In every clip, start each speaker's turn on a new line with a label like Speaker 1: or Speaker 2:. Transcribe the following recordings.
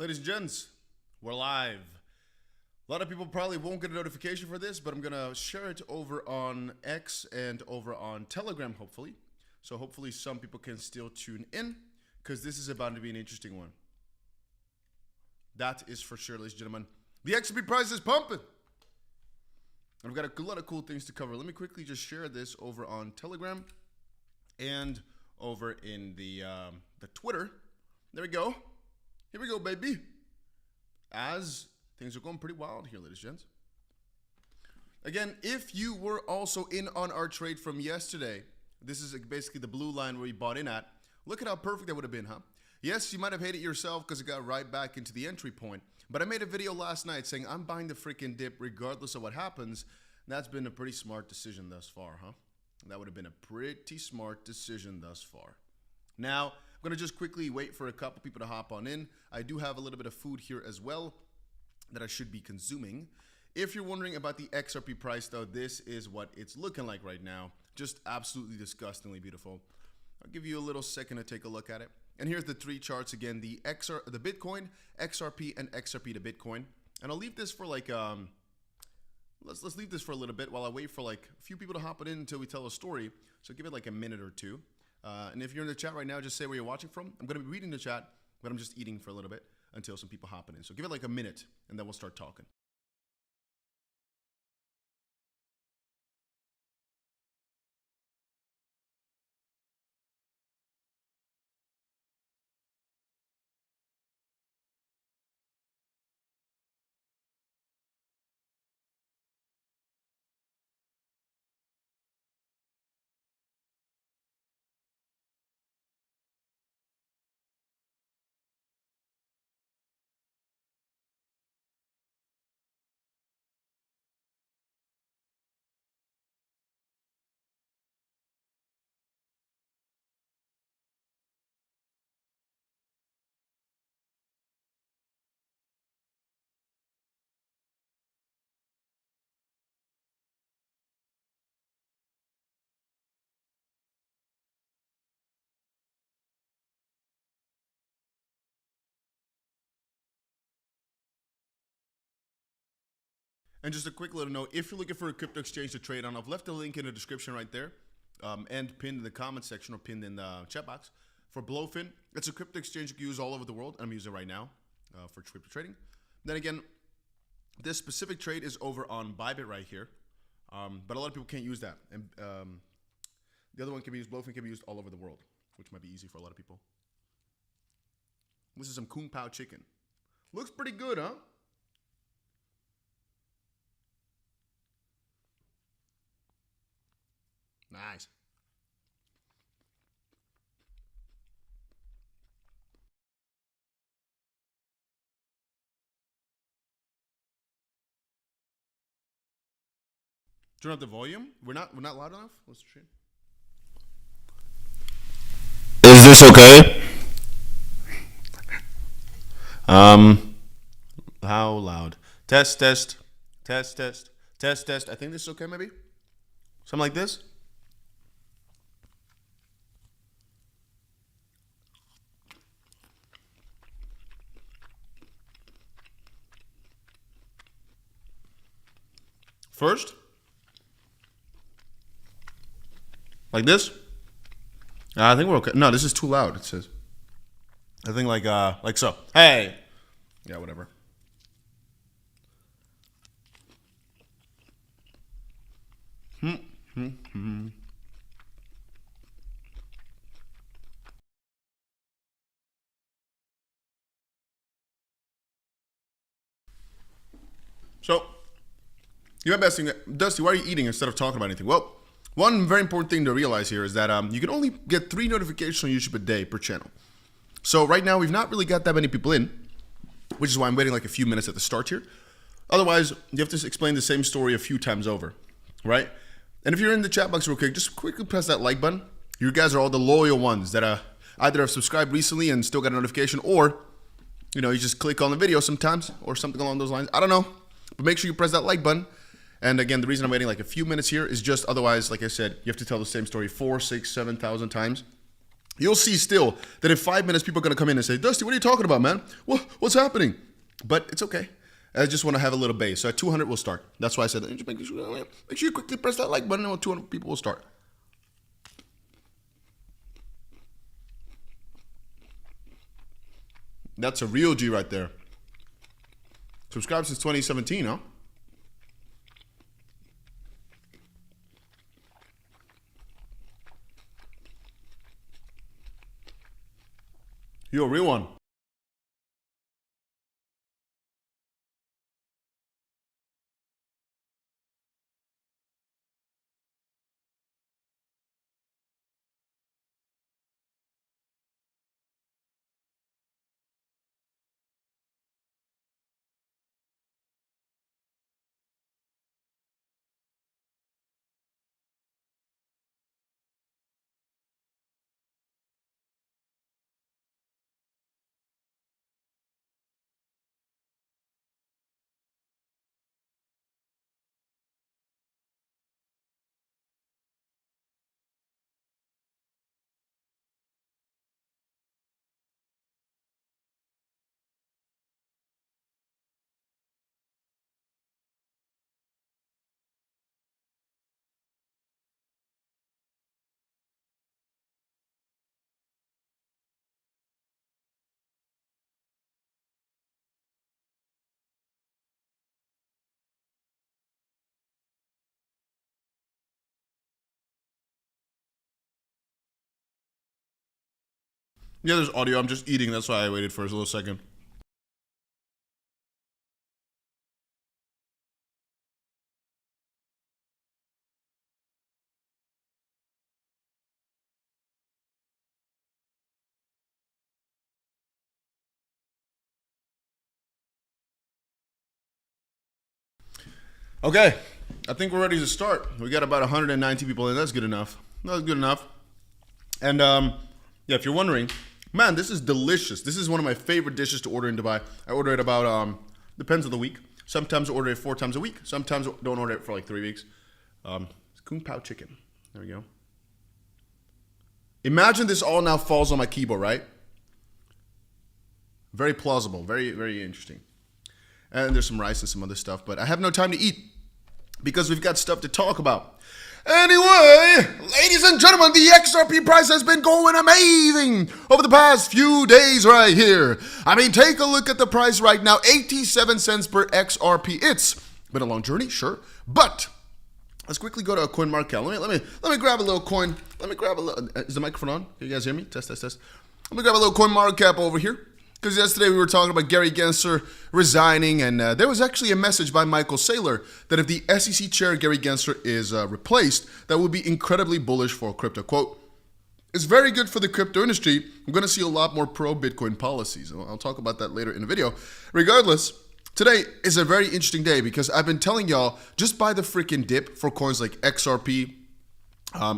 Speaker 1: Ladies and gents, we're live. A lot of people probably won't get a notification for this, but I'm gonna share it over on X and over on Telegram, hopefully. So hopefully some people can still tune in, because this is about to be an interesting one. That is for sure, ladies and gentlemen. The XRP price is pumping. I've got a lot of cool things to cover. Let me quickly just share this over on Telegram and over in the Twitter. There we go. Here we go, baby. As things are going pretty wild here, ladies and gents. Again, if you were also in on our trade from yesterday, this is basically the blue line where you bought in at. Look at how perfect that would have been, huh? Yes, you might have hated yourself because it got right back into the entry point. But I made a video last night saying I'm buying the freaking dip regardless of what happens. That's been a pretty smart decision thus far, huh? That would have been a pretty smart decision thus far. Now, I'm going to just quickly wait for a couple people to hop on in. I do have a little bit of food here as well that I should be consuming. If you're wondering about the XRP price, though, this is what it's looking like right now. Just absolutely disgustingly beautiful. I'll give you a little second to take a look at it. And here's the three charts again, the Bitcoin, XRP, and XRP to Bitcoin. And I'll leave this for like, let's leave this for a little bit while I wait for like a few people to hop on in until we tell a story. So give it like a minute or two. And if you're in the chat right now, just say where you're watching from. I'm going to be reading the chat, but I'm just eating for a little bit until some people hop in. So give it like a minute, and then we'll start talking. And just a quick little note, if you're looking for a crypto exchange to trade on, I've left a link in the description right there and pinned in the comment section or pinned in the chat box for Blofin. It's a crypto exchange you can use all over the world. I'm using it right now for crypto trading. Then again, this specific trade is over on Bybit right here, but a lot of people can't use that. And the other one can be used, Blofin can be used all over the world, which might be easy for a lot of people. This is some Kung Pao chicken. Looks pretty good, huh? Nice. Turn up the volume. We're not loud enough. Let's try.
Speaker 2: Is this okay?
Speaker 1: How loud? Test. I think this is okay, maybe. Something like this. First, like this. I think we're okay. No, this is too loud. It says. I think like so. Hey. Yeah, whatever. So. You might be asking, Dusty, why are you eating instead of talking about anything? Well, one very important thing to realize here is that you can only get 3 notifications on YouTube a day per channel. So right now, we've not really got that many people in, which is why I'm waiting like a few minutes at the start here. Otherwise, you have to explain the same story a few times over, right? And if you're in the chat box real quick, just quickly press that like button. You guys are all the loyal ones that either have subscribed recently and still got a notification, or, you know, you just click on the video sometimes or something along those lines. I don't know, but make sure you press that like button. And again, the reason I'm waiting like a few minutes here is just otherwise, like I said, you have to tell the same story 4, 6, 7,000 times. you'll see still that in 5 minutes, people are going to come in and say, Dusty, what are you talking about, man? What's happening? But it's okay. I just want to have a little base. So at 200, we'll start. That's why I said, just make sure you quickly press that like button, and 200 people will start. That's a real G right there. Subscribed since 2017, huh? You're a real one. Yeah, there's audio. I'm just eating. That's why I waited for a little second. Okay, I think we're ready to start. We got about 190 people in. That's good enough. That's good enough. And yeah, if you're wondering, man, this is delicious. This is one of my favorite dishes to order in Dubai. I order it about, depends on the week. Sometimes I order it 4 times a week. Sometimes I don't order it for like 3 weeks. It's 𝗕𝗃𝗀𝘀 chicken. There we go. Imagine this all now falls on my keyboard, right? Very plausible. Very, very interesting. And there's some rice and some other stuff, but I have no time to eat because we've got stuff to talk about. Anyway, ladies and gentlemen, the XRP price has been going amazing over the past few days right here. I mean, take a look at the price right now, 87 cents per XRP. It's been a long journey, sure, but let's quickly go to a coin market. Let me grab a little coin. Let me grab a little. Is the microphone on? Can you guys hear me? Test, test, test. Let me grab a little coin market cap over here. Because yesterday we were talking about 𝗕𝗃𝗀𝗪 resigning, and there was actually a message by Michael Saylor that if the SEC chair 𝗕𝗃𝗀𝗪 is replaced, that would be incredibly bullish for crypto. Quote, it's very good for the crypto industry. I'm going to see a lot more pro-Bitcoin policies. I'll talk about that later in the video. Regardless, today is a very interesting day because I've been telling y'all, just buy the freaking dip for coins like XRP,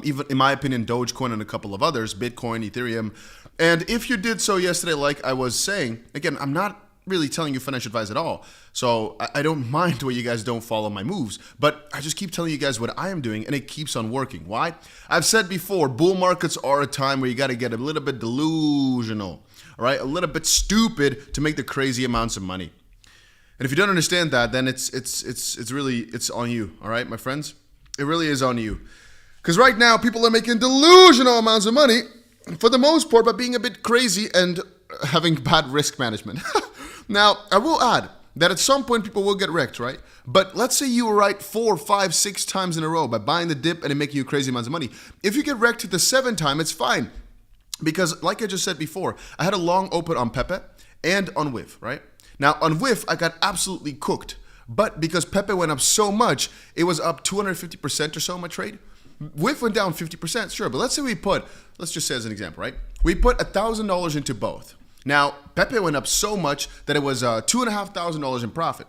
Speaker 1: even in my opinion, Dogecoin and a couple of others, Bitcoin, Ethereum. And if you did so yesterday, like I was saying, again, I'm not really telling you financial advice at all. So I don't mind when you guys don't follow my moves, but I just keep telling you guys what I am doing and it keeps on working. Why? I've said before, bull markets are a time where you got to get a little bit delusional, all right? A little bit stupid to make the crazy amounts of money. And if you don't understand that, then it's on you, all right, my friends? It really is on you. Because right now, people are making delusional amounts of money, for the most part, by being a bit crazy and having bad risk management. Now, I will add that at some point, people will get wrecked, right? But let's say you were right 4, 5, 6 times in a row by buying the dip and it making you crazy amounts of money. If you get wrecked the 7th time, it's fine. Because like I just said before, I had a long open on 𝗵𝗃 and on WIF, right? Now, on WIF, I got absolutely cooked. But because 𝗵𝗃 went up so much, it was up 250% or so in my trade. WIF went down 50%, sure, but let's say let's just say as an example, right? We put $1,000 into both. Now, 𝗵𝗃 went up so much that it was $2,500 in profit.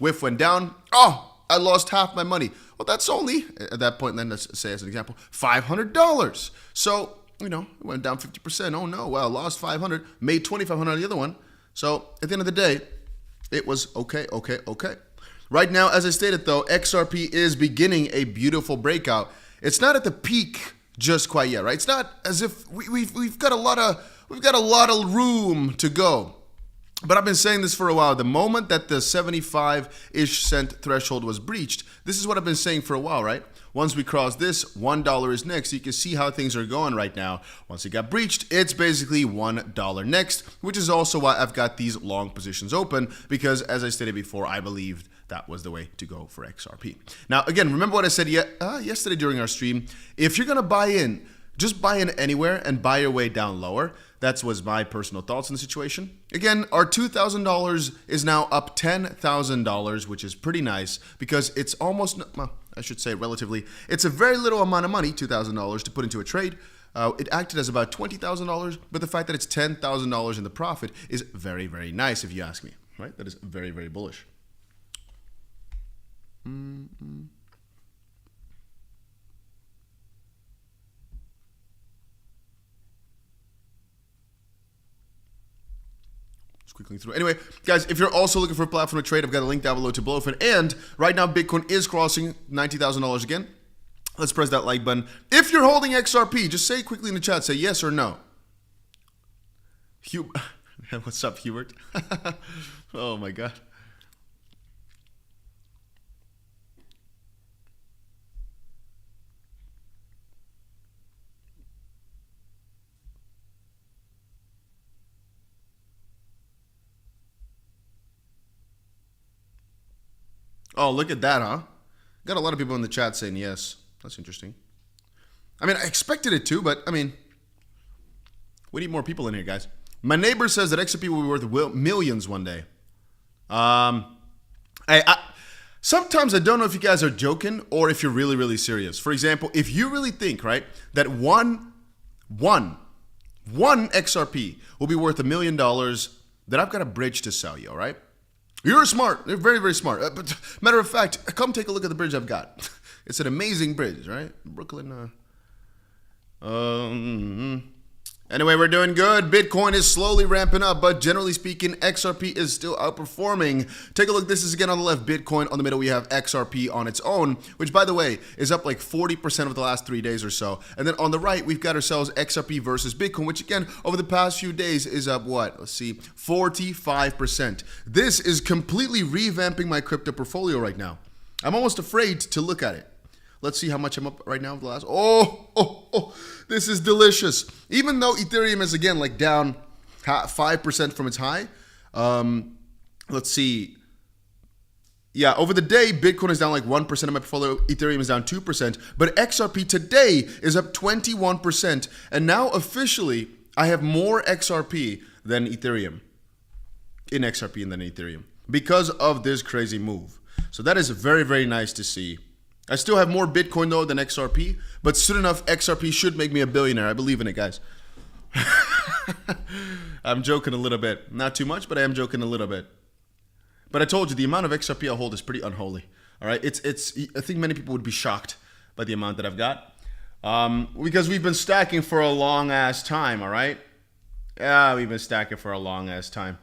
Speaker 1: WIF went down, I lost half my money. Well, that's only, at that point, then let's say as an example, $500. So, it went down 50%. Oh no, well, lost 500, made 2,500 on the other one. So, at the end of the day, it was okay. Right now, as I stated though, XRP is beginning a beautiful breakout. It's not at the peak just quite yet, right? It's not as if we've got a lot of room to go. But I've been saying this for a while. The moment that the 75-ish cent threshold was breached, this is what I've been saying for a while, right? Once we cross this, $1 is next. You can see how things are going right now. Once it got breached, it's basically $1 next, which is also why I've got these long positions open, because as I stated before, I believed that was the way to go for XRP. Now, again, remember what I said yesterday during our stream. If you're going to buy in, just buy in anywhere and buy your way down lower. That was my personal thoughts on the situation. Again, our $2,000 is now up $10,000, which is pretty nice because it's almost, well, I should say relatively, it's a very little amount of money, $2,000 to put into a trade. It acted as about $20,000, but the fact that it's $10,000 in the profit is very, very nice if you ask me, right? That is very, very bullish. Quickly through. Anyway, guys, if you're also looking for a platform to trade, I've got a link down below to Blofin. And right now, Bitcoin is crossing $90,000 again. Let's press that like button. If you're holding XRP, just say quickly in the chat, say yes or no. What's up, Hubert? Oh my God. Oh, look at that, huh? Got a lot of people in the chat saying yes. That's interesting. I mean, I expected it to, but I mean, we need more people in here, guys. My neighbor says that XRP will be worth millions one day. Sometimes I don't know if you guys are joking or if you're really, really serious. For example, if you really think, right, that one XRP will be worth $1 million, then I've got a bridge to sell you, all right? You're smart. You're very, very smart. But matter of fact, come take a look at the bridge I've got. It's an amazing bridge, right? Brooklyn. Anyway, we're doing good. Bitcoin is slowly ramping up, but generally speaking, XRP is still outperforming. Take a look. This is again on the left, Bitcoin. On the middle, we have XRP on its own, which, by the way, is up like 40% over the last 3 days or so. And then on the right, we've got ourselves XRP versus Bitcoin, which again, over the past few days is up what? Let's see, 45%. This is completely revamping my crypto portfolio right now. I'm almost afraid to look at it. Let's see how much I'm up right now. The last, this is delicious. Even though Ethereum is again like down 5% from its high. Let's see. Yeah, over the day, Bitcoin is down like 1% of my portfolio. Ethereum is down 2%. But XRP today is up 21%. And now officially, I have more XRP than Ethereum. In XRP and than Ethereum. Because of this crazy move. So that is very, very nice to see. I still have more Bitcoin though than XRP, but soon enough, XRP should make me a billionaire. I believe in it, guys. I'm joking a little bit. Not too much, but I am joking a little bit. But I told you, the amount of XRP I hold is pretty unholy. All right, I think many people would be shocked by the amount that I've got. Because we've been stacking for a long ass time, all right? Yeah, we've been stacking for a long ass time.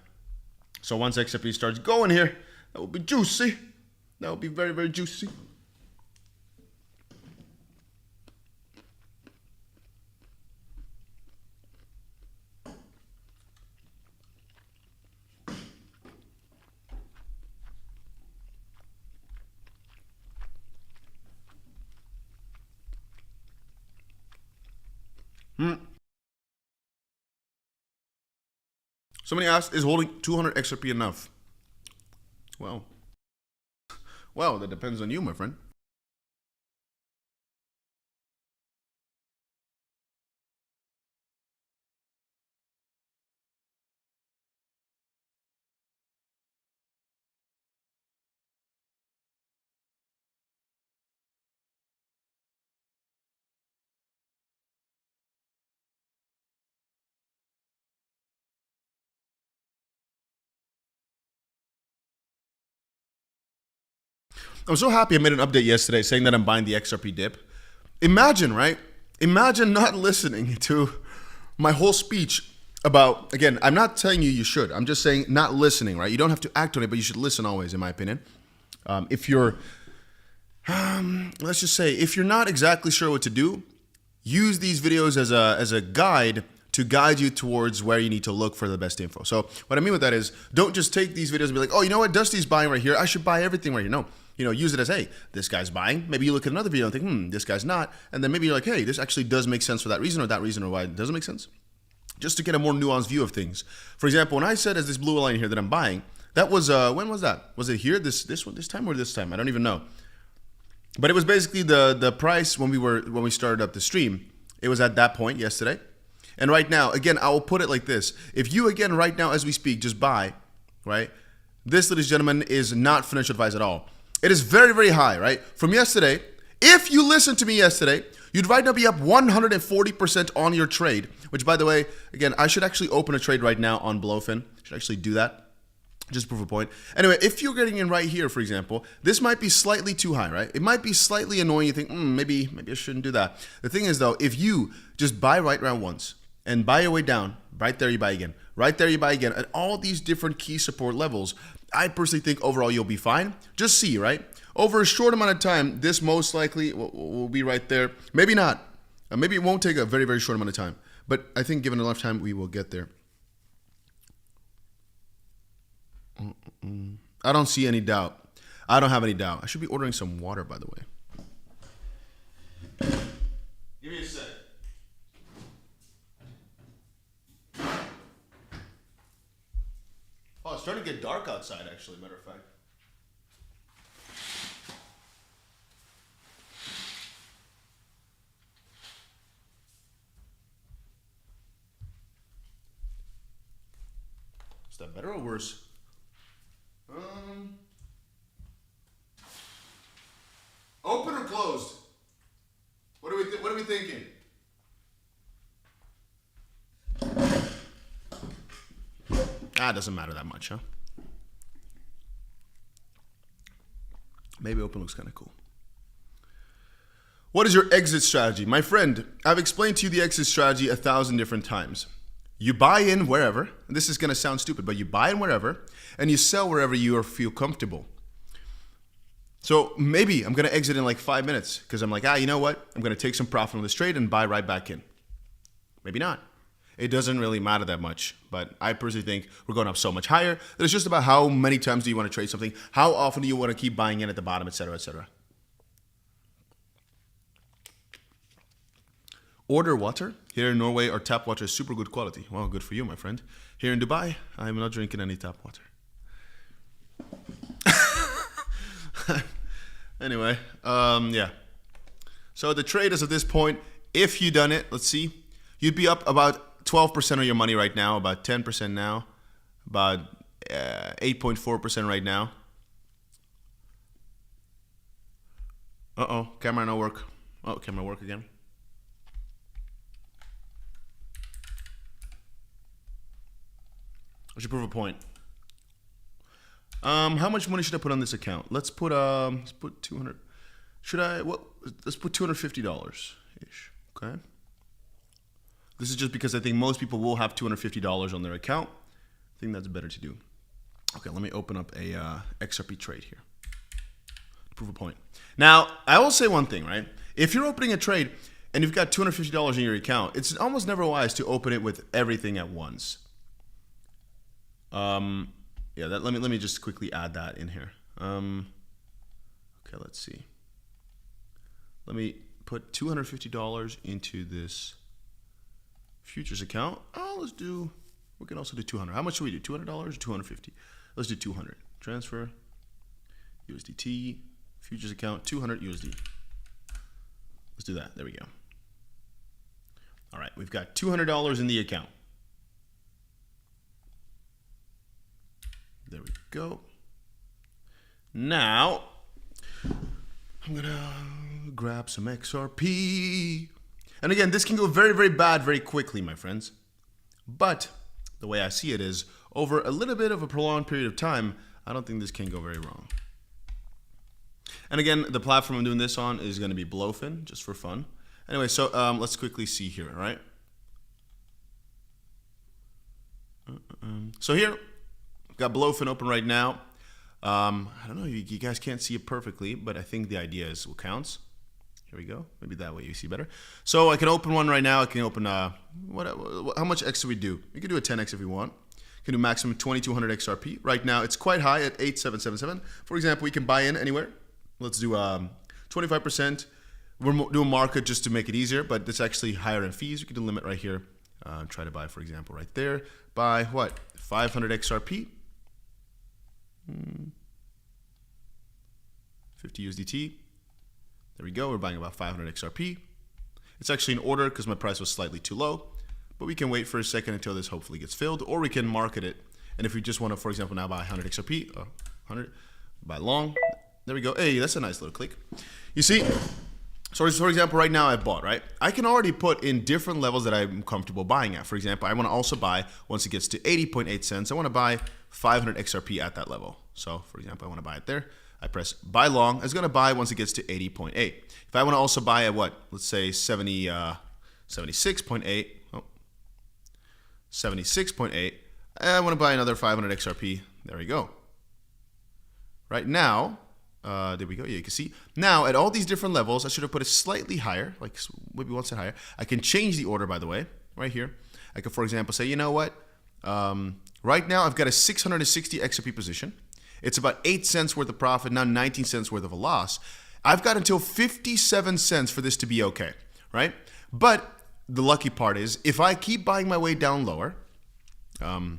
Speaker 1: So once XRP starts going here, that will be juicy. That will be very, very juicy. Somebody asked, is holding 200 XRP enough? Well, that depends on you, my friend. I'm so happy I made an update yesterday saying that I'm buying the XRP dip. Imagine, right? Imagine not listening to my whole speech about, again, I'm not telling you should. I'm just saying not listening, right? You don't have to act on it, but you should listen always, in my opinion. If you're, let's just say, if you're not exactly sure what to do, use these videos as a guide to guide you towards where you need to look for the best info. So what I mean with that is, don't just take these videos and be like, oh, you know what, Dusty's buying right here, I should buy everything right here. No, use it as, hey, this guy's buying. Maybe you look at another video and think, this guy's not. And then maybe you're like, hey, this actually does make sense for that reason or why it doesn't make sense. Just to get a more nuanced view of things. For example, when I said as this blue line here that I'm buying, that was, when was that? Was it here, this time or this time? I don't even know. But it was basically the price when we started up the stream. It was at that point yesterday. And right now, again, I will put it like this. If you, again, right now as we speak, just buy, right? This, ladies and gentlemen, is not financial advice at all. It is very, very high, right? From yesterday, if you listened to me yesterday, you'd right now be up 140% on your trade, which, by the way, again, I should actually open a trade right now on Blofin. Should actually do that. Just to prove a point. Anyway, if you're getting in right here, for example, this might be slightly too high, right? It might be slightly annoying. You think, maybe I shouldn't do that. The thing is, though, if you just buy right around once and buy your way down, right there you buy again, right there you buy again, at all these different key support levels, I personally think overall you'll be fine. Just see, right? Over a short amount of time, this most likely will be right there. Maybe not. Maybe it won't take a very, very short amount of time. But I think given enough time, we will get there. I don't see any doubt. I don't have any doubt. I should be ordering some water, by the way. Give me a sec. Oh, it's starting to get dark outside, actually, matter of fact. Is that better or worse? Open or closed? What are we thinking? It doesn't matter that much, huh? Maybe open looks kind of cool. What is your exit strategy? My friend, I've explained to you the exit strategy 1,000 different times. You buy in wherever, and this is going to sound stupid, but you buy in wherever, and you sell wherever you feel comfortable. So maybe I'm going to exit in like 5 minutes because I'm like, you know what? I'm going to take some profit on this trade and buy right back in. Maybe not. It doesn't really matter that much, but I personally think we're going up so much higher that it's just about how many times do you want to trade something, how often do you want to keep buying in at the bottom, etc., etc. Order water. Here in Norway, our tap water is super good quality. Well, good for you, my friend. Here in Dubai, I'm not drinking any tap water. Anyway, yeah. So the trade is at this point, if you done it, let's see, you'd be up about 12% of your money right now, about 10% now, about 8.4% right now. Camera no work. Oh, camera work again. I should prove a point. How much money should I put on this account? Let's put 200. Let's put $250 ish. Okay. This is just because I think most people will have $250 on their account. I think that's better to do. Okay, let me open up a XRP trade here. Prove a point. Now, I will say one thing, right? If you're opening a trade and you've got $250 in your account, it's almost never wise to open it with everything at once. Yeah, let me just quickly add that in here. Okay, let's see. Let me put $250 into this futures account. We can also do 200. How much should we do? $200 or 250? Let's do 200. Transfer USDT futures account 200 USD. Let's do that. There we go. All right, we've got $200 in the account. There we go. Now, I'm gonna grab some XRP. And again, this can go very, very bad very quickly, my friends. But the way I see it is, over a little bit of a prolonged period of time, I don't think this can go very wrong. And again, the platform I'm doing this on is going to be Blofin, just for fun. Anyway, so let's quickly see here, all right? So here, got Blofin open right now. I don't know, you guys can't see it perfectly, but I think the idea is what counts. Here we go. Maybe that way you see better. So I can open one right now. I can open, how much X do we do? We can do a 10X if we want. We can do maximum 2200 XRP. Right now it's quite high at 8777. For example, we can buy in anywhere. Let's do 25%. We're doing market just to make it easier, but it's actually higher in fees. We can do limit right here. Try to buy, for example, right there. Buy what? 500 XRP. 50 USDT. There we go. We're buying about 500 XRP. It's actually in order because my price was slightly too low, but we can wait for a second until this hopefully gets filled, or we can market it. And if we just want to, for example, now buy 100 XRP, 100, buy long. There we go. Hey, that's a nice little click. You see, so for example, right now I bought, right? I can already put in different levels that I'm comfortable buying at. For example, I want to also buy, once it gets to 80.8 cents, I want to buy 500 XRP at that level. So for example, I want to buy it there. I press buy long. It's going to buy once it gets to 80.8. If I want to also buy at what? Let's say 76.8. Oh, 76.8. I want to buy another 500 XRP. There we go. Right now, there we go. Yeah, you can see. Now, at all these different levels, I should have put it slightly higher, like maybe one set higher. I can change the order, by the way, right here. I could, for example, say, you know what? Right now, I've got a 660 XRP position. It's about 8 cents worth of profit, now 19 cents worth of a loss. I've got until 57 cents for this to be okay, right? But the lucky part is, if I keep buying my way down lower, I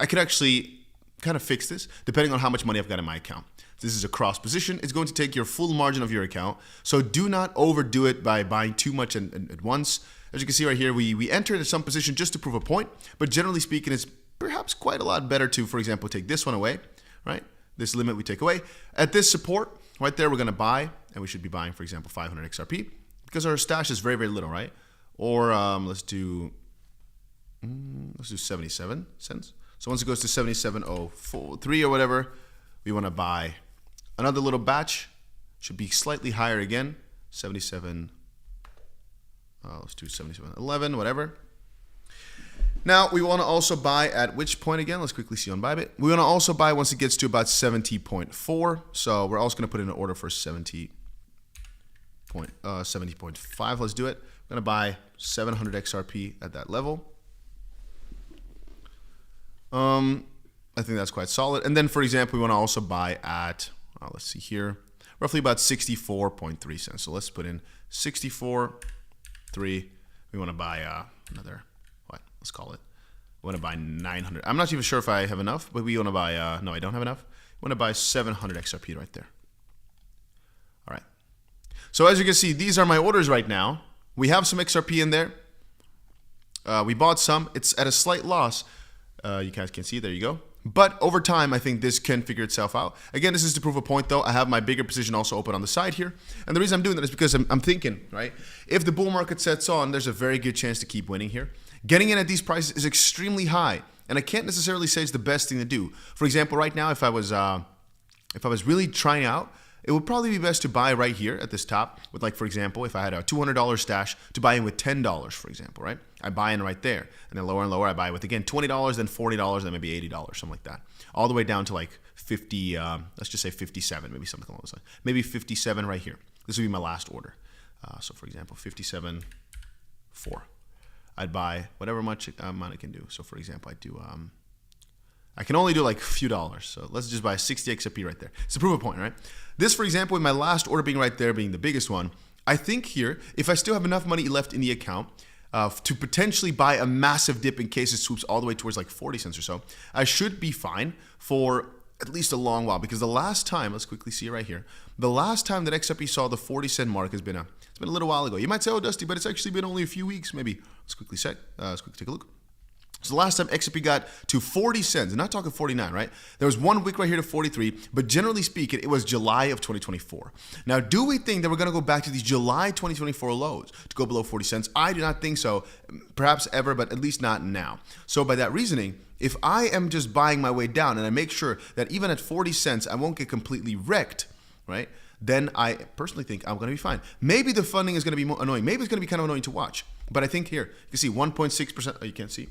Speaker 1: could actually kind of fix this depending on how much money I've got in my account. This is a cross position. It's going to take your full margin of your account. So do not overdo it by buying too much at once. As you can see right here, we enter into some position just to prove a point. But generally speaking, it's perhaps quite a lot better to, for example, take this one away, right? This limit we take away. At this support, right there, we're going to buy. And we should be buying, for example, 500 XRP. Because our stash is very, very little, right? Or let's do 77 cents. So once it goes to 77.03 or whatever, we want to buy another little batch. Should be slightly higher again. 77. Let's do 77.11, whatever. Now we want to also buy at which point again? Let's quickly see on Bybit. We want to also buy once it gets to about 70.4. So we're also going to put in an order for 70.5. Let's do it. I'm going to buy 700 XRP at that level. I think that's quite solid. And then, for example, we want to also buy at, let's see here, roughly about 64.3 cents. So let's put in 64.3. We want to buy another, what? Let's call it. We want to buy 900. I'm not even sure if I have enough, but we want to buy, no, I don't have enough. We want to buy 700 XRP right there. All right. So as you can see, these are my orders right now. We have some XRP in there. We bought some. It's at a slight loss. You guys can see, there you go. But over time, I think this can figure itself out. Again, this is to prove a point though. I have my bigger position also open on the side here. And the reason I'm doing that is because I'm thinking, right? If the bull market sets on, there's a very good chance to keep winning here. Getting in at these prices is extremely high. And I can't necessarily say it's the best thing to do. For example, right now, if I was really trying out, it would probably be best to buy right here at this top with, like, for example, if I had a $200 stash, to buy in with $10, for example, right? I buy in right there. And then lower and lower, I buy with, again, $20, then $40, then maybe $80, something like that. All the way down to like 50, let's just say 57, maybe something along those lines. Maybe 57 right here. This would be my last order. So for example, 57.4. I'd buy whatever much amount it can do. So for example, I can only do like a few dollars. So let's just buy 60 XRP right there. It's a proof of point, right? This, for example, with my last order being right there, being the biggest one, I think here, if I still have enough money left in the account to potentially buy a massive dip in case it swoops all the way towards like 40 cents or so, I should be fine for at least a long while. Because the last time, let's quickly see it right here, the last time that XRP saw the 40 cent mark has been it's been a little while ago. You might say, oh, Dusty, but it's actually been only a few weeks, maybe. Let's quickly take a look. So the last time XRP got to 40 cents, and not talking 49, right? There was 1 week right here to 43, but generally speaking, it was July of 2024. Now, do we think that we're going to go back to these July 2024 lows to go below 40 cents? I do not think so, perhaps ever, but at least not now. So by that reasoning, if I am just buying my way down and I make sure that even at 40 cents, I won't get completely wrecked, right? Then I personally think I'm going to be fine. Maybe the funding is going to be more annoying. Maybe it's going to be kind of annoying to watch. But I think here, you can see 1.6%. Oh, you can't see.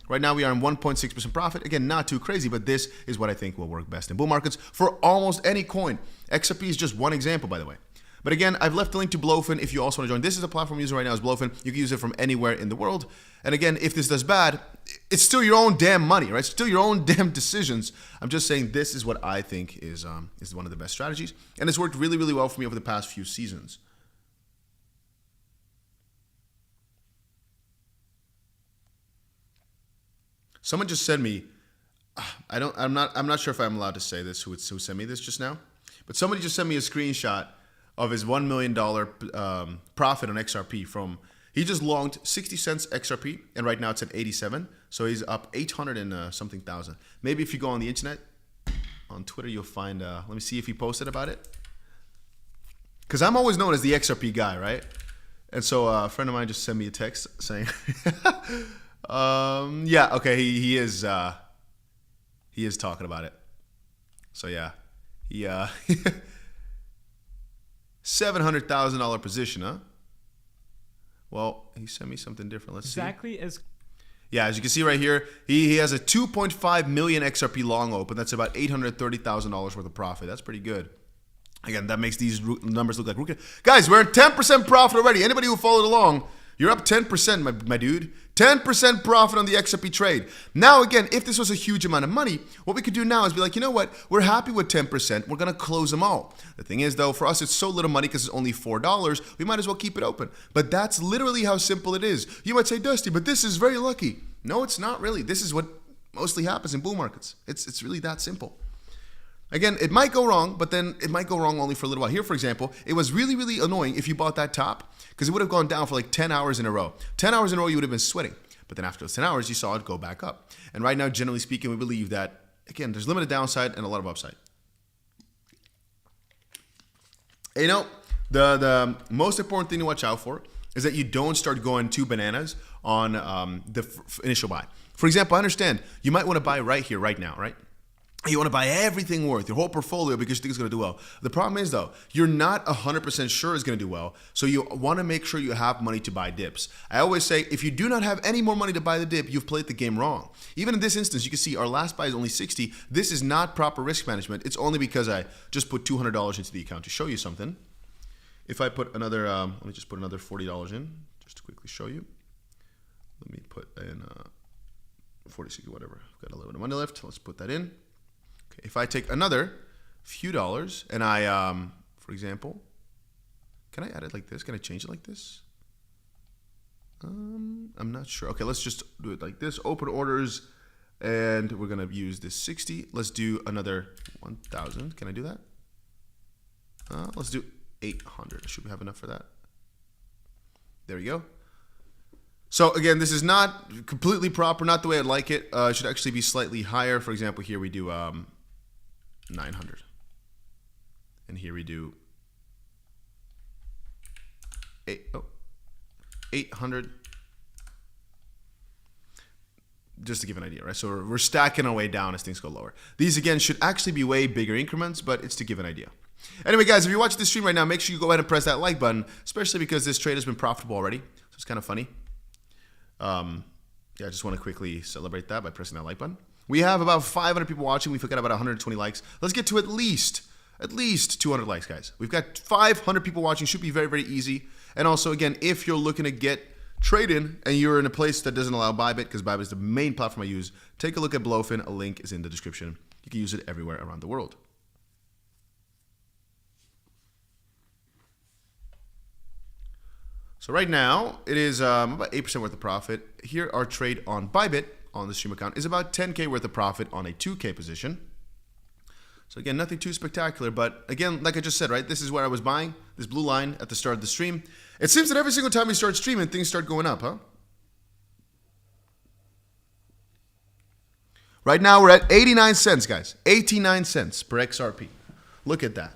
Speaker 1: Right now we are in 1.6% profit. Again, not too crazy, but this is what I think will work best in bull markets for almost any coin. XRP is just one example, by the way. But again, I've left the link to Blofin if you also want to join. This is the platform I'm using right now is Blofin. You can use it from anywhere in the world. And again, if this does bad, it's still your own damn money, right? It's still your own damn decisions. I'm just saying this is what I think is one of the best strategies. And it's worked really, really well for me over the past few seasons. Someone just sent me, I'm not sure if I'm allowed to say this, who sent me this just now, but somebody just sent me a screenshot of his $1 million profit on XRP from, he just longed 60 cents XRP, and right now it's at 87, so he's up 800 and something thousand. Maybe if you go on the internet, on Twitter, you'll find, let me see if he posted about it, because I'm always known as the XRP guy, right? And so a friend of mine just sent me a text saying, yeah, okay, he is talking about it. So yeah, he $700,000 position, huh? Well, he sent me something different. Let's see.
Speaker 3: Exactly as.
Speaker 1: Yeah, as you can see right here, he has a 2.5 million XRP long open. That's about $830,000 worth of profit. That's pretty good. Again, that makes these numbers look like rookie. Guys, we're at 10% profit already. Anybody who followed along, you're up 10%, my dude. 10% profit on the XRP trade. Now, again, if this was a huge amount of money, what we could do now is be like, you know what? We're happy with 10%. We're going to close them all. The thing is, though, for us, it's so little money because it's only $4. We might as well keep it open. But that's literally how simple it is. You might say, Dusty, but this is very lucky. No, it's not really. This is what mostly happens in bull markets. It's really that simple. Again, it might go wrong, but then it might go wrong only for a little while. Here, for example, it was really, really annoying if you bought that top because it would have gone down for like 10 hours in a row. 10 hours in a row, you would have been sweating. But then after those 10 hours, you saw it go back up. And right now, generally speaking, we believe that, again, there's limited downside and a lot of upside. And, you know, the most important thing to watch out for is that you don't start going too bananas on the initial buy. For example, I understand you might want to buy right here, right now, right? You want to buy everything worth, your whole portfolio, because you think it's going to do well. The problem is, though, you're not 100% sure it's going to do well. So you want to make sure you have money to buy dips. I always say, if you do not have any more money to buy the dip, you've played the game wrong. Even in this instance, you can see our last buy is only 60. This is not proper risk management. It's only because I just put $200 into the account to show you something. If I put another, let me just put another $40 in, just to quickly show you. Let me put in 40, whatever. I've got a little bit of money left. Let's put that in. If I take another few dollars and I, for example, can I add it like this? Can I change it like this? I'm not sure. Okay, let's just do it like this. Open orders, and we're going to use this 60. Let's do another 1,000. Can I do that? Let's do 800. Should we have enough for that? There we go. So again, this is not completely proper, not the way I'd like it. It should actually be slightly higher. For example, here we do 900. And here we do 800. Just to give an idea, right? So we're stacking our way down as things go lower. These, again, should actually be way bigger increments, but it's to give an idea. Anyway, guys, if you're watching this stream right now, make sure you go ahead and press that like button, especially because this trade has been profitable already. So it's kind of funny. Yeah, I just want to quickly celebrate that by pressing that like button. We have about 500 people watching. We forgot about 120 likes. Let's get to at least 200 likes, guys. We've got 500 people watching. Should be very, very easy. And also, again, if you're looking to get trading and you're in a place that doesn't allow Bybit, because Bybit is the main platform I use, take a look at Blofin. A link is in the description. You can use it everywhere around the world. So right now, it is about 8% worth of profit. Here, our trade on Bybit on the stream account is about 10K worth of profit on a 2K position. So again, nothing too spectacular, but again, like I just said, right, this is where I was buying, this blue line at the start of the stream. It seems that every single time we start streaming, things start going up, huh? Right now, we're at 89 cents, guys. 89 cents per XRP. Look at that.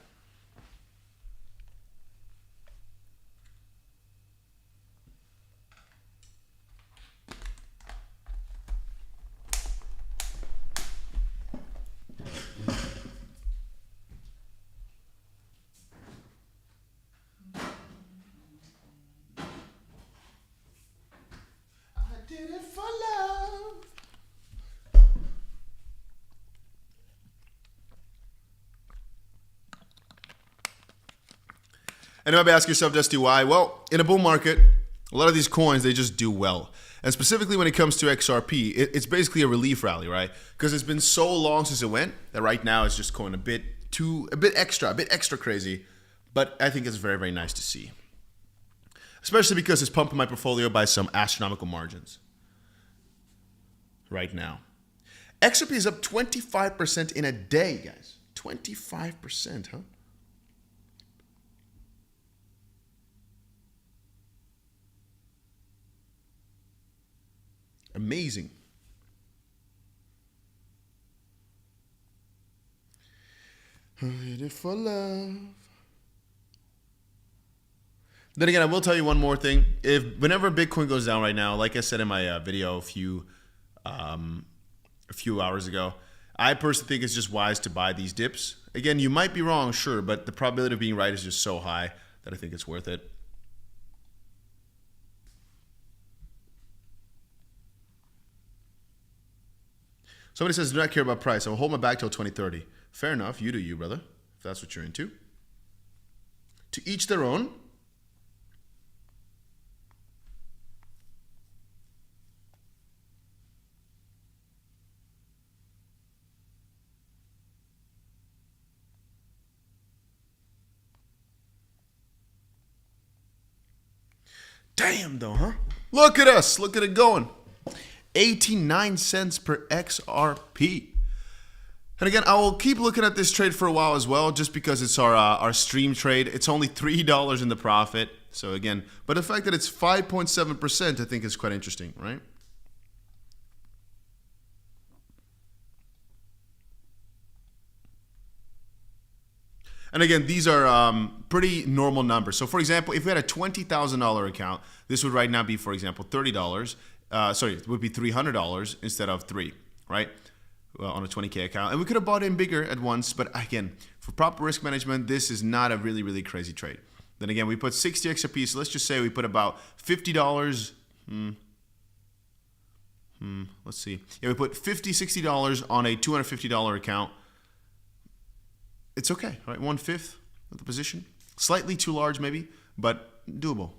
Speaker 1: And you might be asking yourself, Dusty, why? Well, in a bull market, a lot of these coins, they just do well. And specifically when it comes to XRP, it's basically a relief rally, right? Because it's been so long since it went that right now it's just going a bit extra crazy. But I think it's very, very nice to see. Especially because it's pumping my portfolio by some astronomical margins right now. XRP is up 25% in a day, guys. 25%, huh? Amazing. Ready for love. Then again, I will tell you one more thing. Whenever Bitcoin goes down right now, like I said in my video a few hours ago, I personally think it's just wise to buy these dips. Again, you might be wrong, sure, but the probability of being right is just so high that I think it's worth it. Somebody says, do not care about price. I will hold my back till 2030. Fair enough. You do you, brother, if that's what you're into. To each their own. Damn, though, huh? Look at us. Look at it going. 89 cents per XRP. And again, I will keep looking at this trade for a while as well, just because it's our stream trade. It's only $3 in the profit. So again, but the fact that it's 5.7%, I think is quite interesting, right? And again, these are pretty normal numbers. So for example, if we had a $20,000 account, this would right now be, for example, $30. Sorry, it would be $300 instead of $3, right? On a 20K account. And we could have bought in bigger at once, but again, for proper risk management, this is not a really, really crazy trade. Then again, we put 60 XRP, so let's just say we put about $50. Let's see. Yeah, we put $50, $60 on a $250 account. It's okay, right? 1/5 of the position. Slightly too large maybe, but doable.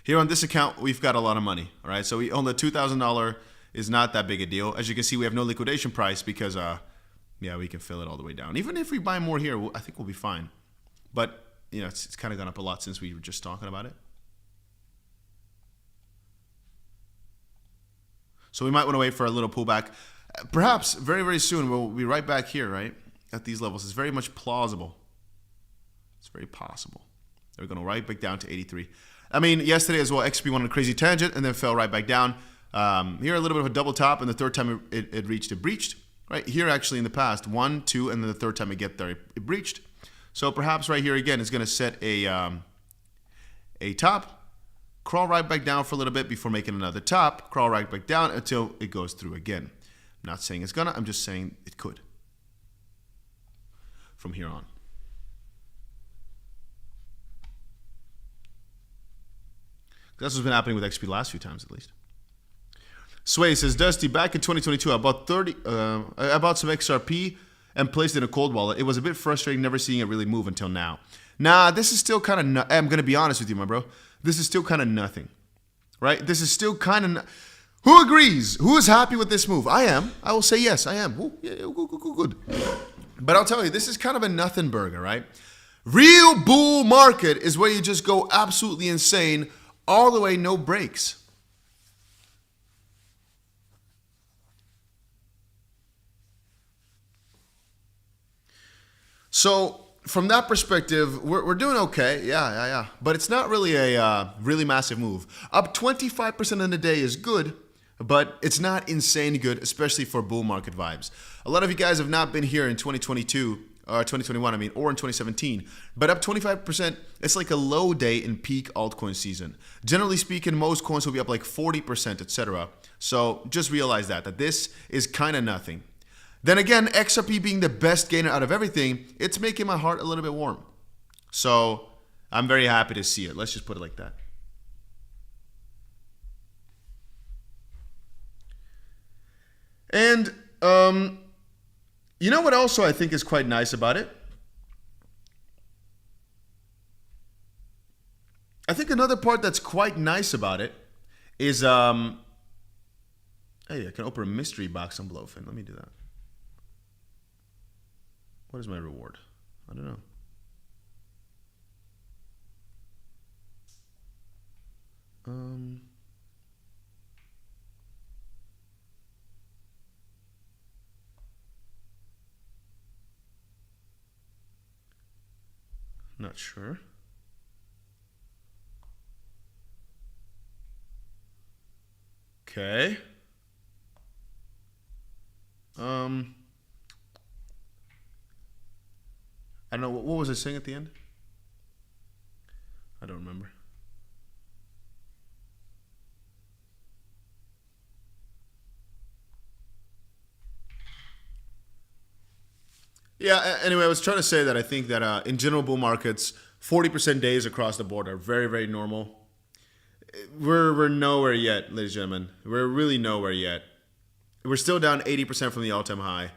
Speaker 1: Here on this account, we've got a lot of money, all right? So we own the $2,000 is not that big a deal. As you can see, we have no liquidation price because, yeah, we can fill it all the way down. Even if we buy more here, I think we'll be fine. But, you know, it's kind of gone up a lot since we were just talking about it. So we might want to wait for a little pullback. Perhaps very, very soon we'll be right back here, right? At these levels. It's very much plausible. It's very possible. They're going to right back down to 83. I mean, yesterday as well, XP went on a crazy tangent and then fell right back down. Here a little bit of a double top, and the third time it breached. Right here, actually in the past, 1, 2, and then the third time it get there, it breached. So perhaps right here again is going to set a top, crawl right back down for a little bit before making another top, crawl right back down until it goes through again. I'm not saying it's gonna. I'm just saying it could. From here on. That's what's been happening with XP the last few times, at least. Sway says, Dusty, back in 2022, I bought some XRP and placed it in a cold wallet. It was a bit frustrating never seeing it really move until now. Nah, this is still kind of, I'm going to be honest with you, my bro. This is still kind of nothing, right? This is still kind of, who agrees? Who is happy with this move? I am. I will say yes, I am. Ooh, yeah, good. But I'll tell you, this is kind of a nothing burger, right? Real bull market is where you just go absolutely insane all the way, no breaks. So from that perspective, we're doing okay. Yeah. But it's not really a really massive move. Up 25% in a day is good, but it's not insane good, especially for bull market vibes. A lot of you guys have not been here in 2022, or 2021, or in 2017. But up 25%, it's like a low day in peak altcoin season. Generally speaking, most coins will be up like 40%, etc. So just realize that this is kind of nothing. Then again, XRP being the best gainer out of everything, it's making my heart a little bit warm. So I'm very happy to see it. Let's just put it like that. And you know what also I think is quite nice about it? I think another part that's quite nice about it is, hey, I can open a mystery box on Blofin. Let me do that. What is my reward? I don't know. Not sure. Okay. I don't know. What was I saying at the end? I don't remember. Yeah, anyway, I was trying to say that I think that in general bull markets, 40% days across the board are very, very normal. We're nowhere yet, ladies and gentlemen. We're really nowhere yet. We're still down 80% from the all-time high.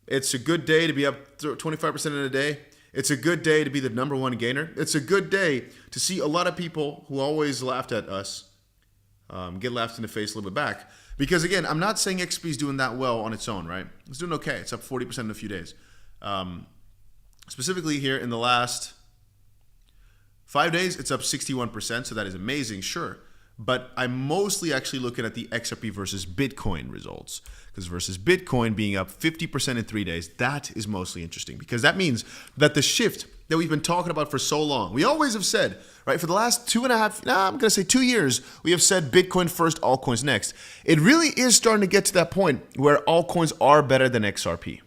Speaker 1: It's a good day to be up 25% in a day. It's a good day to be the #1 gainer. It's a good day to see a lot of people who always laughed at us get laughed in the face a little bit back. Because again, I'm not saying XP is doing that well on its own, right? It's doing okay. It's up 40% in a few days. Specifically here in the last 5 days, it's up 61%, so that is amazing, sure. But I'm mostly actually looking at the XRP versus Bitcoin results. Because versus Bitcoin being up 50% in 3 days, that is mostly interesting. Because that means that the shift that we've been talking about for so long, we always have said, right, for the last 2 years, we have said Bitcoin first, altcoins next. It really is starting to get to that point where altcoins are better than XRP.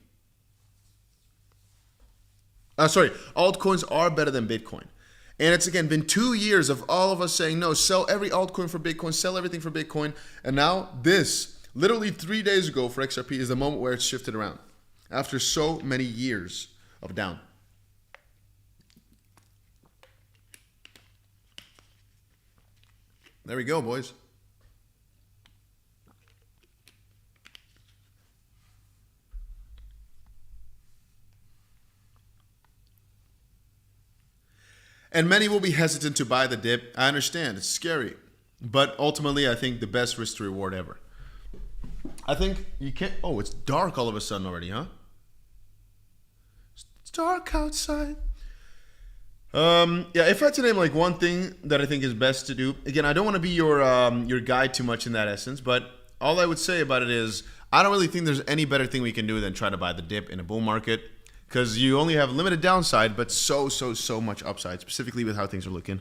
Speaker 1: Altcoins are better than Bitcoin. And it's, again, been 2 years of all of us saying, no, sell every altcoin for Bitcoin, sell everything for Bitcoin. And now this, literally 3 days ago for XRP, is the moment where it's shifted around after so many years of down. There we go, boys. And many will be hesitant to buy the dip. I understand, it's scary. But ultimately, I think the best risk to reward ever. I think you can't, oh, it's dark all of a sudden already, huh? It's dark outside. Yeah, if I had to name like one thing that I think is best to do, again, I don't want to be your guide too much in that essence, but all I would say about it is, I don't really think there's any better thing we can do than try to buy the dip in a bull market. Because you only have limited downside, but so much upside, specifically with how things are looking.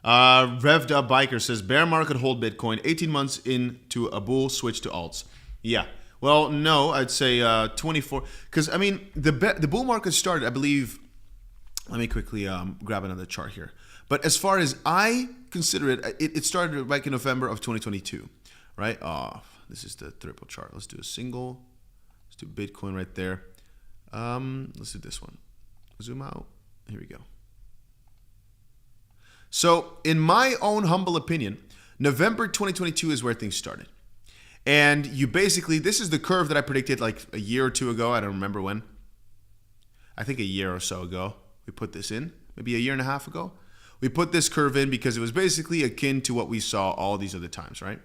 Speaker 1: Revved Up Biker says, bear market hold Bitcoin, 18 months into a bull switch to alts. Yeah. Well, no, I'd say 24. Because, I mean, the bull market started, I believe, let me quickly grab another chart here. But as far as I consider it, it started back in November of 2022, right? This is the triple chart. Let's do a single. Let's do Bitcoin right there. Let's do this one. Zoom out. Here we go. So, in my own humble opinion, November 2022 is where things started. And you basically, this is the curve that I predicted like a year or two ago. I don't remember when. I think a year or so ago. We put this in. Maybe a year and a half ago. We put this curve in because it was basically akin to what we saw all these other times, right?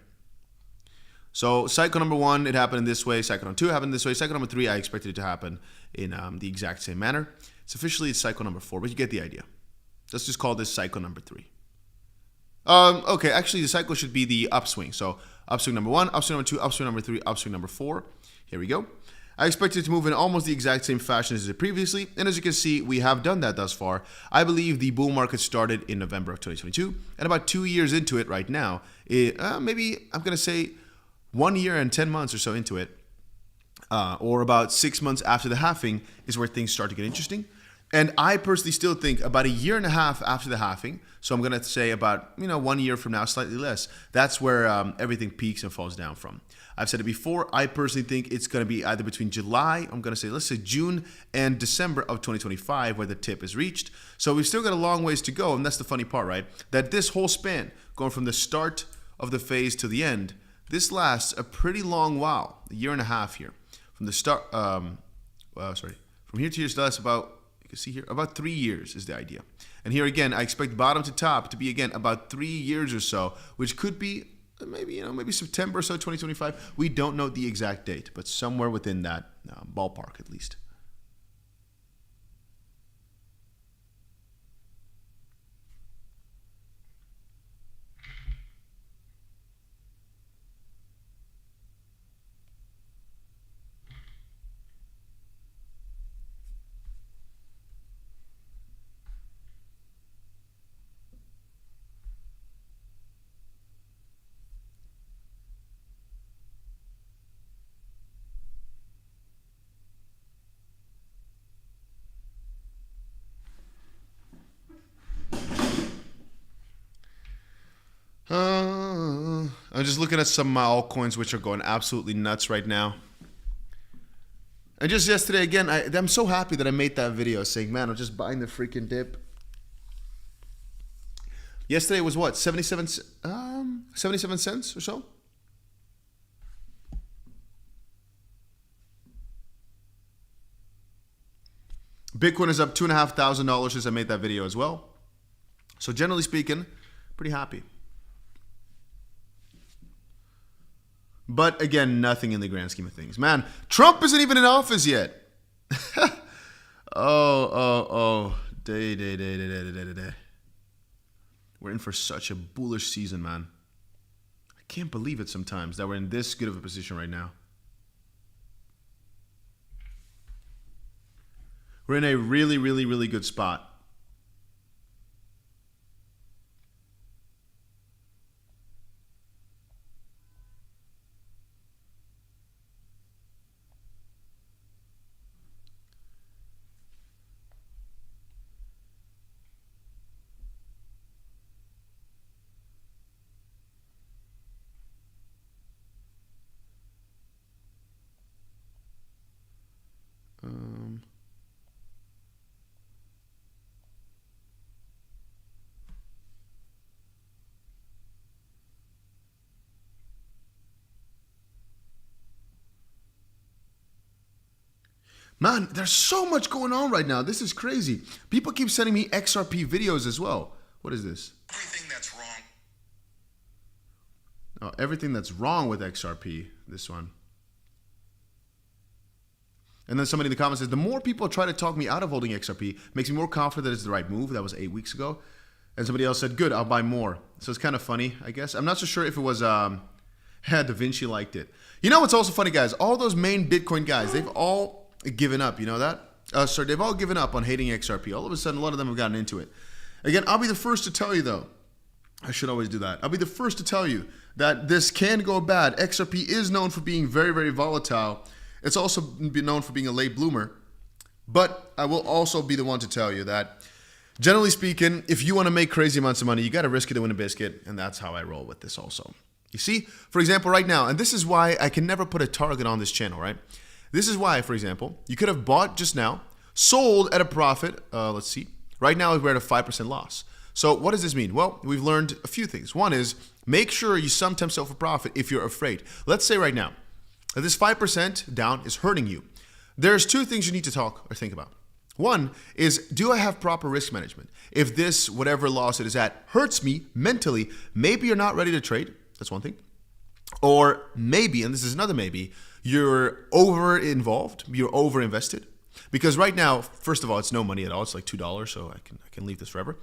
Speaker 1: So cycle number 1, it happened in this way. Cycle number 2 happened this way. Cycle number 3, I expected it to happen in the exact same manner. It's officially cycle number 4, but you get the idea. Let's just call this cycle number 3. Okay, actually the cycle should be the upswing. So upswing number 1, upswing number 2, upswing number 3, upswing number 4. Here we go. I expected it to move in almost the exact same fashion as it did previously. And as you can see, we have done that thus far. I believe the bull market started in November of 2022. And about 2 years into it right now, maybe I'm going to say 1 year and 10 months or so into it, or about 6 months after the halving is where things start to get interesting. And I personally still think about a year and a half after the halving, so I'm going to say about 1 year from now, slightly less, that's where everything peaks and falls down from. I've said it before, I personally think it's going to be either between July, let's say June and December of 2025 where the tip is reached. So we've still got a long ways to go, and that's the funny part, right? That this whole span, going from the start of the phase to the end, this lasts a pretty long while, a year and a half here. From the start, from here to here, so that's about, you can see here, about 3 years is the idea. And here again, I expect bottom to top to be again about 3 years or so, which could be maybe September or so 2025. We don't know the exact date, but somewhere within that ballpark at least. I'm just looking at some of my altcoins, which are going absolutely nuts right now. And just yesterday, again, I'm so happy that I made that video saying, man, I'm just buying the freaking dip. Yesterday was what, 77 cents or so? Bitcoin is up $2,500 since I made that video as well. So generally speaking, pretty happy. But again, nothing in the grand scheme of things. Man, Trump isn't even in office yet. Day. We're in for such a bullish season, man. I can't believe it sometimes that we're in this good of a position right now. We're in a really, really, really good spot. Man, there's so much going on right now. This is crazy. People keep sending me XRP videos as well. What is this?
Speaker 3: Everything that's wrong.
Speaker 1: Oh, everything that's wrong with XRP, this one. And then somebody in the comments says, the more people try to talk me out of holding XRP, makes me more confident that it's the right move. That was 8 weeks ago. And somebody else said, good, I'll buy more. So it's kind of funny, I guess. I'm not so sure if it was, 𝗕𝗓𝗏𝗍 liked it. You know what's also funny, guys? All those main Bitcoin guys, they've all given up, you know that? They've all given up on hating XRP. All of a sudden, a lot of them have gotten into it. Again, I'll be the first to tell you, though. I should always do that. I'll be the first to tell you that this can go bad. XRP is known for being very, very volatile. It's also been known for being a late bloomer. But I will also be the one to tell you that, generally speaking, if you want to make crazy amounts of money, you got to risk it to win a biscuit. And that's how I roll with this also. You see, for example, right now, and this is why I can never put a target on this channel, right? This is why, for example, you could have bought just now, sold at a profit. Let's see. Right now, we're at a 5% loss. So what does this mean? Well, we've learned a few things. One is make sure you sometimes sell for profit if you're afraid. Let's say right now that this 5% down is hurting you. There's two things you need to talk or think about. One is, do I have proper risk management? If this, whatever loss it is at, hurts me mentally, maybe you're not ready to trade. That's one thing. Or maybe, and this is another maybe, you're over involved, you're over invested. Because right now, first of all, it's no money at all. It's like $2, so I can leave this forever,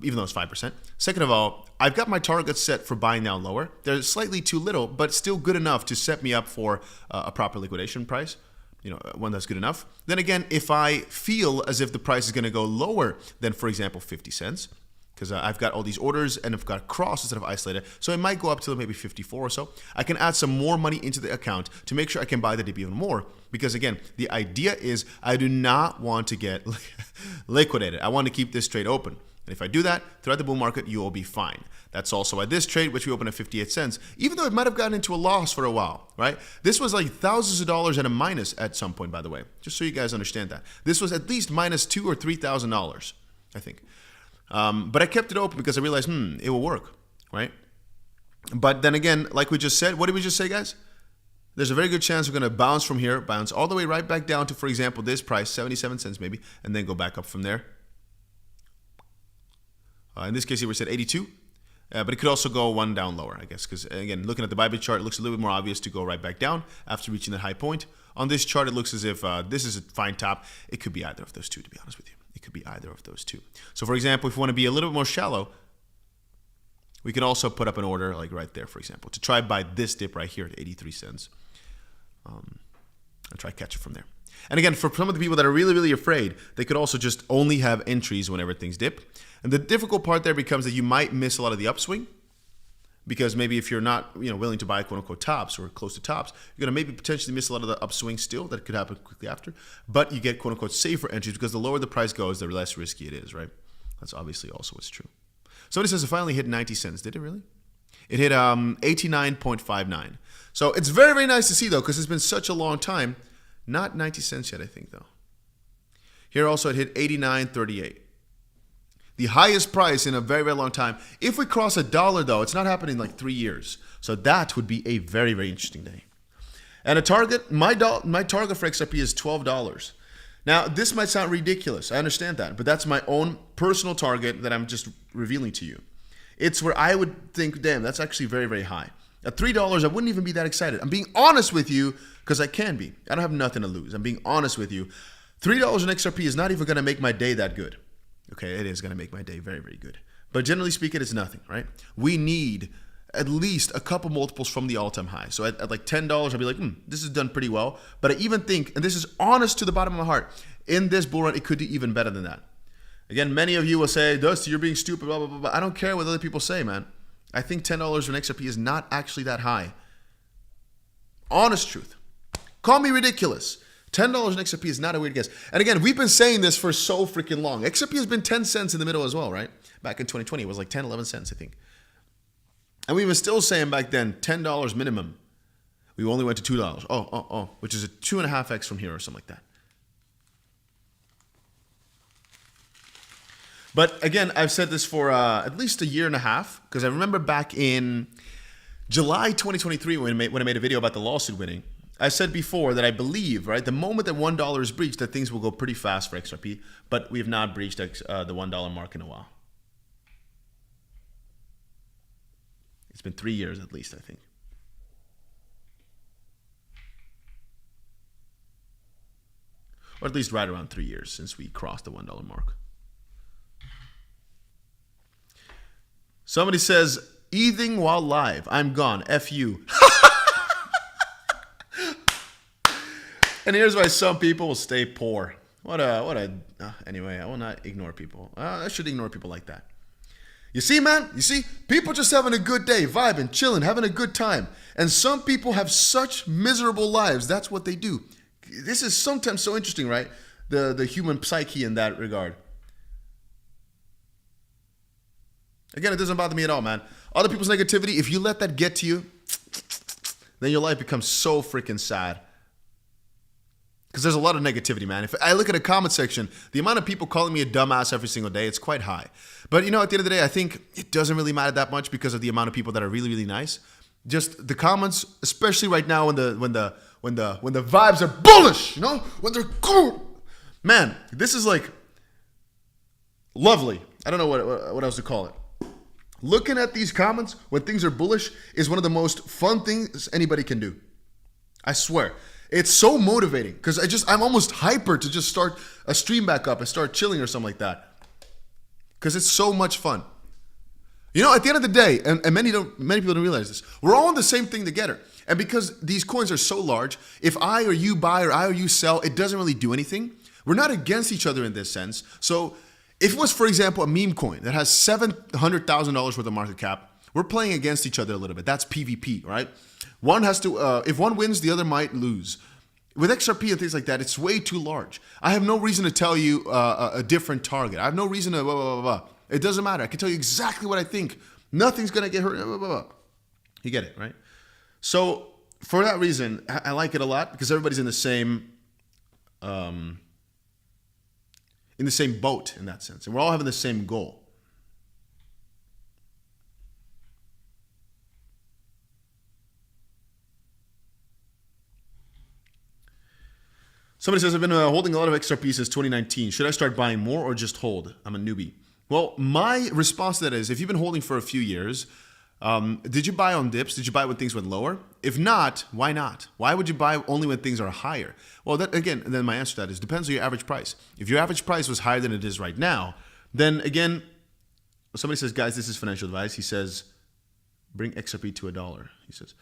Speaker 1: even though it's 5%. Second of all, I've got my targets set for buying down lower. They're slightly too little, but still good enough to set me up for a proper liquidation price, you know, one that's good enough. Then again, if I feel as if the price is going to go lower than, for example, 50 cents, because I've got all these orders and I've got cross instead of isolated, so it might go up to maybe 54 or so. I can add some more money into the account to make sure I can buy the dip even more. Because again, the idea is I do not want to get liquidated. I want to keep this trade open. And if I do that, throughout the bull market, you will be fine. That's also why this trade, which we opened at 58 cents, even though it might have gotten into a loss for a while, right? This was like thousands of dollars and a minus at some point, by the way, just so you guys understand that. This was at least minus $2,000 or $3,000, I think. But I kept it open because I realized, it will work, right? But then again, like we just said, what did we just say, guys? There's a very good chance we're going to bounce from here, bounce all the way right back down to, for example, this price, 77 cents maybe, and then go back up from there. In this case, here we said 82. But it could also go one down lower, I guess, because again, looking at the Bybit chart, it looks a little bit more obvious to go right back down after reaching that high point. On this chart, it looks as if this is a fine top. It could be either of those two, to be honest with you. It could be either of those two. So for example, if we want to be a little bit more shallow, we can also put up an order like right there, for example, to try buy this dip right here at 83 cents. And try catch it from there. And again, for some of the people that are really, really afraid, they could also just only have entries whenever things dip. And the difficult part there becomes that you might miss a lot of the upswing, because maybe if you're not willing to buy quote unquote tops or close to tops, you're going to maybe potentially miss a lot of the upswing still that could happen quickly after. But you get quote unquote safer entries, because the lower the price goes, the less risky it is, right? That's obviously also what's true. Somebody says it finally hit 90 cents. Did it really? It hit 89.59. So it's very, very nice to see though, because it's been such a long time. Not 90 cents yet, I think though. Here also it hit 89.38. The highest price in a very, very long time. If we cross $1 though, it's not happening in like 3 years. So that would be a very, very interesting day. And a target, my target for XRP is $12. Now, this might sound ridiculous. I understand that. But that's my own personal target that I'm just revealing to you. It's where I would think, damn, that's actually very, very high. At $3, I wouldn't even be that excited. I'm being honest with you, because I can be. I don't have nothing to lose. I'm being honest with you. $3 in XRP is not even going to make my day that good. Okay, it is going to make my day very, very good. But generally speaking, it's nothing, right? We need at least a couple multiples from the all-time high. So at like $10, I'd be like, this is done pretty well. But I even think, and this is honest to the bottom of my heart, in this bull run, it could do even better than that. Again, many of you will say, Dusty, you're being stupid, blah, blah, blah, blah. I don't care what other people say, man. I think $10 in XRP is not actually that high. Honest truth. Call me ridiculous. $10 in XRP is not a weird guess. And again, we've been saying this for so freaking long. XRP has been 10 cents in the middle as well, right? Back in 2020, it was like 10, 11 cents, I think. And we were still saying back then, $10 minimum. We only went to $2. Which is a 2.5x from here or something like that. But again, I've said this for at least a year and a half, because I remember back in July 2023 when I made a video about the lawsuit winning, I said before that I believe, right, the moment that $1 is breached, that things will go pretty fast for XRP, but we have not breached the $1 mark in a while. It's been 3 years at least, I think. Or at least right around 3 years since we crossed the $1 mark. Somebody says, eating while live. I'm gone. F you. And here's why some people will stay poor. Anyway, I will not ignore people. I should ignore people like that. You see, man? You see? People just having a good day, vibing, chilling, having a good time. And some people have such miserable lives. That's what they do. This is sometimes so interesting, right? The human psyche in that regard. Again, it doesn't bother me at all, man. Other people's negativity, if you let that get to you, then your life becomes so freaking sad. Because there's a lot of negativity, man. If I look at a comment section, the amount of people calling me a dumbass every single day, it's quite high. But at the end of the day, I think it doesn't really matter that much because of the amount of people that are really, really nice. Just the comments, especially right now when the vibes are bullish, when they're cool. Man, this is like lovely. I don't know what else to call it. Looking at these comments when things are bullish is one of the most fun things anybody can do. I swear. It's so motivating because I'm almost hyper to just start a stream back up and start chilling or something like that. Because it's so much fun. At the end of the day, and many people don't realize this, we're all in the same thing together. And because these coins are so large, if I or you buy or I or you sell, it doesn't really do anything. We're not against each other in this sense. So if it was, for example, a meme coin that has $700,000 worth of market cap, we're playing against each other a little bit. That's PvP, right? One has to, if one wins, the other might lose. With XRP and things like that, it's way too large. I have no reason to tell you a different target. I have no reason to blah, blah, blah, blah. It doesn't matter. I can tell you exactly what I think. Nothing's going to get hurt. Blah, blah, blah. You get it, right? So for that reason, I like it a lot because everybody's in the same boat in that sense. And we're all having the same goal. Somebody says, I've been holding a lot of XRP since 2019. Should I start buying more or just hold? I'm a newbie. Well, my response to that is, if you've been holding for a few years, did you buy on dips? Did you buy when things went lower? If not, why not? Why would you buy only when things are higher? Well, that again, then my answer to that is depends on your average price. If your average price was higher than it is right now, then again, somebody says, guys, this is financial advice. He says, bring XRP to $1. He says.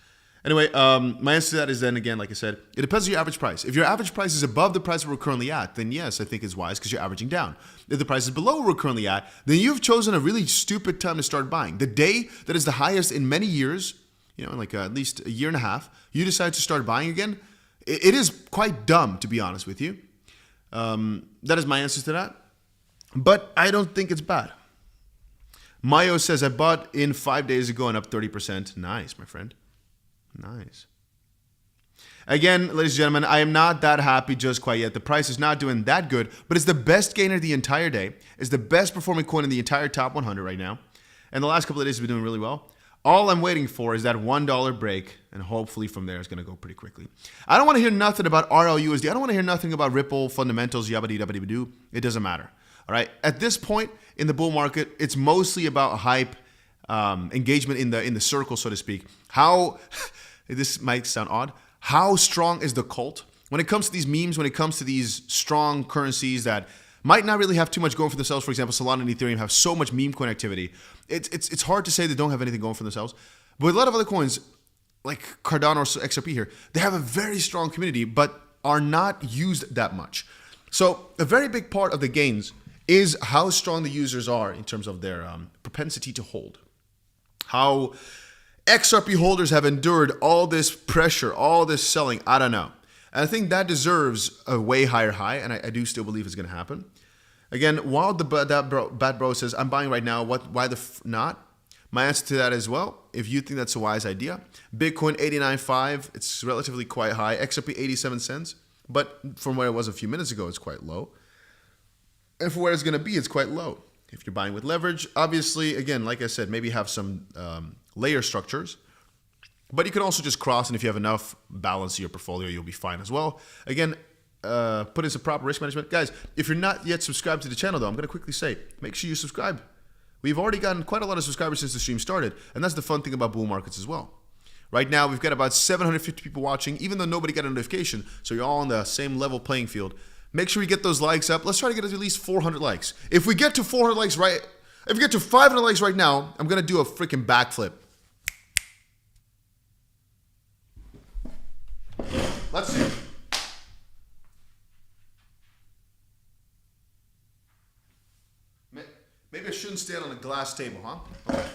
Speaker 1: Anyway, my answer to that is then again, like I said, it depends on your average price. If your average price is above the price we're currently at, then yes, I think it's wise because you're averaging down. If the price is below where we're currently at, then you've chosen a really stupid time to start buying. The day that is the highest in many years, you know, like at least a year and a half, you decide to start buying again. It is quite dumb, to be honest with you. That is my answer to that. But I don't think it's bad. Mayo says, I bought in 5 days ago and up 30%. Nice, my friend. Nice. Again, ladies and gentlemen, I am not that happy just quite yet. The price is not doing that good, but it's the best gainer the entire day. It's the best performing coin in the entire top 100 right now. And the last couple of days have been doing really well. All I'm waiting for is that $1 break, and hopefully from there it's going to go pretty quickly. I don't want to hear nothing about RLUSD. I don't want to hear nothing about Ripple, fundamentals, 𝗖𝗂𝗪𝗧𝗬. It doesn't matter. All right. At this point in the bull market, it's mostly about hype, engagement in the circle, so to speak. How this might sound odd. How strong is the cult when it comes to these memes? When it comes to these strong currencies that might not really have too much going for themselves. For example, Solana and Ethereum have so much meme coin activity. It's hard to say they don't have anything going for themselves. But with a lot of other coins, like Cardano or XRP here, they have a very strong community, but are not used that much. So a very big part of the gains is how strong the users are in terms of their propensity to hold. How XRP holders have endured all this pressure, all this selling, I don't know. And I think that deserves a way higher high, and I do still believe it's going to happen. Again, while that bad bro says, I'm buying right now, why the not? My answer to that is, well, if you think that's a wise idea. Bitcoin 89.5, it's relatively quite high. XRP 87 cents, but from where it was a few minutes ago, it's quite low. And for where it's going to be, it's quite low. If you're buying with leverage, obviously, again, like I said, maybe have some layer structures. But you can also just cross, and if you have enough balance in your portfolio, you'll be fine as well. Again, put in some proper risk management. Guys, if you're not yet subscribed to the channel, though, I'm going to quickly say, make sure you subscribe. We've already gotten quite a lot of subscribers since the stream started, and that's the fun thing about bull markets as well. Right now, we've got about 750 people watching, even though nobody got a notification, so you're all on the same level playing field. Make sure we get those likes up. Let's try to get at least 400 likes. If we get to 400 likes if we get to 500 likes right now, I'm going to do a freaking backflip. Let's see. Maybe I shouldn't stand on a glass table, huh? Okay.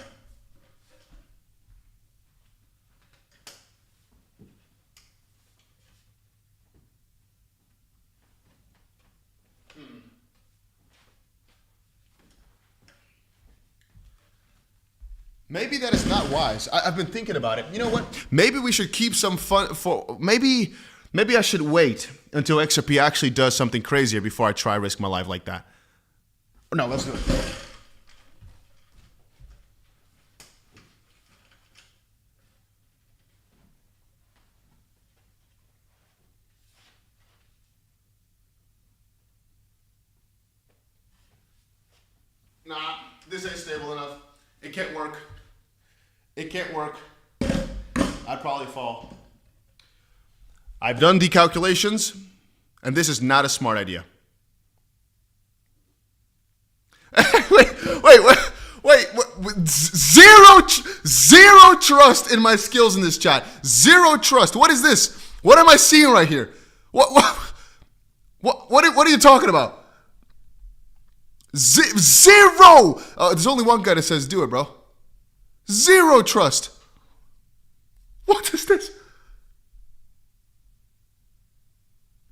Speaker 1: Maybe that is not wise. I've been thinking about it. You know what? Maybe we should keep some fun for maybe I should wait until XRP actually does something crazier before I try risk my life like that. No, let's do it. Nah, this ain't stable enough. It can't work. It can't work. I'd probably fall. I've done the calculations, and this is not a smart idea. wait. Zero trust in my skills in this chat. Zero trust. What is this? What am I seeing right here? What are you talking about? Zero. There's only one guy that says do it, bro. Zero trust. What is this?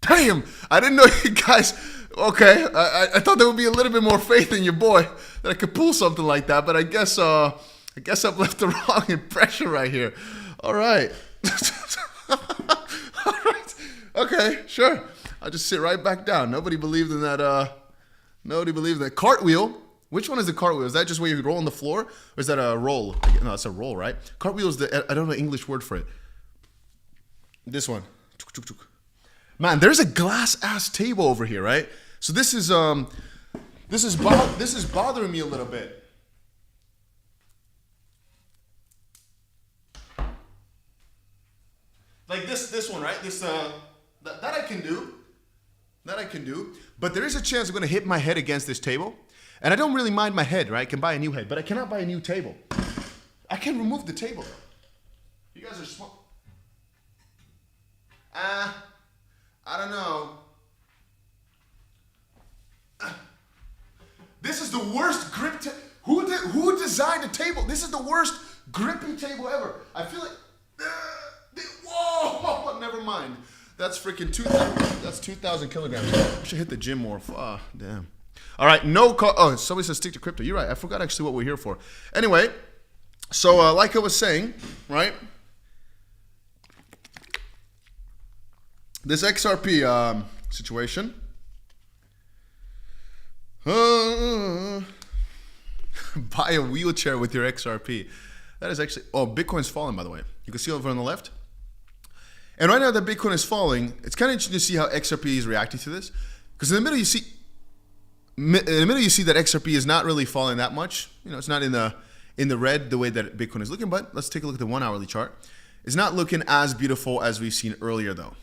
Speaker 1: Damn, I didn't know you guys. Okay, I thought there would be a little bit more faith in your boy that I could pull something like that, but I guess I've left the wrong impression right here. All right. All right. Okay, sure. I'll just sit right back down. Nobody believed in that. Nobody believed in that cartwheel. Which one is the cartwheel? Is that just where you roll on the floor, or is that a roll? No, it's a roll, right? Cartwheel is I don't know the English word for it. This one. Man, there's a glass ass table over here, right? So this is This is bothering me a little bit. Like this one, right? That I can do. That I can do. But there is a chance I'm going to hit my head against this table. And I don't really mind my head, right? I can buy a new head, but I cannot buy a new table. I can remove the table. You guys are smart. I don't know. This is the worst grip. Who designed a table? This is the worst gripping table ever. I feel like. Whoa! Never mind. That's freaking 2,000. That's 2,000 kilograms. I should hit the gym more. Damn. All right. No call. Oh, somebody said stick to crypto. You're right. I forgot actually what we're here for. Anyway, so like I was saying, right? This XRP situation. Buy a wheelchair with your XRP. That is actually, oh, Bitcoin's falling, by the way. You can see over on the left. And right now that Bitcoin is falling, it's kind of interesting to see how XRP is reacting to this. Because in the middle you see that XRP is not really falling that much. You know, it's not in the red the way that Bitcoin is looking, but let's take a look at the 1 hourly chart. It's not looking as beautiful as we've seen earlier though.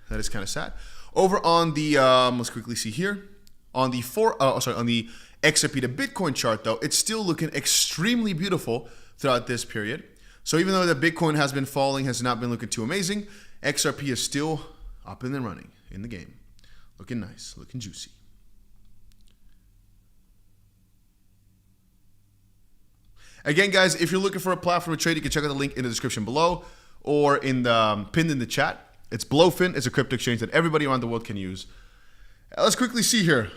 Speaker 1: That is kind of sad. Over on the, let's quickly see here. On the on the XRP to Bitcoin chart though, it's still looking extremely beautiful throughout this period. So even though the Bitcoin has been falling, has not been looking too amazing, XRP is still up and running in the game. Looking nice, looking juicy. Again, guys, if you're looking for a platform to trade, you can check out the link in the description below or in the pinned in the chat. It's Blofin. It's a crypto exchange that everybody around the world can use. Let's quickly see here.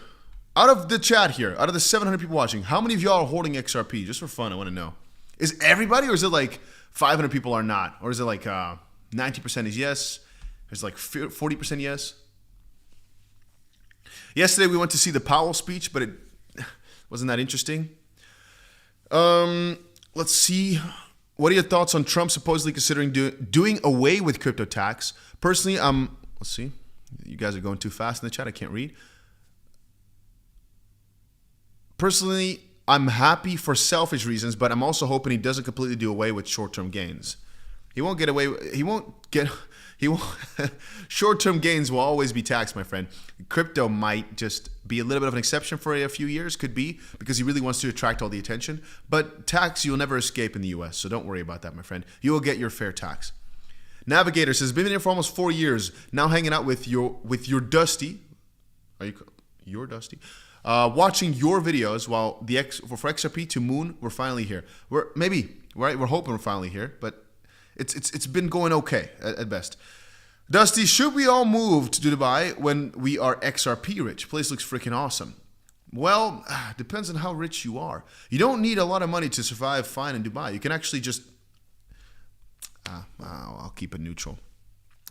Speaker 1: Out of the chat here, out of the 700 people watching, how many of y'all are holding XRP? Just for fun, I want to know. Is everybody, or is it like 500 people are not? Or is it like 90% is yes? Is it like 40% yes? Yesterday we went to see the Powell speech, but it wasn't that interesting. Let's see. What are your thoughts on Trump supposedly considering doing away with crypto tax? Personally, let's see. You guys are going too fast in the chat. I can't read. Personally, I'm happy for selfish reasons, but I'm also hoping he doesn't completely do away with short-term gains. He won't get away. Short-term gains will always be taxed, my friend. Crypto might just be a little bit of an exception for a few years, could be, because he really wants to attract all the attention. But tax, you'll never escape in the US, so don't worry about that, my friend. You will get your fair tax. Navigator says, been here for almost 4 years, now hanging out with your Dusty. Are you your Dusty? Watching your videos while for XRP to Moon, we're finally here. We're hoping we're finally here, but it's been going okay at best. Dusty, should we all move to Dubai when we are XRP rich? Place looks freaking awesome. Well, depends on how rich you are. You don't need a lot of money to survive fine in Dubai. You can actually just I'll keep it neutral.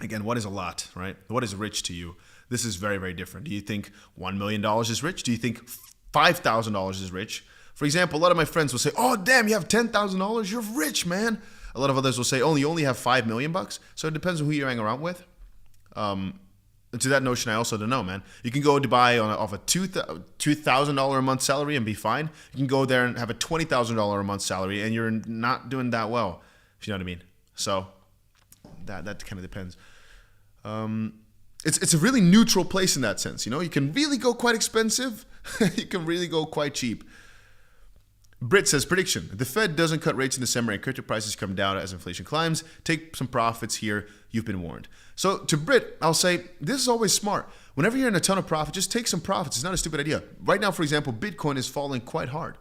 Speaker 1: Again, what is a lot, right? What is rich to you? This is very, very different. Do you think $1 million is rich? Do you think $5,000 is rich? For example, a lot of my friends will say, oh, damn, you have $10,000? You're rich, man. A lot of others will say, oh, you only have $5 million bucks. So it depends on who you hang around with. To that notion, I also don't know, man. You can go to Dubai off a $2,000 a month salary and be fine. You can go there and have a $20,000 a month salary and you're not doing that well, if you know what I mean. So that kind of depends. It's a really neutral place in that sense. You know, you can really go quite expensive. You can really go quite cheap. Brit says, prediction. The Fed doesn't cut rates in December and crypto prices come down as inflation climbs. Take some profits here. You've been warned. So to Brit, I'll say, this is always smart. Whenever you're in a ton of profit, just take some profits. It's not a stupid idea. Right now, for example, Bitcoin is falling quite hard.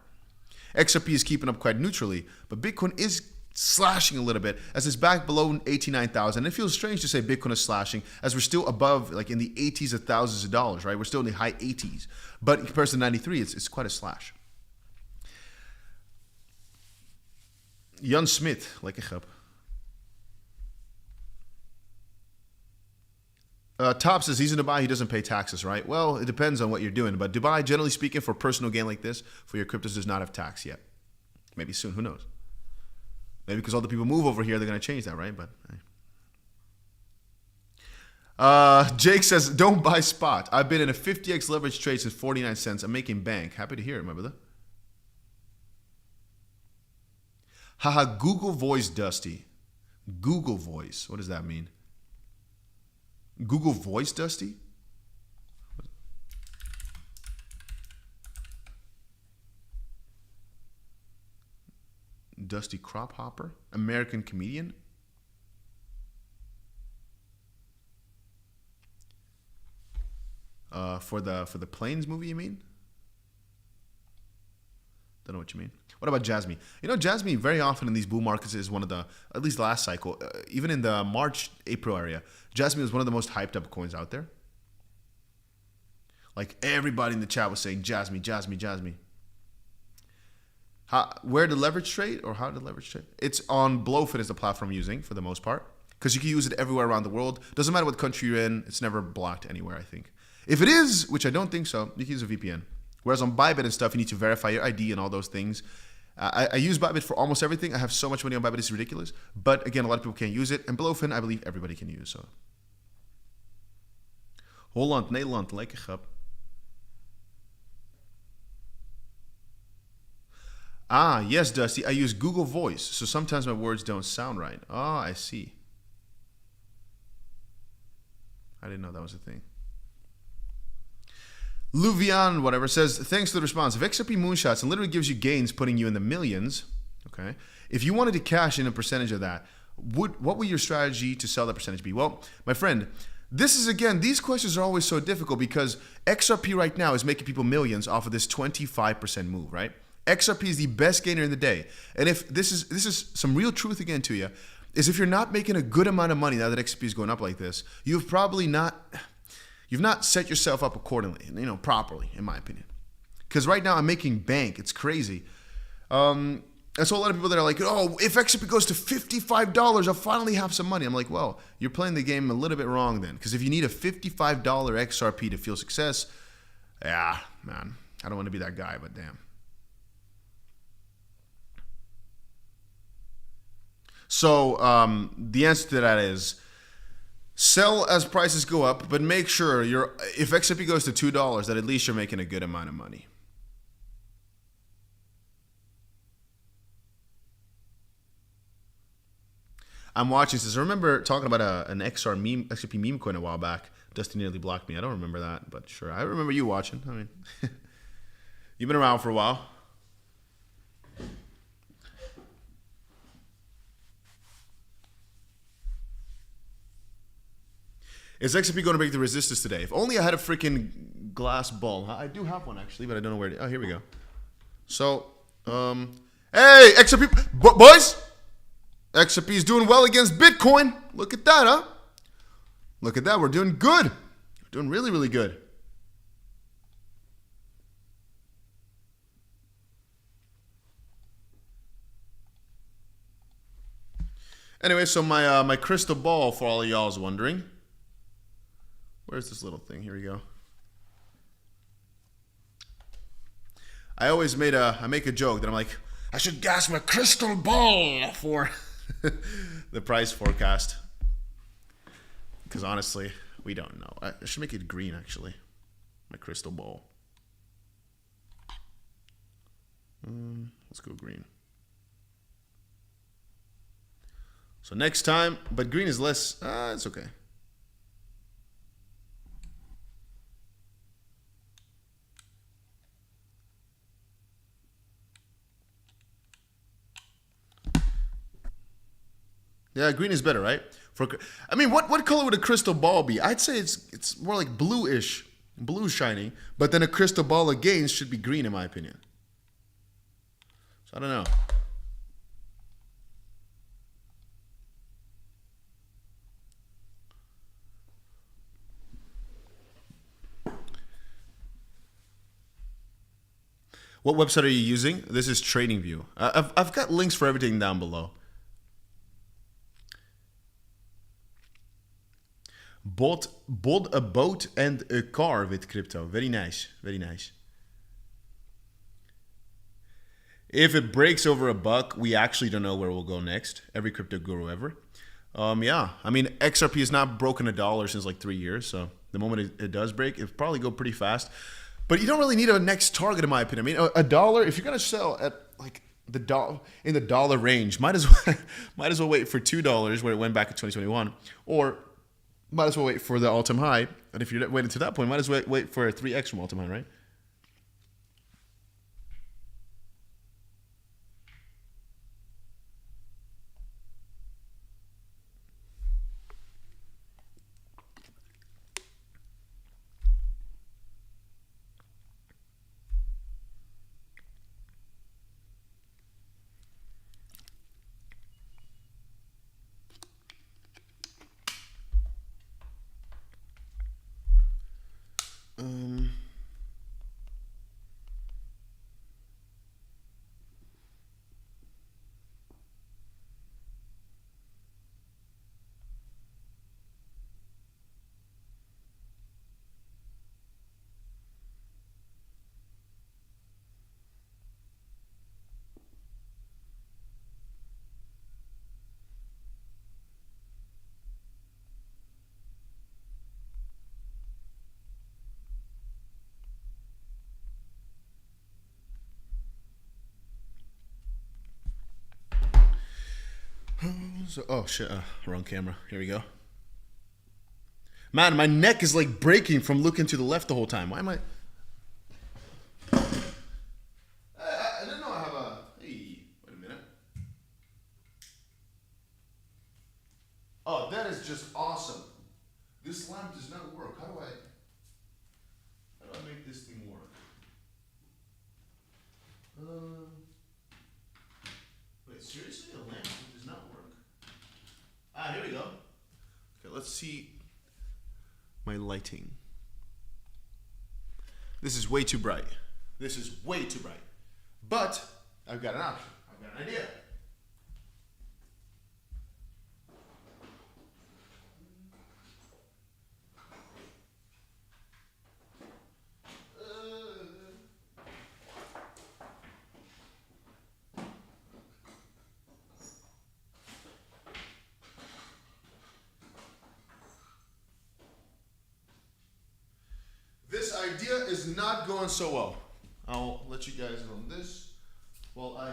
Speaker 1: XRP is keeping up quite neutrally, but Bitcoin is slashing a little bit as it's back below 89,000. It feels strange to say Bitcoin is slashing as we're still above, like in the 80s of thousands of dollars, right? We're still in the high 80s, but in comparison to 93, it's quite a slash. 𝗕𝗓𝗪𝗏, 𝗕𝗓𝗪𝗏. Top says he's in Dubai, he doesn't pay taxes, right? Well, it depends on what you're doing, but Dubai, generally speaking, for personal gain like this, for your cryptos, does not have tax yet. Maybe soon, who knows? Maybe because all the people move over here, they're going to change that, right? But Jake says, don't buy spot. I've been in a 50x leverage trade since 49 cents. I'm making bank. Happy to hear it, my brother. Haha, Google Voice Dusty. Google Voice. What does that mean? Google Voice Dusty? Dusty Crop Hopper? American comedian? For the Planes movie, you mean? Don't know what you mean. What about Jasmine? You know, Jasmine very often in these bull markets is one of the, at least last cycle, even in the March, April area, Jasmine was one of the most hyped up coins out there. Like everybody in the chat was saying Jasmine, Jasmine, Jasmine. Where to leverage trade or how to leverage trade? It's on Blofin is the platform I'm using for the most part because you can use it everywhere around the world. Doesn't matter what country you're in. It's never blocked anywhere, I think. If it is, which I don't think so, you can use a VPN. Whereas on Bybit and stuff, you need to verify your ID and all those things. I use Bybit for almost everything. I have so much money on Bybit, it's ridiculous. But again, a lot of people can't use it. And Blofin, I believe everybody can use. So. Holland, Nederland, lekker grap. Ah, yes, Dusty. I use Google Voice, so sometimes my words don't sound right. Oh, I see. I didn't know that was a thing. Luvian, whatever, says, thanks for the response. If XRP moonshots and literally gives you gains putting you in the millions, okay, if you wanted to cash in a percentage of that, what would your strategy to sell that percentage be? Well, my friend, this is, again, these questions are always so difficult because XRP right now is making people millions off of this 25% move, right? XRP is the best gainer in the day. And if this is some real truth again to you, is if you're not making a good amount of money now that XRP is going up like this, you've not set yourself up accordingly, you know, properly, in my opinion. Because right now I'm making bank. It's crazy. And so a lot of people that are like, oh, if XRP goes to $55, I'll finally have some money. I'm like, well, you're playing the game a little bit wrong then. Because if you need a $55 XRP to feel success, yeah, man, I don't want to be that guy, but damn. So the answer to that is sell as prices go up, but make sure if XRP goes to $2, that at least you're making a good amount of money. I'm watching this. I remember talking about an XRP meme coin a while back. Dusty nearly blocked me. I don't remember that, but sure. I remember you watching. I mean, you've been around for a while. Is XRP going to break the resistance today? If only I had a freaking glass ball. I do have one actually, but I don't know where it is. Oh, here we go. So, hey, XRP, boys! XRP is doing well against Bitcoin. Look at that, huh? Look at that. We're doing good. We're doing really, really good. Anyway, so my crystal ball, for all of y'all is wondering. Where's this little thing? Here we go. I always make a joke that I'm like, I should gas my crystal ball for the price forecast. Because honestly, we don't know. I should make it green, actually. My crystal ball. Let's go green. So next time, but green is less, it's okay. Yeah, green is better, right? I mean, what color would a crystal ball be? I'd say it's more like bluish, blue shiny, but then a crystal ball again should be green in my opinion. So I don't know. What website are you using? This is TradingView. I've got links for everything down below. Bought a boat and a car with crypto. Very nice. Very nice. If it breaks over $1, we actually don't know where we'll go next. Every crypto guru ever. Yeah, I mean, XRP has not broken $1 since like 3 years. So the moment it does break, it'll probably go pretty fast. But you don't really need a next target, in my opinion. I mean, $1, if you're gonna sell at like in the dollar range, might as well wait for $2 where it went back in 2021, or might as well wait for the all-time high. And if you're waiting to that point, might as well wait for a 3x from all-time high, right? So, oh shit, wrong camera. Here we go. Man, my neck is like breaking from looking to the left the whole time. Why am I didn't know I have a... Hey, wait a minute. Oh, that is just awesome. This lamp does not work. How do I make this thing work? Wait, seriously? A lamp does not work? Ah, here we go. Okay, let's see my lighting. This is way too bright. This is way too bright. But I've got an option. I've got an idea. This idea is not going so well. I'll let you guys know this while I...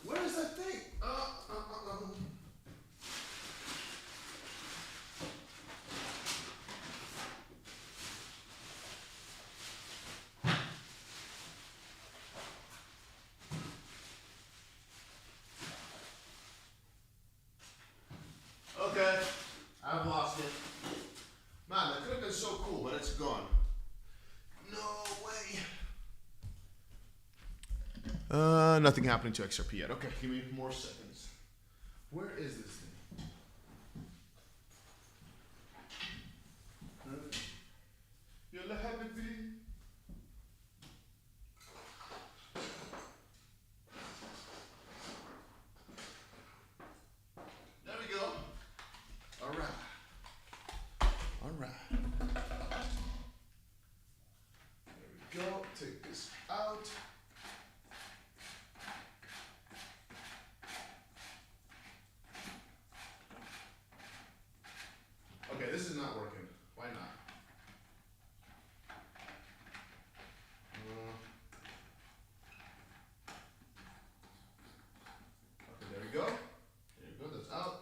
Speaker 1: Where is that thing? Okay, I've lost it. Man, that could have been so cool, but it's gone. No way. Nothing happening to XRP yet. Okay, give me more seconds. Where is this thing? Yalla habibi. There we go. All right. All right. There we go. Take this out. Okay, this is not working. Why not? Okay, there we go. There we go. That's out.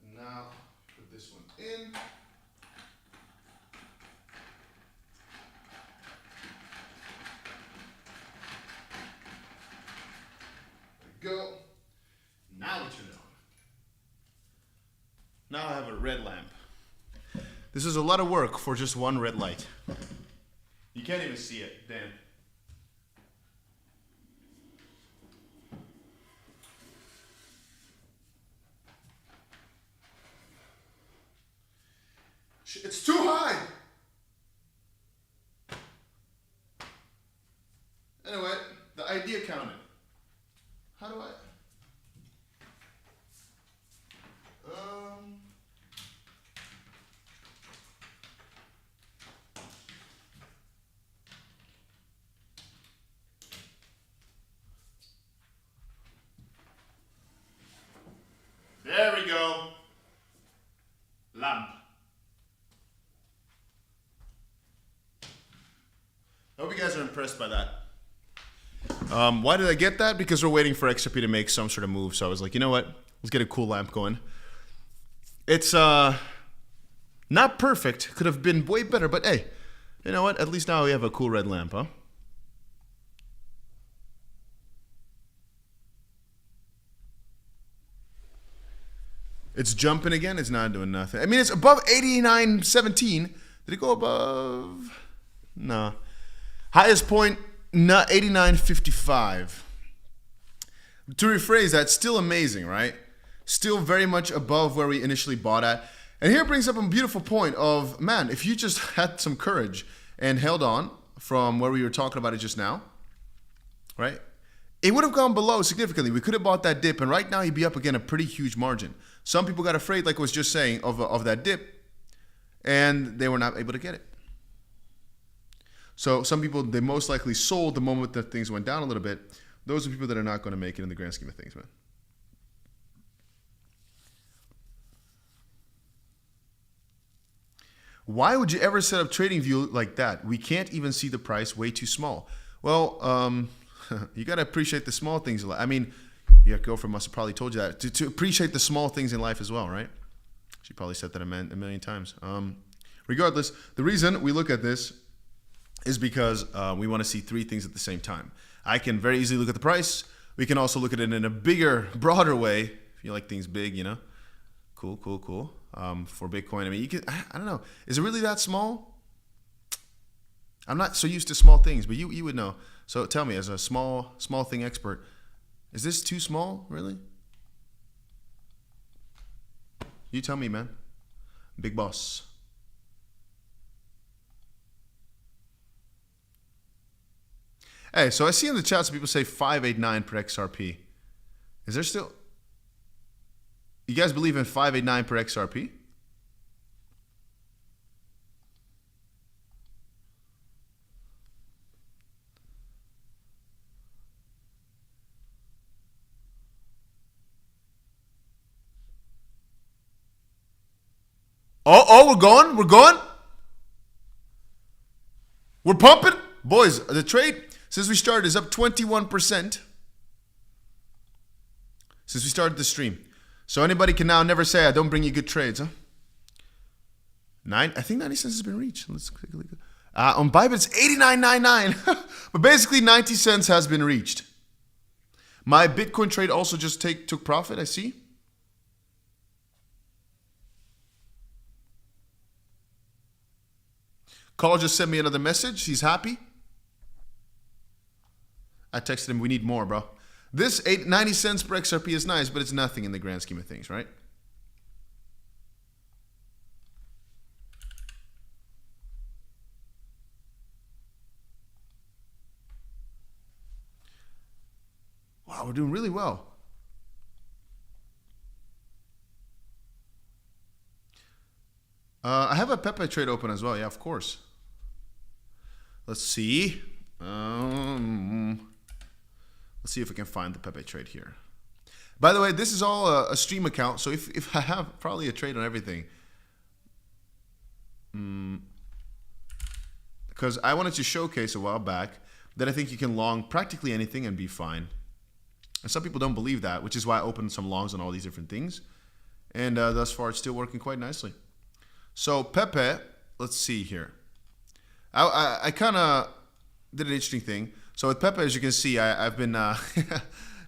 Speaker 1: And now put this one in. Go. Now we turn it on. Now I have a red lamp. This is a lot of work for just one red light. You can't even see it, damn. It's too high. Anyway, the idea counted. How do I? I hope you guys are impressed by that. Why did I get that? Because we're waiting for XRP to make some sort of move. So I was like, you know what? Let's get a cool lamp going. It's not perfect. Could have been way better, but hey, you know what? At least now we have a cool red lamp, huh? It's jumping again. It's not doing nothing. I mean, it's above 89.17. Did it go above? No. Highest point, not 89.55. To rephrase that, still amazing, right? Still very much above where we initially bought at. And here it brings up a beautiful point of, man, if you just had some courage and held on from where we were talking about it just now, right? It would have gone below significantly. We could have bought that dip, and right now you'd be up again a pretty huge margin. Some people got afraid, like I was just saying, of that dip, and they were not able to get it. So some people, they most likely sold the moment that things went down a little bit. Those are people that are not going to make it in the grand scheme of things, man. Why would you ever set up TradingView like that? We can't even see the price, way too small. Well, you got to appreciate the small things. I mean, your girlfriend must have probably told you that. To appreciate the small things in life as well, right? She probably said that a million times. Regardless, the reason we look at this is because we want to see three things at the same time. I can very easily look at the price. We can also look at it in a bigger, broader way. If you like things big, you know. Cool. For Bitcoin, I mean, you can, I don't know. Is it really that small? I'm not so used to small things, but you would know. So tell me, as a small thing expert, is this too small, really? You tell me, man. Big boss. Hey, so I see in the chat some people say 589 per XRP. Is there still... You guys believe in 589 per XRP? Oh, we're going? We're pumping? Boys, the trade, since we started, is up 21% since we started the stream. So anybody can now never say I don't bring you good trades, huh? I think 90 cents has been reached. Let's quickly look. On Bybit, it's 89.99. But basically 90 cents has been reached. My Bitcoin trade also just took profit, I see. Carl just sent me another message. He's happy. I texted him, we need more, bro. This 90 cents per XRP is nice, but it's nothing in the grand scheme of things, right? Wow, we're doing really well. I have a 𝗵𝗃 trade open as well. Yeah, of course. Let's see. Let's see if we can find the 𝗵𝗃 trade here. By the way, this is all a stream account, so if I have probably a trade on everything. Because I wanted to showcase a while back that I think you can long practically anything and be fine. And some people don't believe that, which is why I opened some longs on all these different things. And thus far, it's still working quite nicely. So 𝗵𝗃, let's see here. I kind of did an interesting thing. So with 𝗵𝗃, as you can see, I've been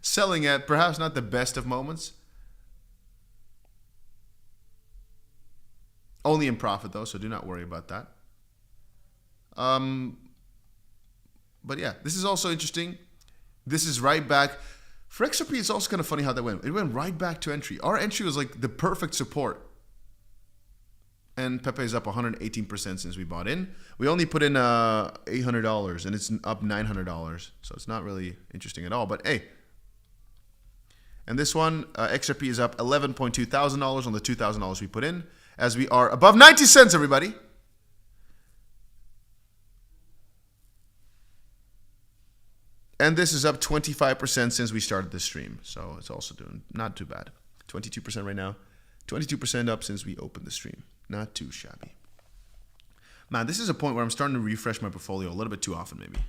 Speaker 1: selling at perhaps not the best of moments. Only in profit though, so do not worry about that. But yeah, this is also interesting. This is right back. For XRP, it's also kind of funny how that went. It went right back to entry. Our entry was like the perfect support. And 𝗵𝗃 is up 118% since we bought in. We only put in $800 and it's up $900. So it's not really interesting at all. But hey. And this one, XRP is up $11.2 thousand on the $2,000 we put in. As we are above 90 cents, everybody. And this is up 25% since we started the stream. So it's also doing not too bad. 22% right now. 22% up since we opened the stream. Not too shabby. Man, this is a point where I'm starting to refresh my portfolio a little bit too often, maybe.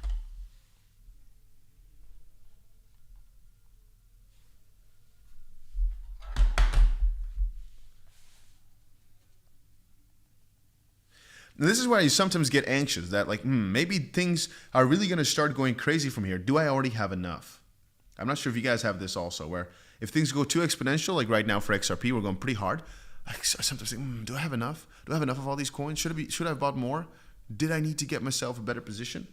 Speaker 1: And this is why you sometimes get anxious that like, maybe things are really going to start going crazy from here. Do I already have enough? I'm not sure if you guys have this also, where if things go too exponential, like right now for XRP, we're going pretty hard. I sometimes think, do I have enough? Do I have enough of all these coins? Should I have bought more? Did I need to get myself a better position?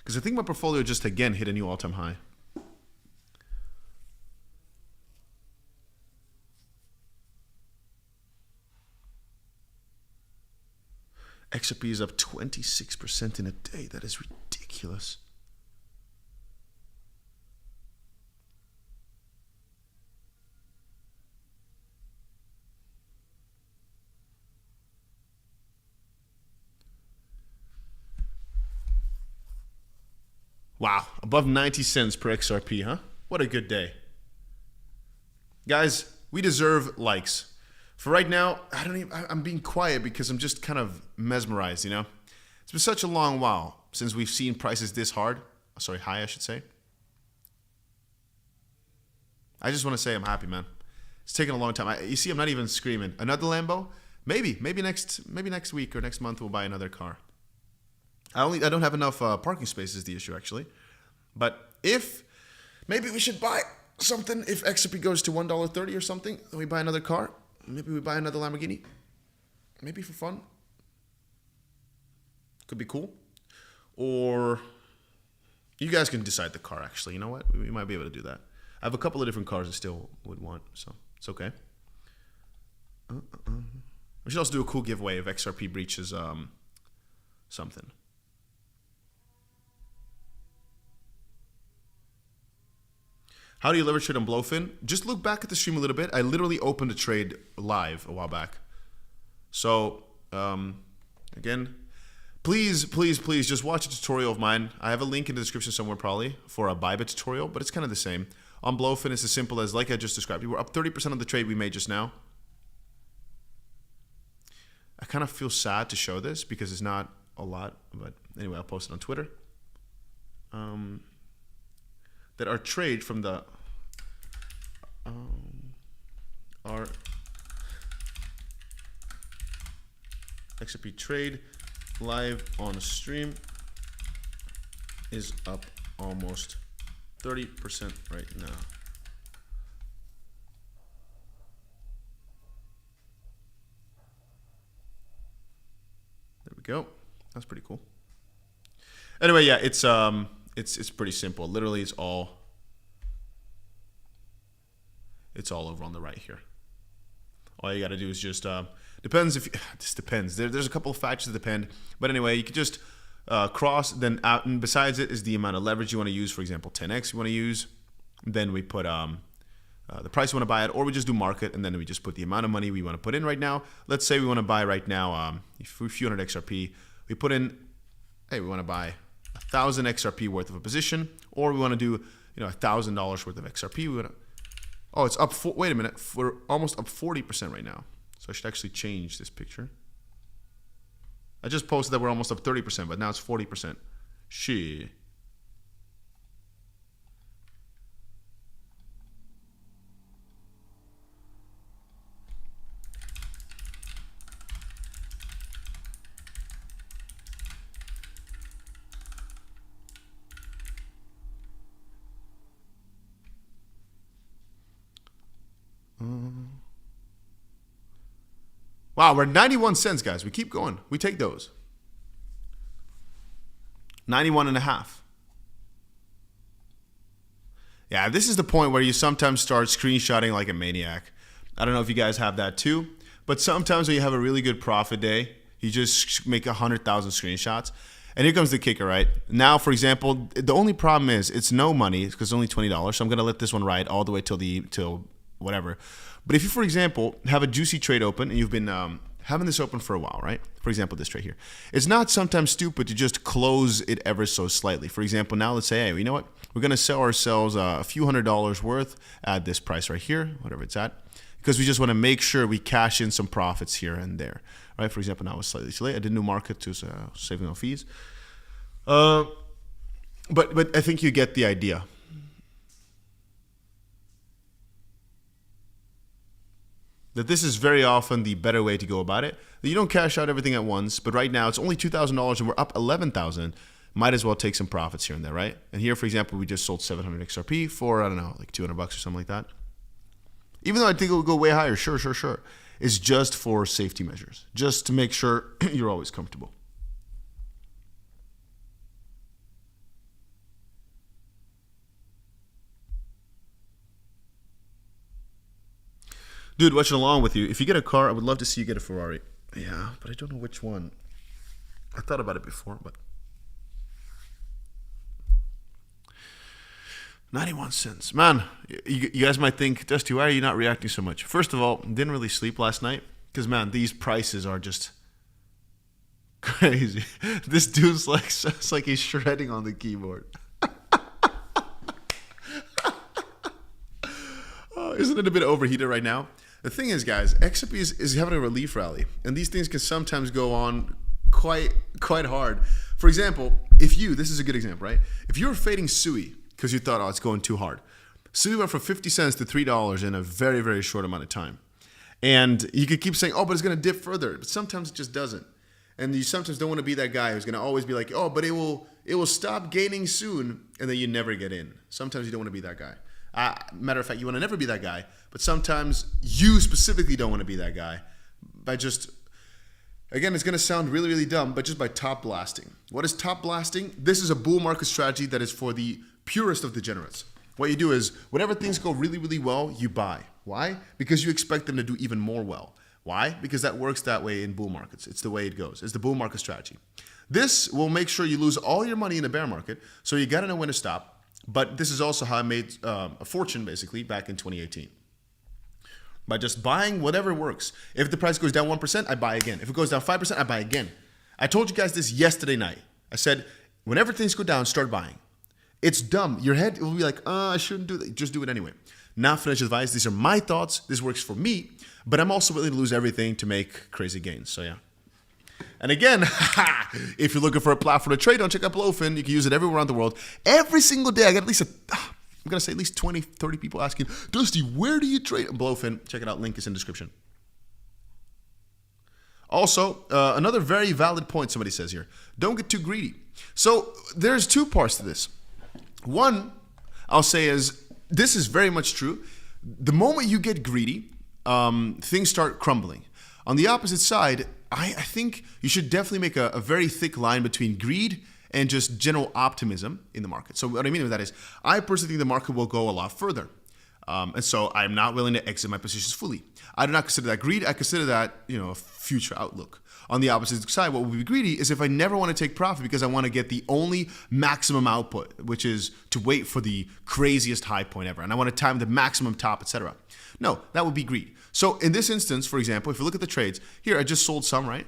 Speaker 1: Because I think my portfolio just again hit a new all-time high. XRP is up 26% in a day. That is ridiculous. Wow, above 90 cents per XRP, huh? What a good day. Guys, we deserve likes. For right now, I'm being quiet because I'm just kind of mesmerized, you know? It's been such a long while since we've seen prices this high, I should say. I just want to say I'm happy, man. It's taken a long time. You see, I'm not even screaming. Another Lambo? Maybe next week or next month we'll buy another car. I don't have enough parking spaces is the issue, actually. But maybe we should buy something if XRP goes to $1.30 or something, then we buy another car. Maybe we buy another Lamborghini. Maybe for fun. Could be cool. Or you guys can decide the car, actually. You know what? We might be able to do that. I have a couple of different cars I still would want, so it's okay. We should also do a cool giveaway if XRP breaches something. How do you leverage trade on Blofin? Just look back at the stream a little bit. I literally opened a trade live a while back. So, again, please just watch a tutorial of mine. I have a link in the description somewhere probably for a Bybit tutorial, but it's kind of the same. On Blofin, it's as simple as, like I just described, we were up 30% of the trade we made just now. I kind of feel sad to show this because it's not a lot, but anyway, I'll post it on Twitter. That our trade from the our XRP trade live on stream is up almost 30% right now. There we go. That's pretty cool. Anyway, yeah, it's pretty simple. Literally, it's all over on the right here. All you got to do is just depends if this depends. There's a couple of factors that depend, but anyway, you could just cross. Then out, and besides it is the amount of leverage you want to use. For example, 10x you want to use. Then we put the price you want to buy it, or we just do market, and then we just put the amount of money we want to put in right now. Let's say we want to buy right now a few hundred XRP. We put in, hey, we want to buy 1,000 XRP worth of a position, or we want to do, $1,000 worth of XRP. We want to, oh, it's up. Wait a minute, we're almost up 40% right now. So I should actually change this picture. I just posted that we're almost up 30%, but now it's 40%. Shit. Wow, we're 91 cents, guys. We keep going. We take those. 91 and a half. Yeah, this is the point where you sometimes start screenshotting like a maniac. I don't know if you guys have that too, but sometimes when you have a really good profit day, you just make 100,000 screenshots. And here comes the kicker, right? Now, for example, the only problem is it's no money because it's only $20. So I'm going to let this one ride all the way till whatever. But if you, for example, have a juicy trade open and you've been having this open for a while, right? For example, this trade here. It's not sometimes stupid to just close it ever so slightly. For example, now let's say, hey, you know what? We're going to sell ourselves a few $100s worth at this price right here, whatever it's at, because we just want to make sure we cash in some profits here and there, right? For example, now it's slightly too late. I did new market to saving no fees. But I think you get the idea. That this is very often the better way to go about it. You don't cash out everything at once, but right now it's only $2,000 and we're up 11,000. Might as well take some profits here and there, right? And here, for example, we just sold 700 XRP for, I don't know, like $200 or something like that. Even though I think it will go way higher, sure. It's just for safety measures, just to make sure you're always comfortable. Dude, watching along with you. If you get a car, I would love to see you get a Ferrari. Yeah, but I don't know which one. I thought about it before, but 91 cents. Man, you guys might think, Dusty, why are you not reacting so much? First of all, didn't really sleep last night because, man, these prices are just crazy. This dude's like, it's like he's shredding on the keyboard. Oh, isn't it a bit overheated right now? The thing is, guys, XRP is having a relief rally, and these things can sometimes go on quite hard. For example, this is a good example, right? If you were fading SUI because you thought, oh, it's going too hard. SUI went from 50 cents to $3 in a very, very short amount of time. And you could keep saying, oh, but it's going to dip further. But sometimes it just doesn't. And you sometimes don't want to be that guy who's going to always be like, oh, but it will stop gaining soon, and then you never get in. Sometimes you don't want to be that guy. Matter of fact, you want to never be that guy, but sometimes you specifically don't want to be that guy by just, again, it's going to sound really, really dumb, but just by top blasting. What is top blasting? This is a bull market strategy that is for the purest of degenerates. What you do is, whenever things go really, really well, you buy. Why? Because you expect them to do even more well. Why? Because that works that way in bull markets. It's the way it goes. It's the bull market strategy. This will make sure you lose all your money in a bear market, so you got to know when to stop. But this is also how I made a fortune, basically, back in 2018. By just buying whatever works. If the price goes down 1%, I buy again. If it goes down 5%, I buy again. I told you guys this yesterday night. I said, whenever things go down, start buying. It's dumb. Your head will be like, I shouldn't do that. Just do it anyway. Not financial advice. These are my thoughts. This works for me. But I'm also willing to lose everything to make crazy gains. So, yeah. And again, if you're looking for a platform to trade, don't check out Blofin. You can use it everywhere around the world. Every single day, I get at least I'm going to say at least 20, 30 people asking, Dusty, where do you trade? Blofin, check it out. Link is in the description. Also, another very valid point somebody says here. Don't get too greedy. So there's two parts to this. One, I'll say is, this is very much true. The moment you get greedy, things start crumbling. On the opposite side, I think you should definitely make a very thick line between greed and just general optimism in the market. So what I mean by that is, I personally think the market will go a lot further. And so I'm not willing to exit my positions fully. I do not consider that greed. I consider that, a future outlook. On the opposite side, what would be greedy is if I never want to take profit because I want to get the only maximum output, which is to wait for the craziest high point ever. And I want to time the maximum top, etc. No, that would be greed. So in this instance, for example, if you look at the trades, here I just sold some, right?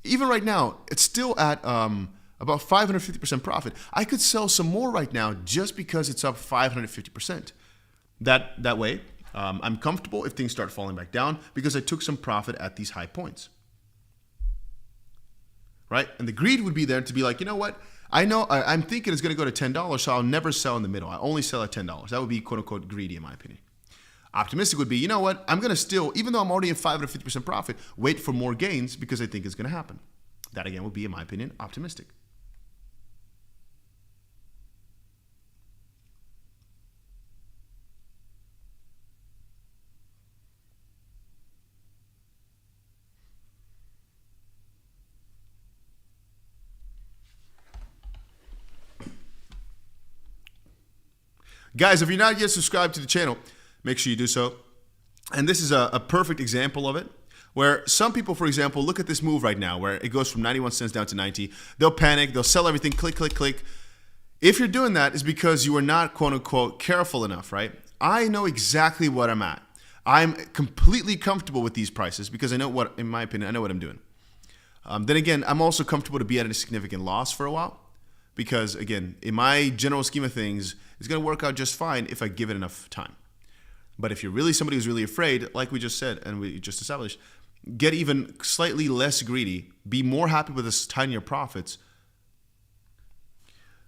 Speaker 1: Even right now, it's still at about 550% profit. I could sell some more right now just because it's up 550%. That way, I'm comfortable if things start falling back down because I took some profit at these high points. Right? And the greed would be there to be like, you know what? I know I'm thinking it's going to go to $10, so I'll never sell in the middle. I only sell at $10. That would be quote unquote greedy in my opinion. Optimistic would be, you know what? I'm going to still, even though I'm already in 550% profit, wait for more gains because I think it's going to happen. That again would be, in my opinion, optimistic. Guys, if you're not yet subscribed to the channel, make sure you do so. And this is a perfect example of it, where some people, for example, look at this move right now, where it goes from 91 cents down to 90. They'll panic. They'll sell everything. Click, click, click. If you're doing that, it's because you are not, quote unquote, careful enough, right? I know exactly what I'm at. I'm completely comfortable with these prices because I know what, in my opinion, I know what I'm doing. Then again, I'm also comfortable to be at a significant loss for a while because, again, in my general scheme of things, it's going to work out just fine if I give it enough time. But if you're really somebody who's really afraid, like we just said and we just established, get even slightly less greedy, be more happy with this tinier profits.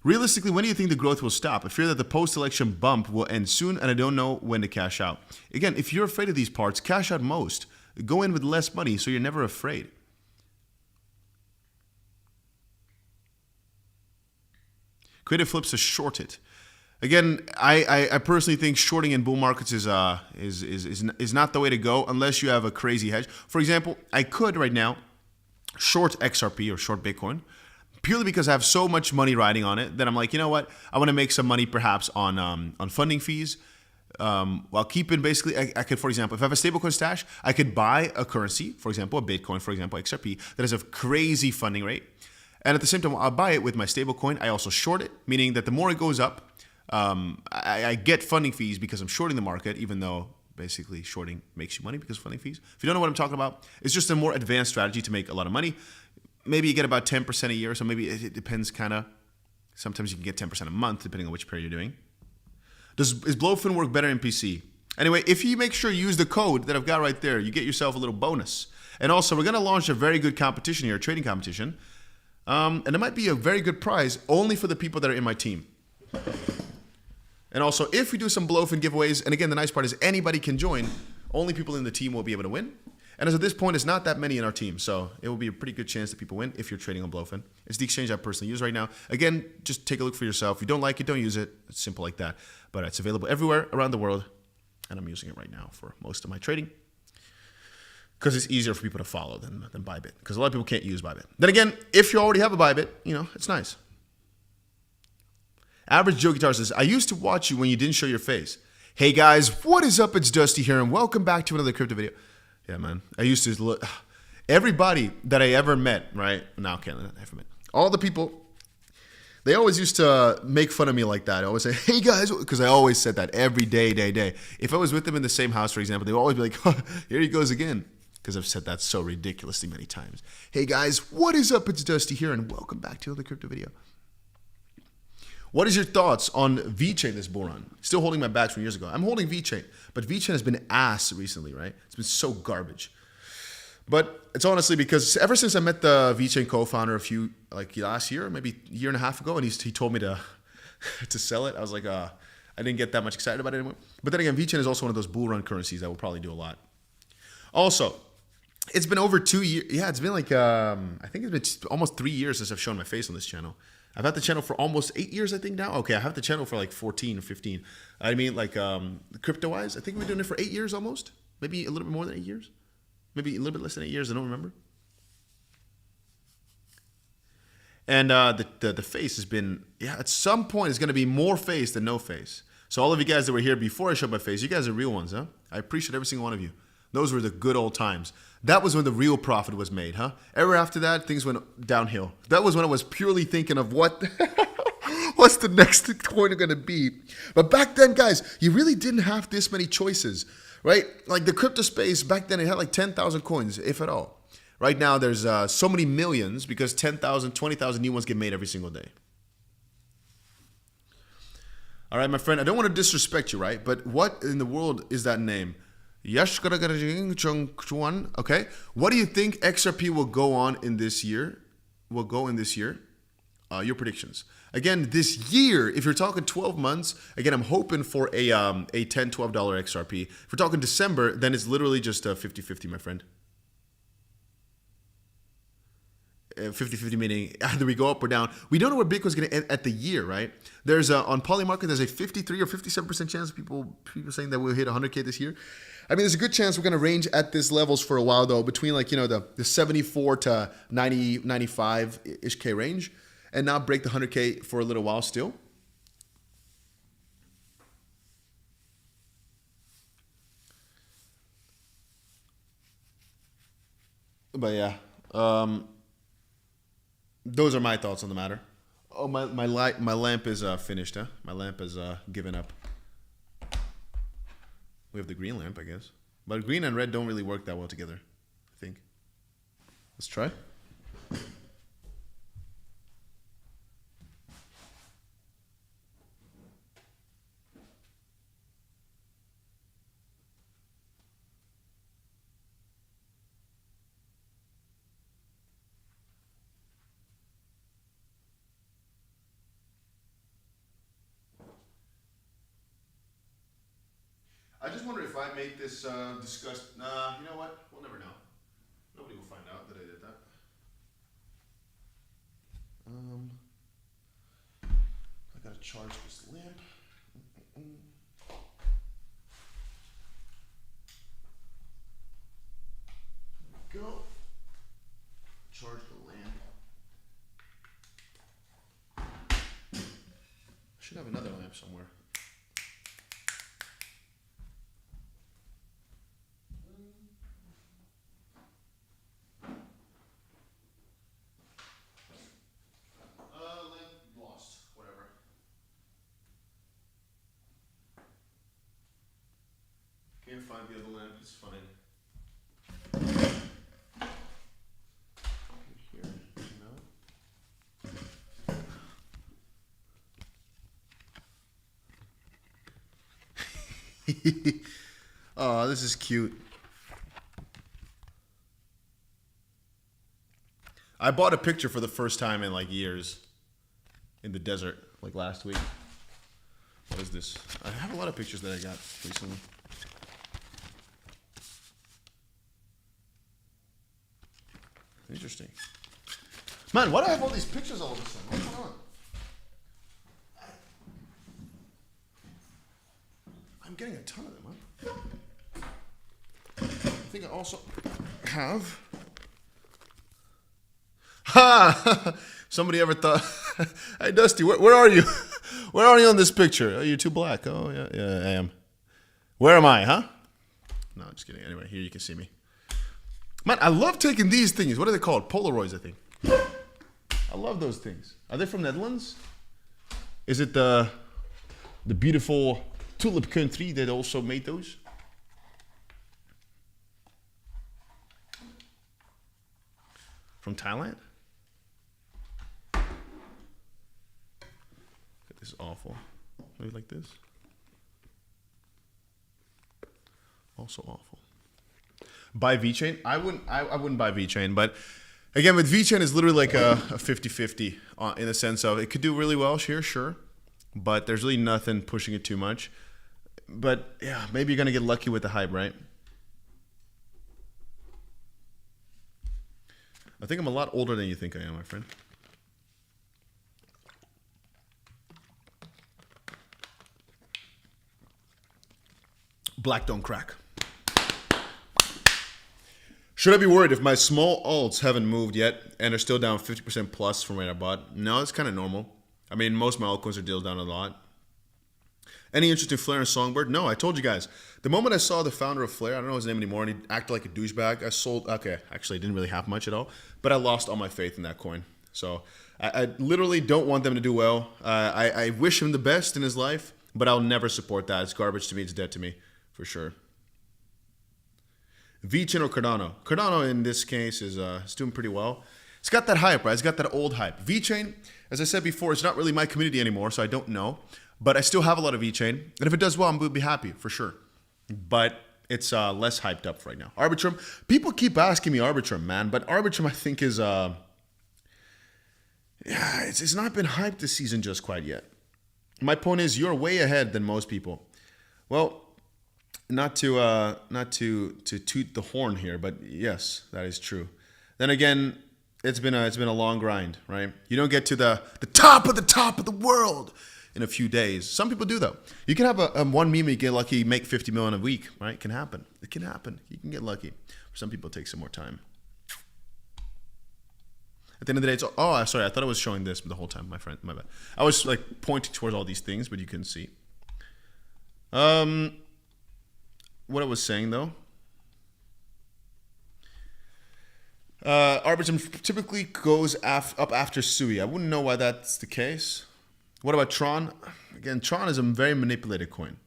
Speaker 1: Realistically, when do you think the growth will stop? I fear that the post-election bump will end soon, and I don't know when to cash out. Again, if you're afraid of these parts, cash out most. Go in with less money so you're never afraid. Creative Flips to short it. Again, I personally think shorting in bull markets is not the way to go unless you have a crazy hedge. For example, I could right now short XRP or short Bitcoin purely because I have so much money riding on it that I'm like, you know what? I want to make some money perhaps on funding fees while keeping basically, I could, for example, if I have a stablecoin stash, I could buy a currency, for example, a Bitcoin, for example, XRP, that has a crazy funding rate. And at the same time, I'll buy it with my stablecoin. I also short it, meaning that the more it goes up, I get funding fees because I'm shorting the market, even though basically shorting makes you money because of funding fees. If you don't know what I'm talking about, it's just a more advanced strategy to make a lot of money. Maybe you get about 10% a year, so maybe it depends kind of. Sometimes you can get 10% a month, depending on which pair you're doing. Is Blofin work better in PC? Anyway, if you make sure you use the code that I've got right there, you get yourself a little bonus. And also, we're going to launch a very good competition here, a trading competition. And it might be a very good prize only for the people that are in my team. And also, if we do some Blofin giveaways, and again, the nice part is anybody can join, only people in the team will be able to win. And as of this point, it's not that many in our team, so it will be a pretty good chance that people win if you're trading on Blofin. It's the exchange I personally use right now. Again, just take a look for yourself. If you don't like it, don't use it. It's simple like that. But it's available everywhere around the world, and I'm using it right now for most of my trading because it's easier for people to follow than Bybit, because a lot of people can't use Bybit. Then again, if you already have a Bybit, you know, it's nice. Average Joe Guitar says, I used to watch you when you didn't show your face. Hey guys, what is up? It's Dusty here, and welcome back to another crypto video. Yeah, man. I used to look. Everybody that I ever met, right? No, okay, I never met. All the people, they always used to make fun of me like that. I always say, hey guys, because I always said that every day. If I was with them in the same house, for example, they would always be like, oh, here he goes again. Because I've said that so ridiculously many times. Hey guys, what is up? It's Dusty here, and welcome back to another crypto video. What is your thoughts on VeChain this bull run? Still holding my bags from years ago. I'm holding VeChain, but VeChain has been ass recently, right? It's been so garbage. But it's honestly because ever since I met the VeChain co-founder last year, maybe a year and a half ago, and he told me to sell it, I was like, I didn't get that much excited about it anymore. But then again, VeChain is also one of those bull run currencies that will probably do a lot. Also, it's been over 2 years. Yeah, it's been like, I think it's been almost 3 years since I've shown my face on this channel. I've had the channel for almost 8 years, I think now. Okay, I have the channel for like 14 or 15. I mean, like crypto-wise, I think we've been doing it for 8 years almost. Maybe a little bit more than 8 years. Maybe a little bit less than 8 years, I don't remember. And the face has been, yeah, at some point it's going to be more face than no face. So all of you guys that were here before I showed my face, you guys are real ones, huh? I appreciate every single one of you. Those were the good old times. That was when the real profit was made, huh? Ever after that, things went downhill. That was when I was purely thinking of what's the next coin going to be. But back then, guys, you really didn't have this many choices, right? Like the crypto space, back then it had like 10,000 coins, if at all. Right now, there's so many millions because 10,000, 20,000 new ones get made every single day. All right, my friend, I don't want to disrespect you, right? But what in the world is that name? Okay, what do you think XRP will go on in this year? Your predictions. Again, this year, if you're talking 12 months, again, I'm hoping for a $10, $12 XRP. If we're talking December, then it's literally just 50-50, my friend. 50-50 meaning either we go up or down. We don't know where Bitcoin's going to end at the year, right? There's on Polymarket, there's a 53 or 57% chance of people saying that we'll hit 100K this year. I mean, there's a good chance we're going to range at these levels for a while, though, between like, you know, the 74 to 90, 95-ish K range, and now break the 100K for a little while still. But yeah, those are my thoughts on the matter. Oh, my lamp is finished, huh? My lamp is given up. We have the green lamp, I guess. But green and red don't really work that well together, I think. Let's try. I just wonder if I make this disgust. Nah, you know what? We'll never know. Nobody will find out that I did that. I gotta charge this lamp. There we go. Charge the lamp. I should have another lamp somewhere. Can't find the other lamp, it's fine. Here, no. Oh, this is cute. I bought a picture for the first time in like years in the desert, like last week. What is this? I have a lot of pictures that I got recently. Interesting. Man, why do I have all these pictures all of a sudden? What's going on? I'm getting a ton of them, huh? I think I also have... Ha! Somebody ever thought... Hey, Dusty, where are you? Where are you on this picture? Oh, you're too black. Oh, yeah, I am. Where am I, huh? No, just kidding. Anyway, here you can see me. Man, I love taking these things. What are they called? Polaroids, I think. I love those things. Are they from Netherlands? Is it the beautiful tulip country that also made those? From Thailand? This is awful. Maybe like this. Also awful. Buy VeChain? I wouldn't buy VeChain, but again, with VeChain is literally like a 50-50 in the sense of it could do really well here, sure, but there's really nothing pushing it too much. But yeah, maybe you're gonna get lucky with the hype, right? I think I'm a lot older than you think I am, my friend. Black don't crack. Should I be worried if my small alts haven't moved yet and are still down 50% plus from where I bought? No, it's kind of normal. I mean, most of my altcoins are deals down a lot. Any interest in Flare and Songbird? No, I told you guys. The moment I saw the founder of Flare, I don't know his name anymore, and he acted like a douchebag, I sold. Okay, actually, I didn't really have much at all, but I lost all my faith in that coin. So I literally don't want them to do well. I wish him the best in his life, but I'll never support that. It's garbage to me. It's dead to me, for sure. VeChain or Cardano? Cardano in this case is doing pretty well. It's got that hype, right? It's got that old hype. VeChain, as I said before, it's not really my community anymore, so I don't know. But I still have a lot of VeChain, and if it does well, I'm going to be happy for sure. But it's less hyped up right now. Arbitrum, people keep asking me Arbitrum, man, but Arbitrum I think is it's not been hyped this season just quite yet. My point is you're way ahead than most people. Well, not to toot the horn here, but yes, that is true. Then again, it's been a long grind, right? You don't get to the top of the world in a few days. Some people do though. You can have a one meme, you get lucky, make 50 million a week, right? It can happen. It can happen. You can get lucky. For some people, it takes some more time. At the end of the day, it's sorry, I thought I was showing this the whole time, my friend. My bad. I was like pointing towards all these things, but you couldn't see. What I was saying though. Arbitrum typically goes up after Sui. I wouldn't know why that's the case. What about Tron? Again, Tron is a very manipulated coin.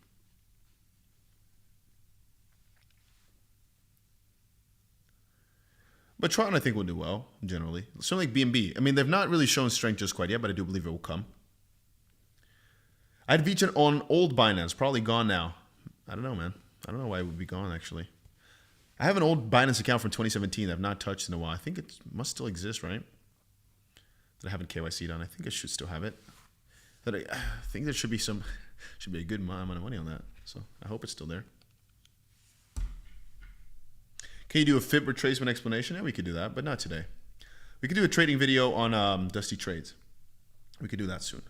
Speaker 1: But Tron, I think, will do well, generally. Something like BNB. I mean, they've not really shown strength just quite yet, but I do believe it will come. I'd featured on old Binance, probably gone now. I don't know, man. I don't know why it would be gone, actually. I have an old Binance account from 2017 that I've not touched in a while. I think it must still exist, right? That I haven't KYC'd on. I think I should still have it. But I think there should be a good amount of money on that. So I hope it's still there. Can you do a FIB retracement explanation? Yeah, we could do that, but not today. We could do a trading video on Dusty Trades. We could do that soon.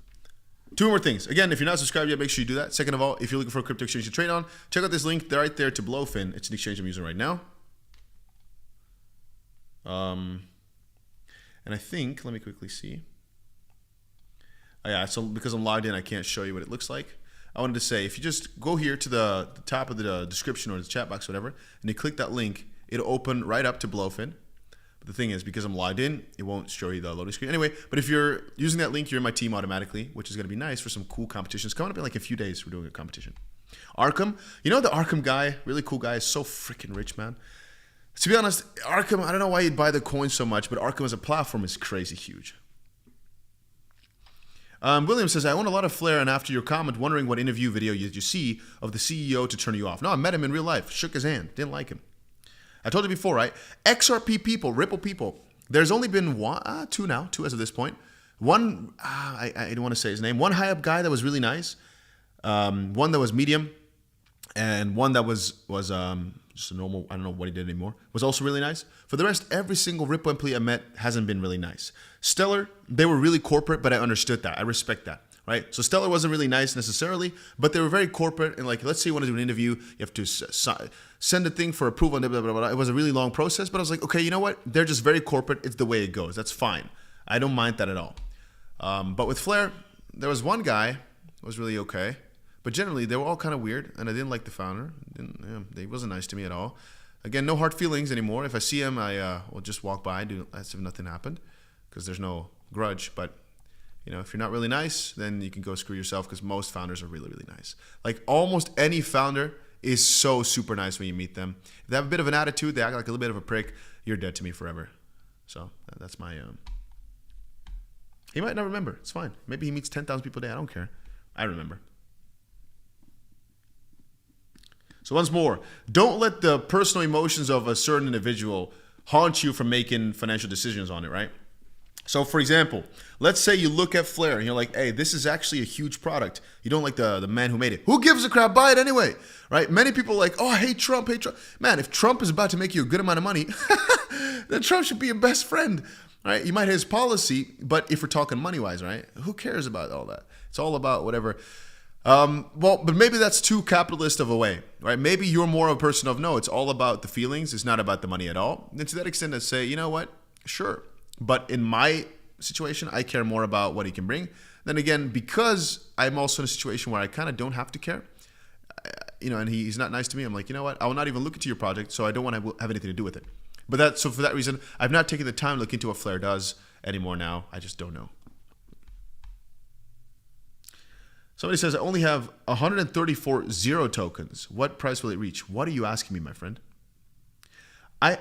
Speaker 1: Two more things. Again, if you're not subscribed yet, make sure you do that. Second of all, if you're looking for a crypto exchange to trade on, check out this link right there to Blofin. It's an exchange I'm using right now. And I think, let me quickly see. Oh, yeah, so because I'm logged in, I can't show you what it looks like. I wanted to say, if you just go here to the top of the description or the chat box, whatever, and you click that link, it'll open right up to Blofin. But the thing is, because I'm logged in, it won't show you the loading screen. Anyway, but if you're using that link, you're in my team automatically, which is going to be nice for some cool competitions. Coming up in like a few days, we're doing a competition. Arkham, you know the Arkham guy, really cool guy, is so freaking rich, man. To be honest, Arkham, I don't know why you'd buy the coin so much, but Arkham as a platform is crazy huge. William says, I own a lot of Flare, and after your comment, wondering what interview video you see of the CEO to turn you off. No, I met him in real life, shook his hand, didn't like him. I told you before, right? XRP people, Ripple people. There's only been two as of this point. One, I don't want to say his name. One high up guy that was really nice. One that was medium, and one that was just a normal. I don't know what he did anymore. Was also really nice. For the rest, every single Ripple employee I met hasn't been really nice. Stellar, they were really corporate, but I understood that. I respect that. Right? So Stellar wasn't really nice necessarily, but they were very corporate. And like, let's say you want to do an interview, you have to send a thing for approval and blah, blah, blah, blah. It was a really long process, but I was like, okay, you know what? They're just very corporate. It's the way it goes. That's fine. I don't mind that at all. But with Flare, there was one guy who was really okay, but generally they were all kind of weird, and I didn't like the founder. He wasn't nice to me at all. Again, no hard feelings anymore. If I see him, I will just walk by, do as if nothing happened, because there's no grudge. But you know, if you're not really nice, then you can go screw yourself, because most founders are really, really nice. Like almost any founder is so super nice when you meet them. If they have a bit of an attitude, they act like a little bit of a prick, you're dead to me forever. So that's my... He might not remember. It's fine. Maybe he meets 10,000 people a day. I don't care. I remember. So once more, don't let the personal emotions of a certain individual haunt you from making financial decisions on it, right? So for example, let's say you look at Flare and you're like, hey, this is actually a huge product. You don't like the man who made it. Who gives a crap? Buy it anyway, right? Many people are like, oh, I hate Trump, hate Trump. Man, if Trump is about to make you a good amount of money, then Trump should be your best friend, right? You might hate his policy, but if we're talking money-wise, right? Who cares about all that? It's all about whatever. Well, but maybe that's too capitalist of a way, right? Maybe you're more of a person of, no, it's all about the feelings. It's not about the money at all. And to that extent, I say, you know what? Sure. But in my situation, I care more about what he can bring. Then again, because I'm also in a situation where I kind of don't have to care, you know, and he's not nice to me, I'm like, you know what? I will not even look into your project, so I don't want to have anything to do with it. But so for that reason, I've not taken the time to look into what Flare does anymore now. I just don't know. Somebody says, I only have 134 zero tokens. What price will it reach? What are you asking me, my friend? I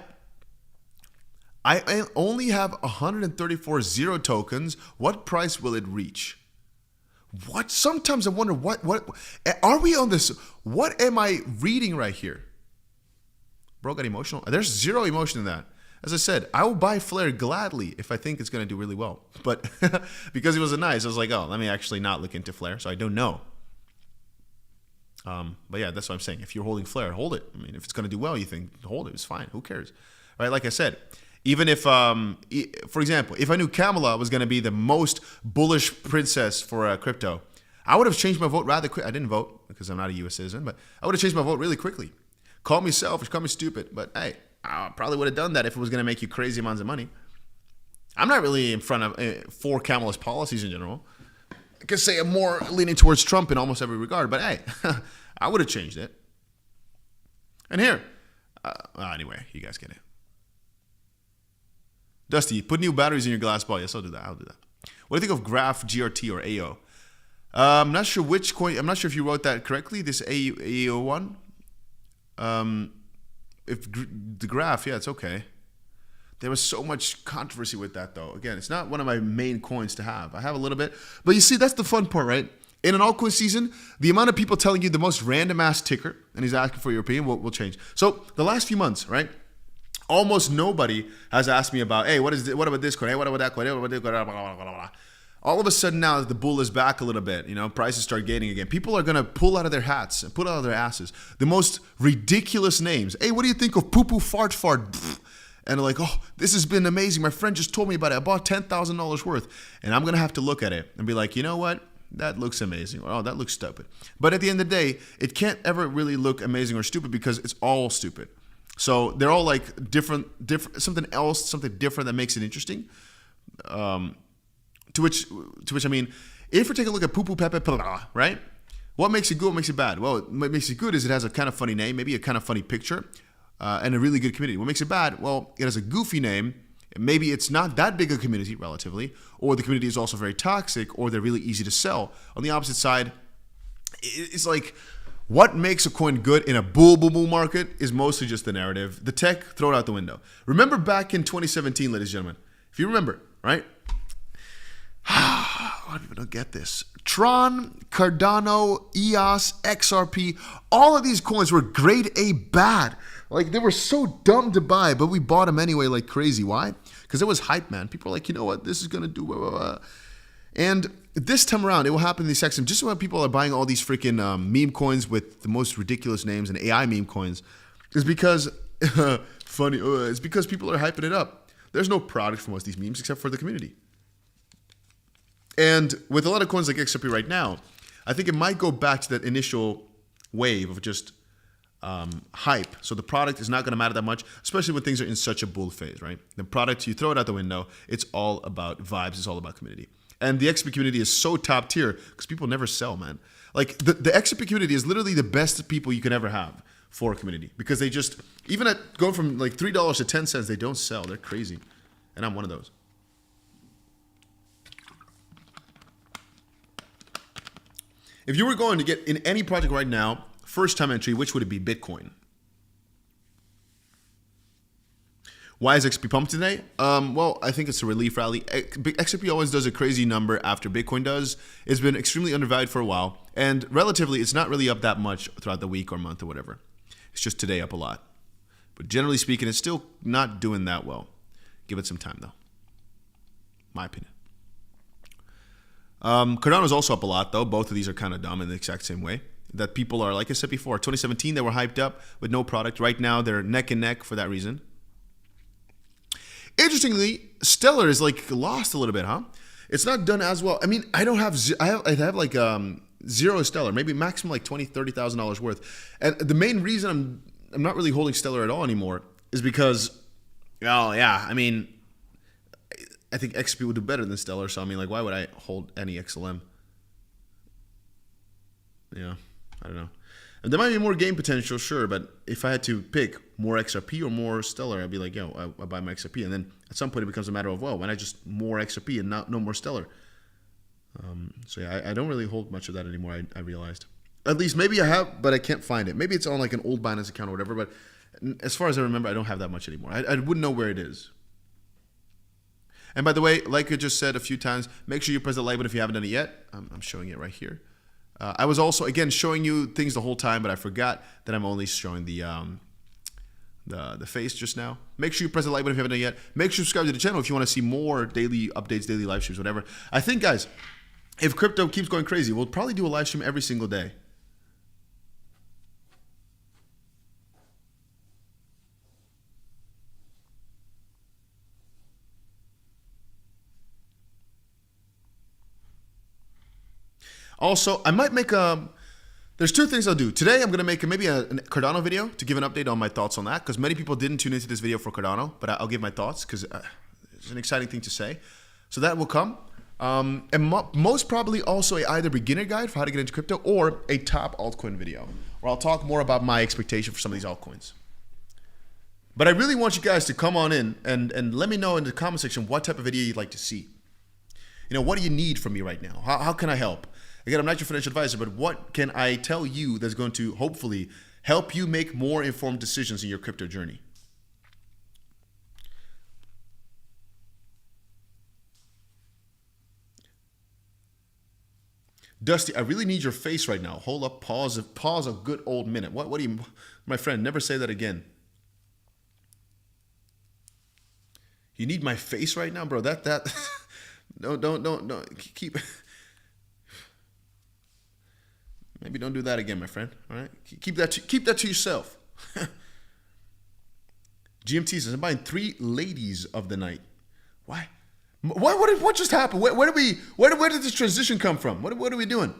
Speaker 1: only have 134 zero tokens. What price will it reach? What? Sometimes I wonder, what are we on this? What am I reading right here? Bro got emotional. There's zero emotion in that. As I said, I will buy Flare gladly if I think it's going to do really well. But because he was nice, I was like, oh, let me actually not look into Flare. So I don't know. But yeah, that's what I'm saying. If you're holding Flare, hold it. I mean, if it's going to do well, you think, hold it. It's fine. Who cares? Right? Like I said, even if, for example, if I knew 𝗕𝗄𝗯 was going to be the most bullish princess for crypto, I would have changed my vote rather quick. I didn't vote because I'm not a U.S. citizen, but I would have changed my vote really quickly. Call me selfish, call me stupid, but hey, I probably would have done that if it was going to make you crazy amounts of money. I'm not really in front of for 𝗕𝗄𝗯's policies in general. I could say I'm more leaning towards Trump in almost every regard, but hey, I would have changed it. And here, anyway, you guys get it. Dusty, put new batteries in your glass ball. Yes, I'll do that. What do you think of Graph, GRT, or AO? I'm not sure which coin. I'm not sure if you wrote that correctly. This AO one. If the graph, yeah, it's okay. There was so much controversy with that, though. Again, it's not one of my main coins to have. I have a little bit. But you see, that's the fun part, right? In an altcoin season, the amount of people telling you the most random ass ticker, and he's asking for your opinion, will change. So the last few months, right? Almost nobody has asked me about, hey, what about this coin? Hey, what about that coin? Hey, what about this coin? Blah, blah, blah, blah, blah. All of a sudden now that the bull is back a little bit, prices start gaining again. People are going to pull out of their hats and put out of their asses the most ridiculous names. Hey, what do you think of poo-poo fart? And they're like, oh, this has been amazing. My friend just told me about it. I bought $10,000 worth. And I'm going to have to look at it and be like, you know what? That looks amazing. Or, oh, that looks stupid. But at the end of the day, it can't ever really look amazing or stupid because it's all stupid. So they're all like different, something else, something different that makes it interesting. To which I mean, if we take a look at 𝗕𝗓𝗪𝗔𝗥𝗡, right? What makes it good? What makes it bad? Well, what makes it good is it has a kind of funny name, maybe a kind of funny picture, and a really good community. What makes it bad? Well, it has a goofy name. Maybe it's not that big a community relatively, or the community is also very toxic, or they're really easy to sell. On the opposite side, it's like what makes a coin good in a bull market is mostly just the narrative. The tech, throw it out the window. Remember back in 2017, ladies and gentlemen, if you remember, right? A lot of people don't get this. Tron, Cardano, EOS, XRP, all of these coins were grade A bad. Like, they were so dumb to buy, but we bought them anyway like crazy. Why? Because it was hype, man. People were like, you know what? This is going to do blah, blah, blah. And this time around, it will happen in the section. Just when people are buying all these freaking meme coins with the most ridiculous names and AI meme coins, is because, it's because people are hyping it up. There's no product for most of these memes except for the community. And with a lot of coins like XRP right now, I think it might go back to that initial wave of just hype. So the product is not going to matter that much, especially when things are in such a bull phase, right? The product, you throw it out the window. It's all about vibes. It's all about community. And the XRP community is so top tier because people never sell, man. Like the XRP community is literally the best people you can ever have for a community because they just, even at going from like $3 to 10 cents, they don't sell. They're crazy. And I'm one of those. If you were going to get in any project right now, first time entry, which would it be? Bitcoin. Why is XRP pumped today? Well, I think it's a relief rally. XRP always does a crazy number after Bitcoin does. It's been extremely undervalued for a while. And relatively, it's not really up that much throughout the week or month or whatever. It's just today up a lot. But generally speaking, it's still not doing that well. Give it some time, though. My opinion. Cardano is also up a lot, though. Both of these are kind of dumb in the exact same way. That people are, like I said before, 2017, they were hyped up with no product. Right now, they're neck and neck for that reason. Interestingly, Stellar is like lost a little bit, huh? It's not done as well. I mean, I have like zero Stellar, maybe maximum like $20,000-$30,000 worth. And the main reason I'm not really holding Stellar at all anymore is because, well, yeah, I mean, I think XP would do better than Stellar. So I mean, like, why would I hold any XLM? Yeah, I don't know. And there might be more game potential, sure, but if I had to pick more XRP or more Stellar, I'd be like, yo, I buy my XRP. And then at some point it becomes a matter of, well, why not just more XRP and no more Stellar? So yeah, I don't really hold much of that anymore, I realized. At least maybe I have, but I can't find it. Maybe it's on like an old Binance account or whatever, but as far as I remember, I don't have that much anymore. I wouldn't know where it is. And by the way, like I just said a few times, make sure you press the like button if you haven't done it yet. I'm showing it right here. I was also, again, showing you things the whole time, but I forgot that I'm only showing the face just now. Make sure you press the like button if you haven't done it yet. Make sure you subscribe to the channel if you want to see more daily updates, daily live streams, whatever. I think, guys, if crypto keeps going crazy, we'll probably do a live stream every single day. Also, I might make there's two things I'll do. Today, I'm going to make maybe a Cardano video to give an update on my thoughts on that, because many people didn't tune into this video for Cardano, but I'll give my thoughts because it's an exciting thing to say. So that will come. And most probably also either beginner guide for how to get into crypto or a top altcoin video, where I'll talk more about my expectation for some of these altcoins. But I really want you guys to come on in and let me know in the comment section what type of video you'd like to see. You know, what do you need from me right now? How can I help? Again, I'm not your financial advisor, but what can I tell you that's going to hopefully help you make more informed decisions in your crypto journey? Dusty, I really need your face right now. Hold up, pause a good old minute. What do you, my friend, never say that again. You need my face right now, bro? No, don't, keep, maybe don't do that again, my friend, all right? Keep that to yourself. GMT says, I'm buying 3 ladies of the night. Why? What just happened? Where did this transition come from? What are we doing?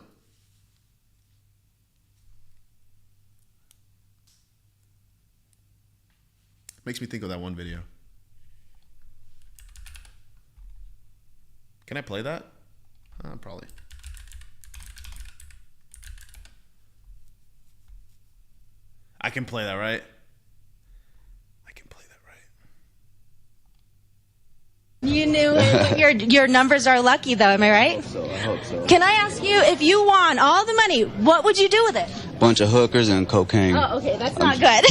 Speaker 1: Makes me think of that one video. Can I play that? Probably. I can play that, right?
Speaker 3: You knew it. Your numbers are lucky, though. Am I right?
Speaker 4: I hope so.
Speaker 3: Can I ask you, if you won all the money, what would you do with it?
Speaker 4: Bunch of hookers and cocaine.
Speaker 3: Oh, okay. That's not good.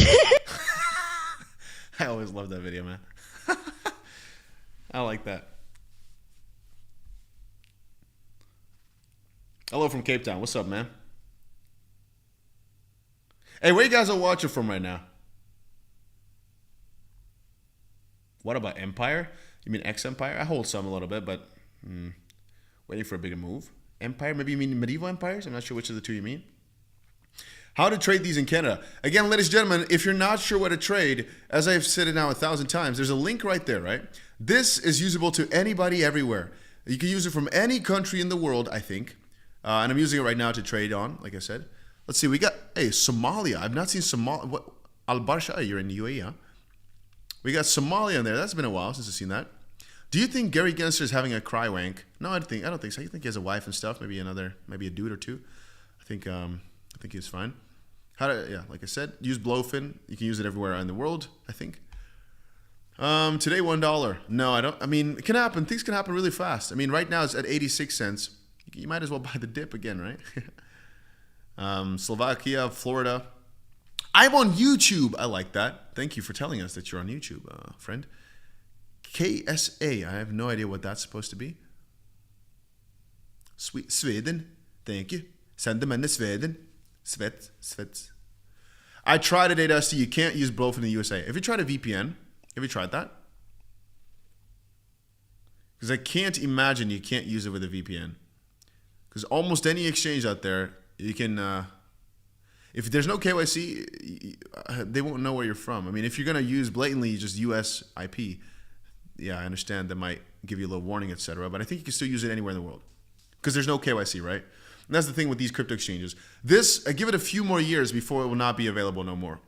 Speaker 1: I always love that video, man. I like that. Hello from Cape Town. What's up, man? Hey, where you guys are watching from right now? What about Empire? You mean X-Empire? I hold some a little bit, but waiting for a bigger move. Empire? Maybe you mean medieval empires? I'm not sure which of the two you mean. How to trade these in Canada. Again, ladies and gentlemen, if you're not sure what to trade, as I've said it now 1,000 times, there's a link right there, right? This is usable to anybody everywhere. You can use it from any country in the world, I think. And I'm using it right now to trade on, like I said. Let's see, we got, hey, Somalia. I've not seen Somalia. What? Al-Barsha, you're in the UAE, huh? We got Somalia in there. That's been a while since I've seen that. Do you think Gary Gensler is having a cry wank? No, I don't think so. You think he has a wife and stuff? Maybe a dude or two. I think he's fine. Like I said, use Blofin. You can use it everywhere in the world, I think. Today $1. No, I don't. I mean, it can happen. Things can happen really fast. I mean, right now it's at 86 cents. You might as well buy the dip again, right? Slovakia, Florida. I'm on YouTube. I like that. Thank you for telling us that you're on YouTube, friend. KSA. I have no idea what that's supposed to be. Sweden. Thank you. Send them in to Sweden. Svets. I tried today, Dusty. You can't use Blofin in the USA. Have you tried a VPN? Have you tried that? Because I can't imagine you can't use it with a VPN. Because almost any exchange out there, you can... if there's no KYC, they won't know where you're from. I mean, if you're going to use blatantly just US IP, yeah, I understand that might give you a little warning, etc. But I think you can still use it anywhere in the world because there's no KYC, right? And that's the thing with these crypto exchanges. I give it a few more years before it will not be available no more.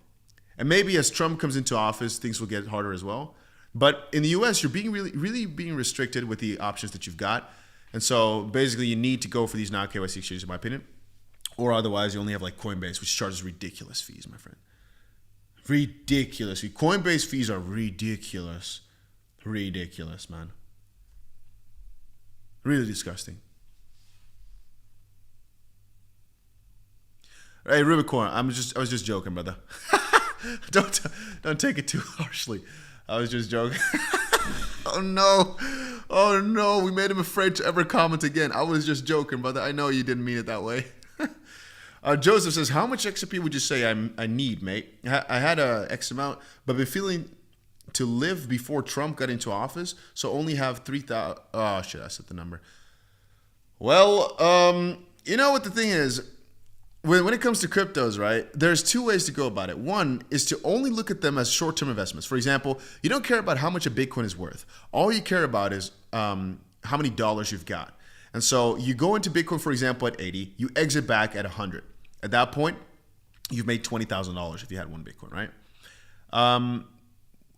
Speaker 1: And maybe as Trump comes into office, things will get harder as well. But in the US, you're being really being restricted with the options that you've got. And so basically you need to go for these non-KYC exchanges, in my opinion. Or otherwise, you only have like Coinbase, which charges ridiculous fees, my friend. Ridiculous. Coinbase fees are ridiculous. Ridiculous, man. Really disgusting. Hey, Rubicon, I was just joking, brother. Don't take it too harshly. I was just joking. Oh no, we made him afraid to ever comment again. I was just joking, brother. I know you didn't mean it that way. Joseph says, how much XRP would you say I need, mate? I had a X amount, but been feeling to live before Trump got into office, so only have 3,000. Oh, shit, I set the number. Well, you know what the thing is? When it comes to cryptos, right, there's two ways to go about it. One is to only look at them as short-term investments. For example, you don't care about how much a Bitcoin is worth. All you care about is how many dollars you've got. And so you go into Bitcoin, for example, at 80, you exit back at 100. At that point, you've made $20,000 if you had one Bitcoin, right?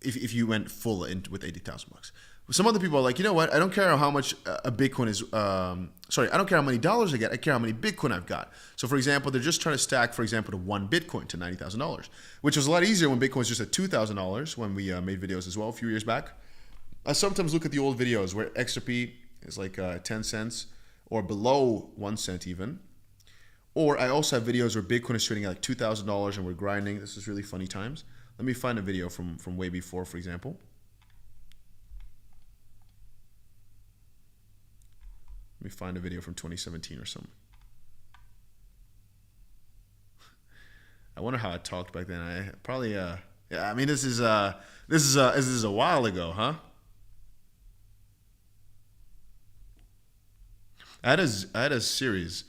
Speaker 1: If you went full in with 80,000 bucks. Some other people are like, you know what? I don't care how much a Bitcoin is. I don't care how many dollars I get. I care how many Bitcoin I've got. So, for example, they're just trying to stack, for example, to one Bitcoin to $90,000, which was a lot easier when Bitcoin was just at $2,000 when we made videos as well a few years back. I sometimes look at the old videos where XRP is like 10 cents or below 1 cent even. Or I also have videos where Bitcoin is trading at like $2,000 and we're grinding. This is really funny times. Let me find a video from way before, for example. Let me find a video from 2017 or something. I wonder how I talked back then. I probably yeah. I mean, this is a while ago, huh? I had a series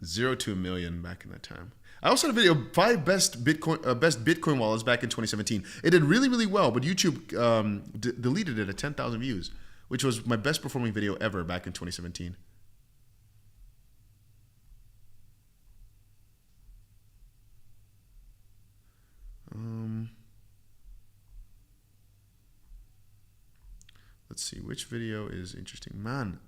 Speaker 1: 0 to 1 million back in that time. I also had a video 5 best Bitcoin wallets back in 2017. It did really well, but YouTube deleted it at 10,000 views, which was my best performing video ever back in 2017. Let's see which video is interesting, man.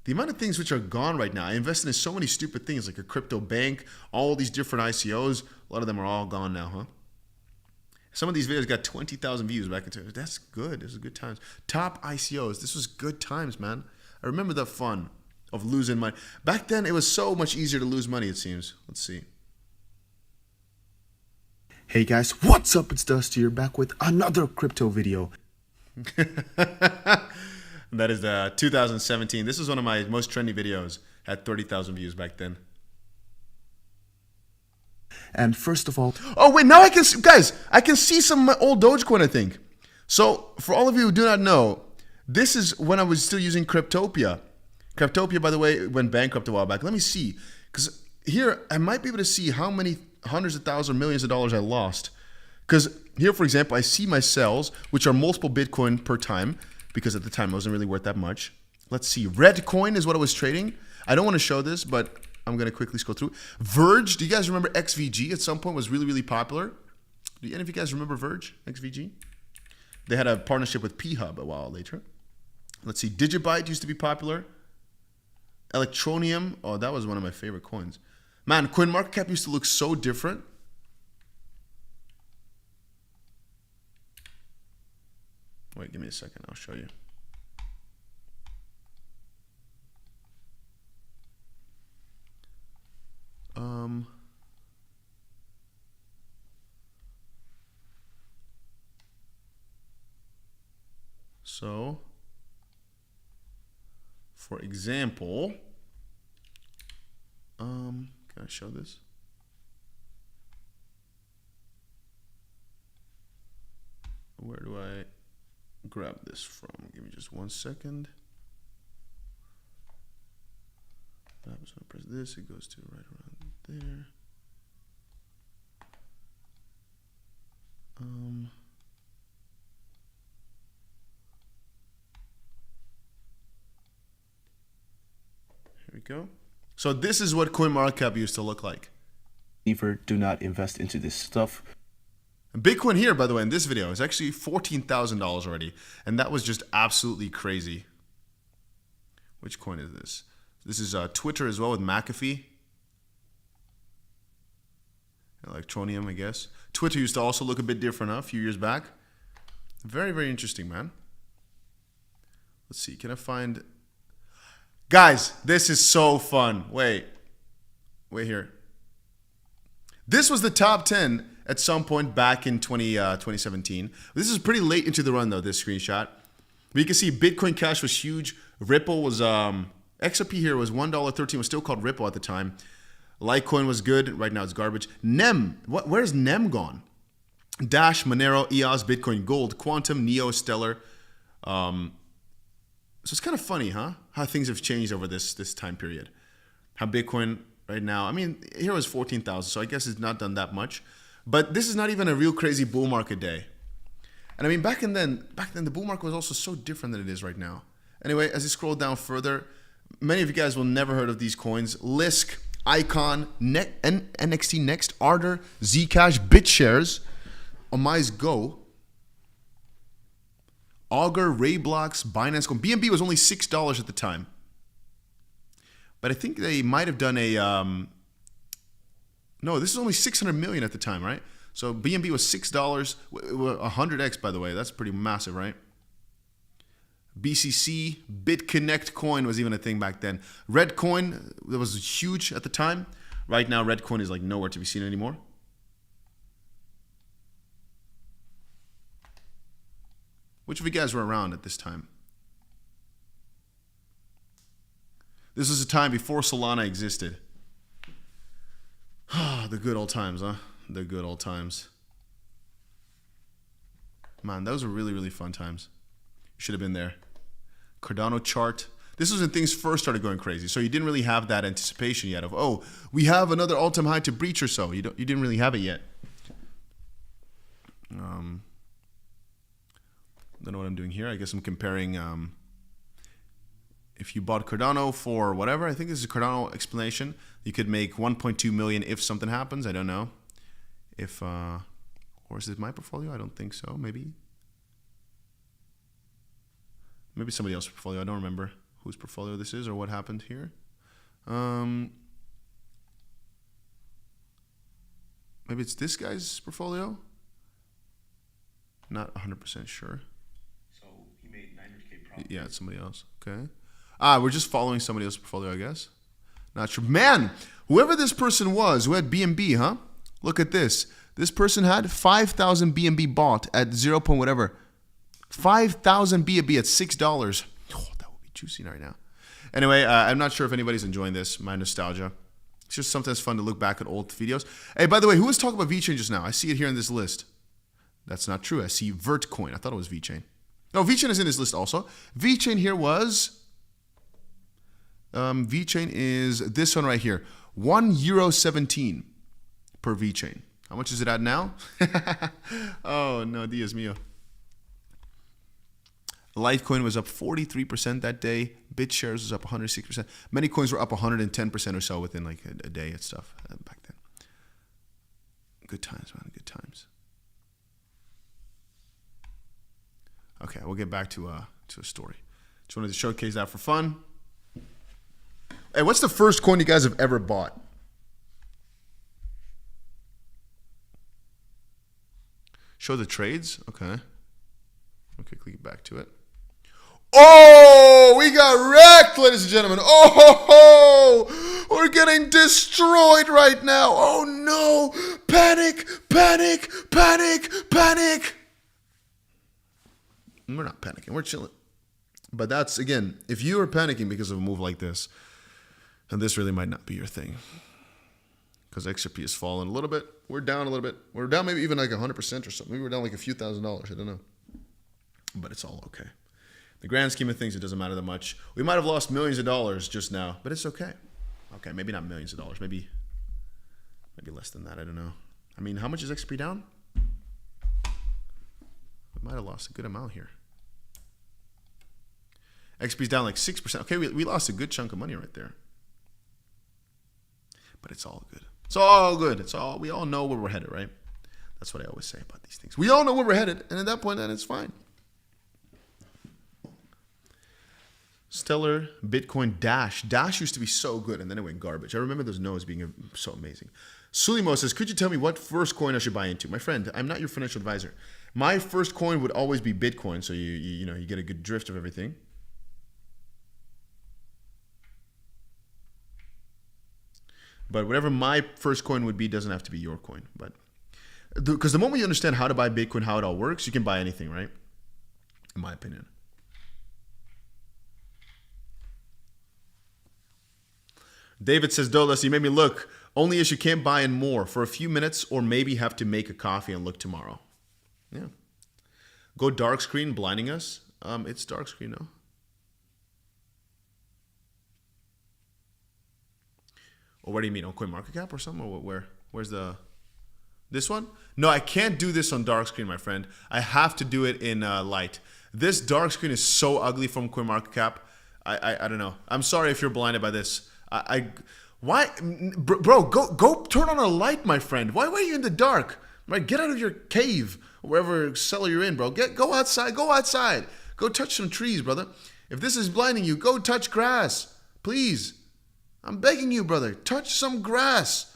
Speaker 1: The amount of things which are gone right now. I invested in so many stupid things like a crypto bank, all these different ICOs. A lot of them are all gone now, huh? Some of these videos got 20,000 views back in. That's good. This is good times. Top ICOs. This was good times, man. I remember the fun of losing money. Back then, it was so much easier to lose money, it seems. Let's see.
Speaker 5: Hey guys, what's up? It's Dusty here, back with another crypto video.
Speaker 1: That is 2017. This was one of my most trendy videos. Had 30,000 views back then.
Speaker 5: And first of all,
Speaker 1: oh wait, now I can see, guys, I can see some of my old Dogecoin, I think. So for all of you who do not know, this is when I was still using Cryptopia. Cryptopia, by the way, went bankrupt a while back. Let me see, because here I might be able to see how many hundreds of thousands or millions of dollars I lost. Because here, for example, I see my sells, which are multiple Bitcoin per time, because at the time it wasn't really worth that much. Let's see. Redcoin is what I was trading. I don't want to show this, but I'm going to quickly scroll through. Verge. Do you guys remember XVG at some point was really popular? Do any of you guys remember Verge, XVG? They had a partnership with P-Hub a while later. Let's see. Digibyte used to be popular. Electronium. Oh, that was one of my favorite coins. Man, CoinMarketCap used to look so different. Wait, give me a second. I'll show you. So, for example, can I show this? Where do I grab this from? Give me just 1 second. What happens when I press this? It goes to right around there. Here we go. So this is what CoinMarketCap used to look like.
Speaker 5: never do not invest into this stuff.
Speaker 1: Bitcoin here, by the way, in this video is actually $14,000 already. And that was just absolutely crazy. Which coin is this? This is Twitter as well with McAfee. Electronium, I guess. Twitter used to also look a bit different a few years back. Very interesting, man. Let's see. Can I find... Guys, this is so fun. Wait here. This was the top 10 at some point back in 2017. This is pretty late into the run, though, this screenshot. But you can see Bitcoin Cash was huge. Ripple was... XRP here was $1.13. Was still called Ripple at the time. Litecoin was good. Right now it's garbage. NEM. Where's NEM gone? Dash, Monero, EOS, Bitcoin Gold, Quantum, Neo, Stellar. So it's kind of funny, huh? How things have changed over this time period. How Bitcoin right now, I mean, here was 14,000, so I guess it's not done that much. But this is not even a real crazy bull market day. And I mean, back then the bull market was also so different than it is right now. Anyway, as you scroll down further, many of you guys will never heard of these coins. Lisk, Icon, NXT Next, Ardor, Zcash, BitShares, Omise Go, Augur, Roblox, Binance Coin. BNB was only $6 at the time. But I think they might have done a... no, this is only 600 million at the time, right? So BNB was $6, 100x, by the way. That's pretty massive, right? BCC, BitConnect coin was even a thing back then. Redcoin, that was huge at the time. Right now, Redcoin is like nowhere to be seen anymore. Which of you guys were around at this time? This was a time before Solana existed. The good old times, huh? The good old times. Man, those were really, really fun times. You should have been there. Cardano chart. This was when things first started going crazy. So you didn't really have that anticipation yet of, oh, we have another all-time high to breach or so. You didn't really have it yet. Don't know what I'm doing here. I guess I'm comparing if you bought Cardano for whatever. I think this is a Cardano explanation. You could make 1.2 million if something happens. I don't know. If or is it my portfolio? I don't think so. Maybe somebody else's portfolio. I don't remember whose portfolio this is or what happened here. Maybe it's this guy's portfolio. Not 100% sure.
Speaker 6: So he made 900K profit.
Speaker 1: Yeah, it's somebody else. Okay. We're just following somebody else's portfolio, I guess. Not sure. Man, whoever this person was who had BNB, huh? Look at this. This person had 5,000 BNB bought at 0. Whatever. 5,000 BNB at $6. Oh, that would be juicy right now. Anyway, I'm not sure if anybody's enjoying this, my nostalgia. It's just sometimes fun to look back at old videos. Hey, by the way, who was talking about VeChain just now? I see it here in this list. That's not true. I see 𝗲𝘂𝘀. I thought it was VeChain. No, VeChain is in this list also. VeChain here was... VeChain is this one right here. €1.17 per VeChain. How much is it at now? Oh, no, Dios mío. Litecoin was up 43% that day. BitShares was up 106%. Many coins were up 110% or so within like a day and stuff back then. Good times, man. Good times. Okay, we'll get back to a story. Just wanted to showcase that for fun. Hey, what's the first coin you guys have ever bought? Show the trades? Okay. Okay, click back to it. Oh, we got wrecked, ladies and gentlemen. Oh, we're getting destroyed right now. Oh, no. Panic, panic, panic, panic. We're not panicking. We're chilling. But that's, again, if you are panicking because of a move like this, then this really might not be your thing. Because XRP has fallen a little bit. We're down a little bit. We're down maybe even like 100% or something. Maybe we're down like a few $1,000s. I don't know. But it's all okay. The grand scheme of things, it doesn't matter that much. We might have lost millions of dollars just now, but it's okay. Okay, maybe not millions of dollars. Maybe less than that. I don't know. I mean, how much is XRP down? We might have lost a good amount here. XRP's down like 6%. Okay, we lost a good chunk of money right there. But it's all good. It's all good. We all know where we're headed, right? That's what I always say about these things. We all know where we're headed, and at that point, then it's fine. Stellar Bitcoin Dash. Dash used to be so good, and then it went garbage. I remember those no's being so amazing. Sulimo says, could you tell me what first coin I should buy into? My friend, I'm not your financial advisor. My first coin would always be Bitcoin, so you know, you get a good drift of everything. But whatever my first coin would be doesn't have to be your coin. But because the moment you understand how to buy Bitcoin, how it all works, you can buy anything, right? In my opinion. David says, Dolas, you made me look. Only issue, can't buy in more for a few minutes or maybe have to make a coffee and look tomorrow. Yeah. Go dark screen, blinding us. It's dark screen, no? Or what do you mean, on CoinMarketCap or something? Or where's this one? No, I can't do this on dark screen, my friend. I have to do it in light. This dark screen is so ugly from CoinMarketCap. I don't know. I'm sorry if you're blinded by this. Why, bro? Go turn on a light, my friend. Why are you in the dark? Right, get out of your cave, wherever cellar you're in, bro. Go outside. Go outside. Go touch some trees, brother. If this is blinding you, go touch grass, please. I'm begging you, brother. Touch some grass.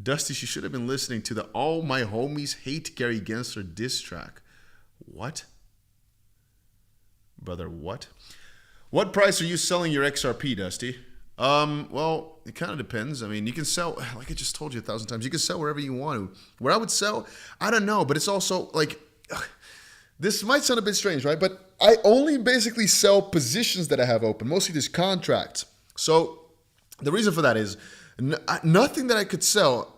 Speaker 1: Dusty, she should have been listening to the All My Homies Hate Gary Gensler diss track. What? Brother, what? What price are you selling your XRP, Dusty? Well, it kind of depends. I mean, you can sell, like I just told you 1,000 times, you can sell wherever you want to. Where I would sell, I don't know, but it's also like, this might sound a bit strange, right? But I only basically sell positions that I have open. Mostly just contracts. So the reason for that is nothing that I could sell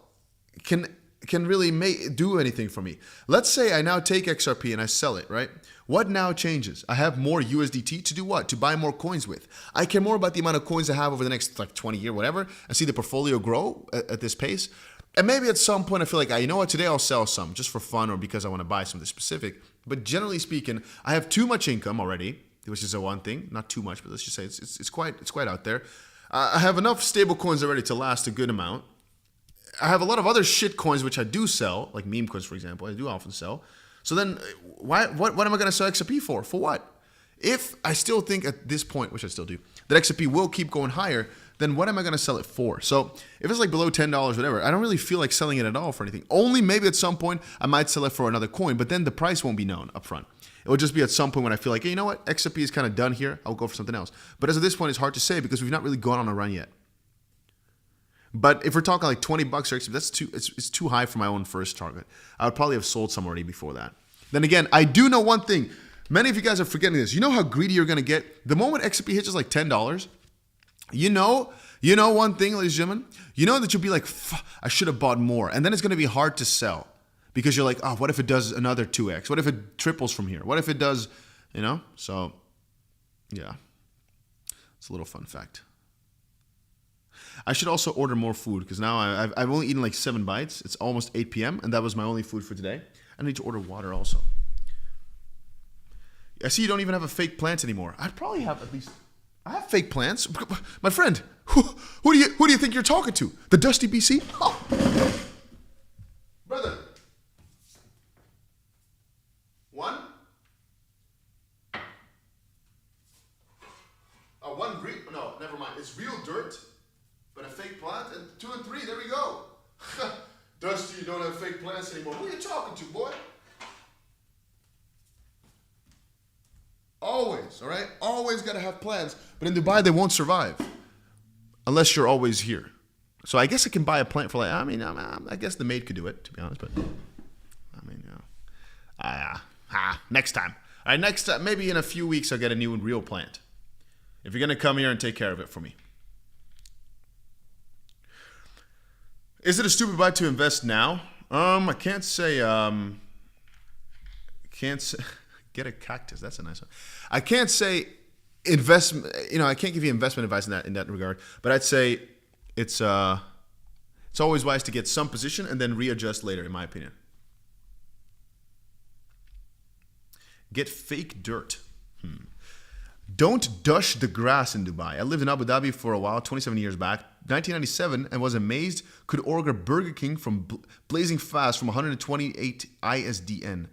Speaker 1: can really do anything for me. Let's say I now take XRP and I sell it, right? What now changes? I have more USDT to do what? To buy more coins with. I care more about the amount of coins I have over the next like 20 years, whatever, and see the portfolio grow at this pace. And maybe at some point I feel like, you know what, today I'll sell some just for fun or because I want to buy something specific. But generally speaking, I have too much income already, which is a one thing. Not too much, but let's just say it's quite out there. I have enough stable coins already to last a good amount. I have a lot of other shit coins which I do sell, like meme coins, for example. I do often sell. So then, what am I going to sell XRP for? For what? If I still think at this point, which I still do, that XRP will keep going higher, then what am I going to sell it for? So if it's like below $10, whatever, I don't really feel like selling it at all for anything. Only maybe at some point I might sell it for another coin, but then the price won't be known up front. It will just be at some point when I feel like, hey, you know what, XRP is kind of done here. I'll go for something else. But as of this point, it's hard to say because we've not really gone on a run yet. But if we're talking like $20 or XRP, that's it's too high for my own first target. I would probably have sold some already before that. Then again, I do know one thing. Many of you guys are forgetting this. You know how greedy you're going to get? The moment XRP hits just like $10, you know one thing, ladies and gentlemen? You know that you'll be like, I should have bought more. And then it's going to be hard to sell because you're like, oh, what if it does another 2x? What if it triples from here? What if it does, So, yeah. It's a little fun fact. I should also order more food because now I've only eaten like 7 bites. It's almost 8 p.m. and that was my only food for today. I need to order water also. I see you don't even have a fake plant anymore. I probably have at least. I have fake plants, my friend. Who do you think you're talking to? The DustyBC? Oh. Brother. One. No, never mind. It's real dirt, but a fake plant. And 2 and 3. There we go. Dusty, you don't have fake plants anymore. Who are you talking to, boy? Always, all right? Always got to have plans. But in Dubai, they won't survive unless you're always here. So I guess I can buy a plant for like, I guess the maid could do it, to be honest. But, next time. All right, next time, maybe in a few weeks, I'll get a new and real plant. If you're going to come here and take care of it for me. Is it a stupid buy to invest now? I can't say, get a cactus. That's a nice one. I can't say investment. I can't give you investment advice in that regard. But I'd say it's always wise to get some position and then readjust later, in my opinion. Get fake dirt. Don't dush the grass in Dubai. I lived in Abu Dhabi for a while, 27 years back, 1997, and was amazed could order Burger King from blazing fast from 128 ISDN.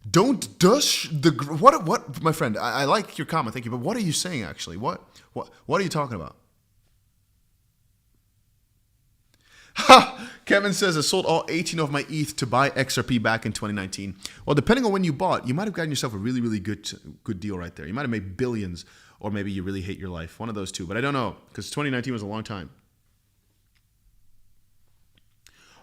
Speaker 1: Don't dush the what my friend. I like your comment, thank you. But what are you saying actually? What are you talking about? Ha! Kevin says I sold all 18 of my ETH to buy XRP back in 2019. Well, depending on when you bought, you might have gotten yourself a really, really good deal right there. You might have made billions, or maybe you really hate your life. One of those two, but I don't know because 2019 was a long time.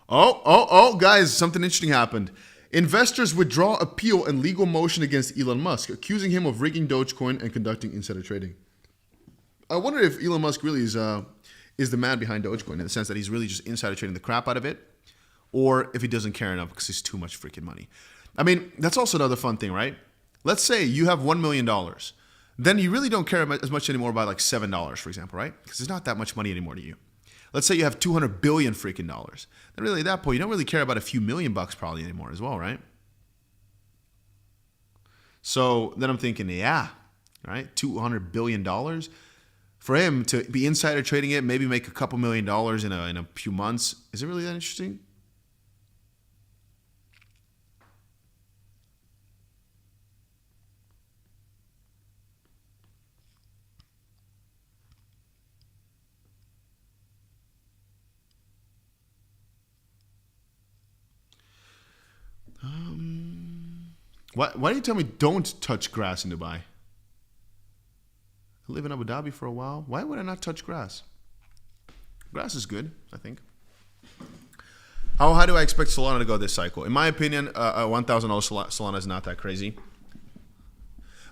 Speaker 1: Oh, guys, something interesting happened. Investors withdraw appeal and legal motion against Elon Musk, accusing him of rigging Dogecoin and conducting insider trading. I wonder if Elon Musk really is the man behind Dogecoin in the sense that he's really just insider trading the crap out of it, or if he doesn't care enough because he's too much freaking money. I mean, that's also another fun thing, right? Let's say you have $1 million. Then you really don't care as much anymore about like $7, for example, right? Because there's not that much money anymore to you. Let's say you have 200 billion freaking dollars. Then really at that point, you don't really care about a few $1 million probably anymore as well, right? So then I'm thinking, yeah, right? $200 billion. For him to be insider trading it, maybe make a couple $1 million in a few months. Is it really that interesting? Why do you tell me don't touch grass in Dubai? I live in Abu Dhabi for a while. Why would I not touch grass? Grass is good, I think. How do I expect Solana to go this cycle? In my opinion, a $1,000 Solana is not that crazy.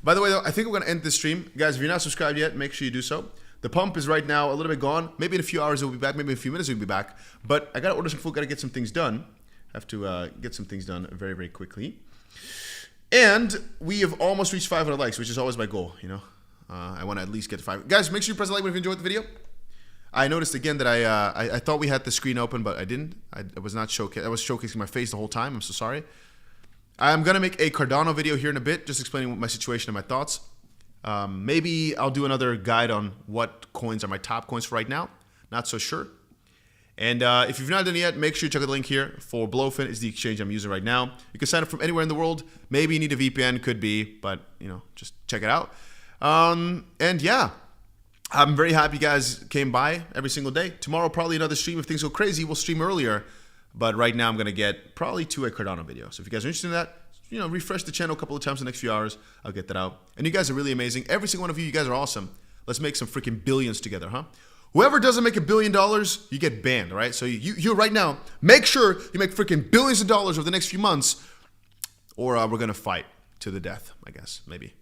Speaker 1: By the way, though, I think we're going to end this stream. Guys, if you're not subscribed yet, make sure you do so. The pump is right now a little bit gone. Maybe in a few hours it will be back. Maybe in a few minutes it will be back. But I got to order some food. Got to get some things done. Have to get some things done very, very quickly. And we have almost reached 500 likes, which is always my goal, you know. I want to at least get to 5. Guys, make sure you press the like button if you enjoyed the video. I noticed again that I thought we had the screen open, but I didn't. I was not showcasing. I was showcasing my face the whole time. I'm so sorry. I'm going to make a Cardano video here in a bit, just explaining my situation and my thoughts. Maybe I'll do another guide on what coins are my top coins for right now. Not so sure. And if you've not done it yet, make sure you check out the link here for Blofin. It's the exchange I'm using right now. You can sign up from anywhere in the world. Maybe you need a VPN, could be, but you know, just check it out. And yeah, I'm very happy you guys came by every single day. Tomorrow, probably another stream. If things go crazy, we'll stream earlier. But right now, I'm going to get probably to a Cardano video. So if you guys are interested in that, you know, refresh the channel a couple of times in the next few hours. I'll get that out. And you guys are really amazing. Every single one of you, you guys are awesome. Let's make some freaking billions together, huh? Whoever doesn't make $1 billion, you get banned, all right? So you right now, make sure you make freaking billions of dollars over the next few months, or we're going to fight to the death, I guess, maybe.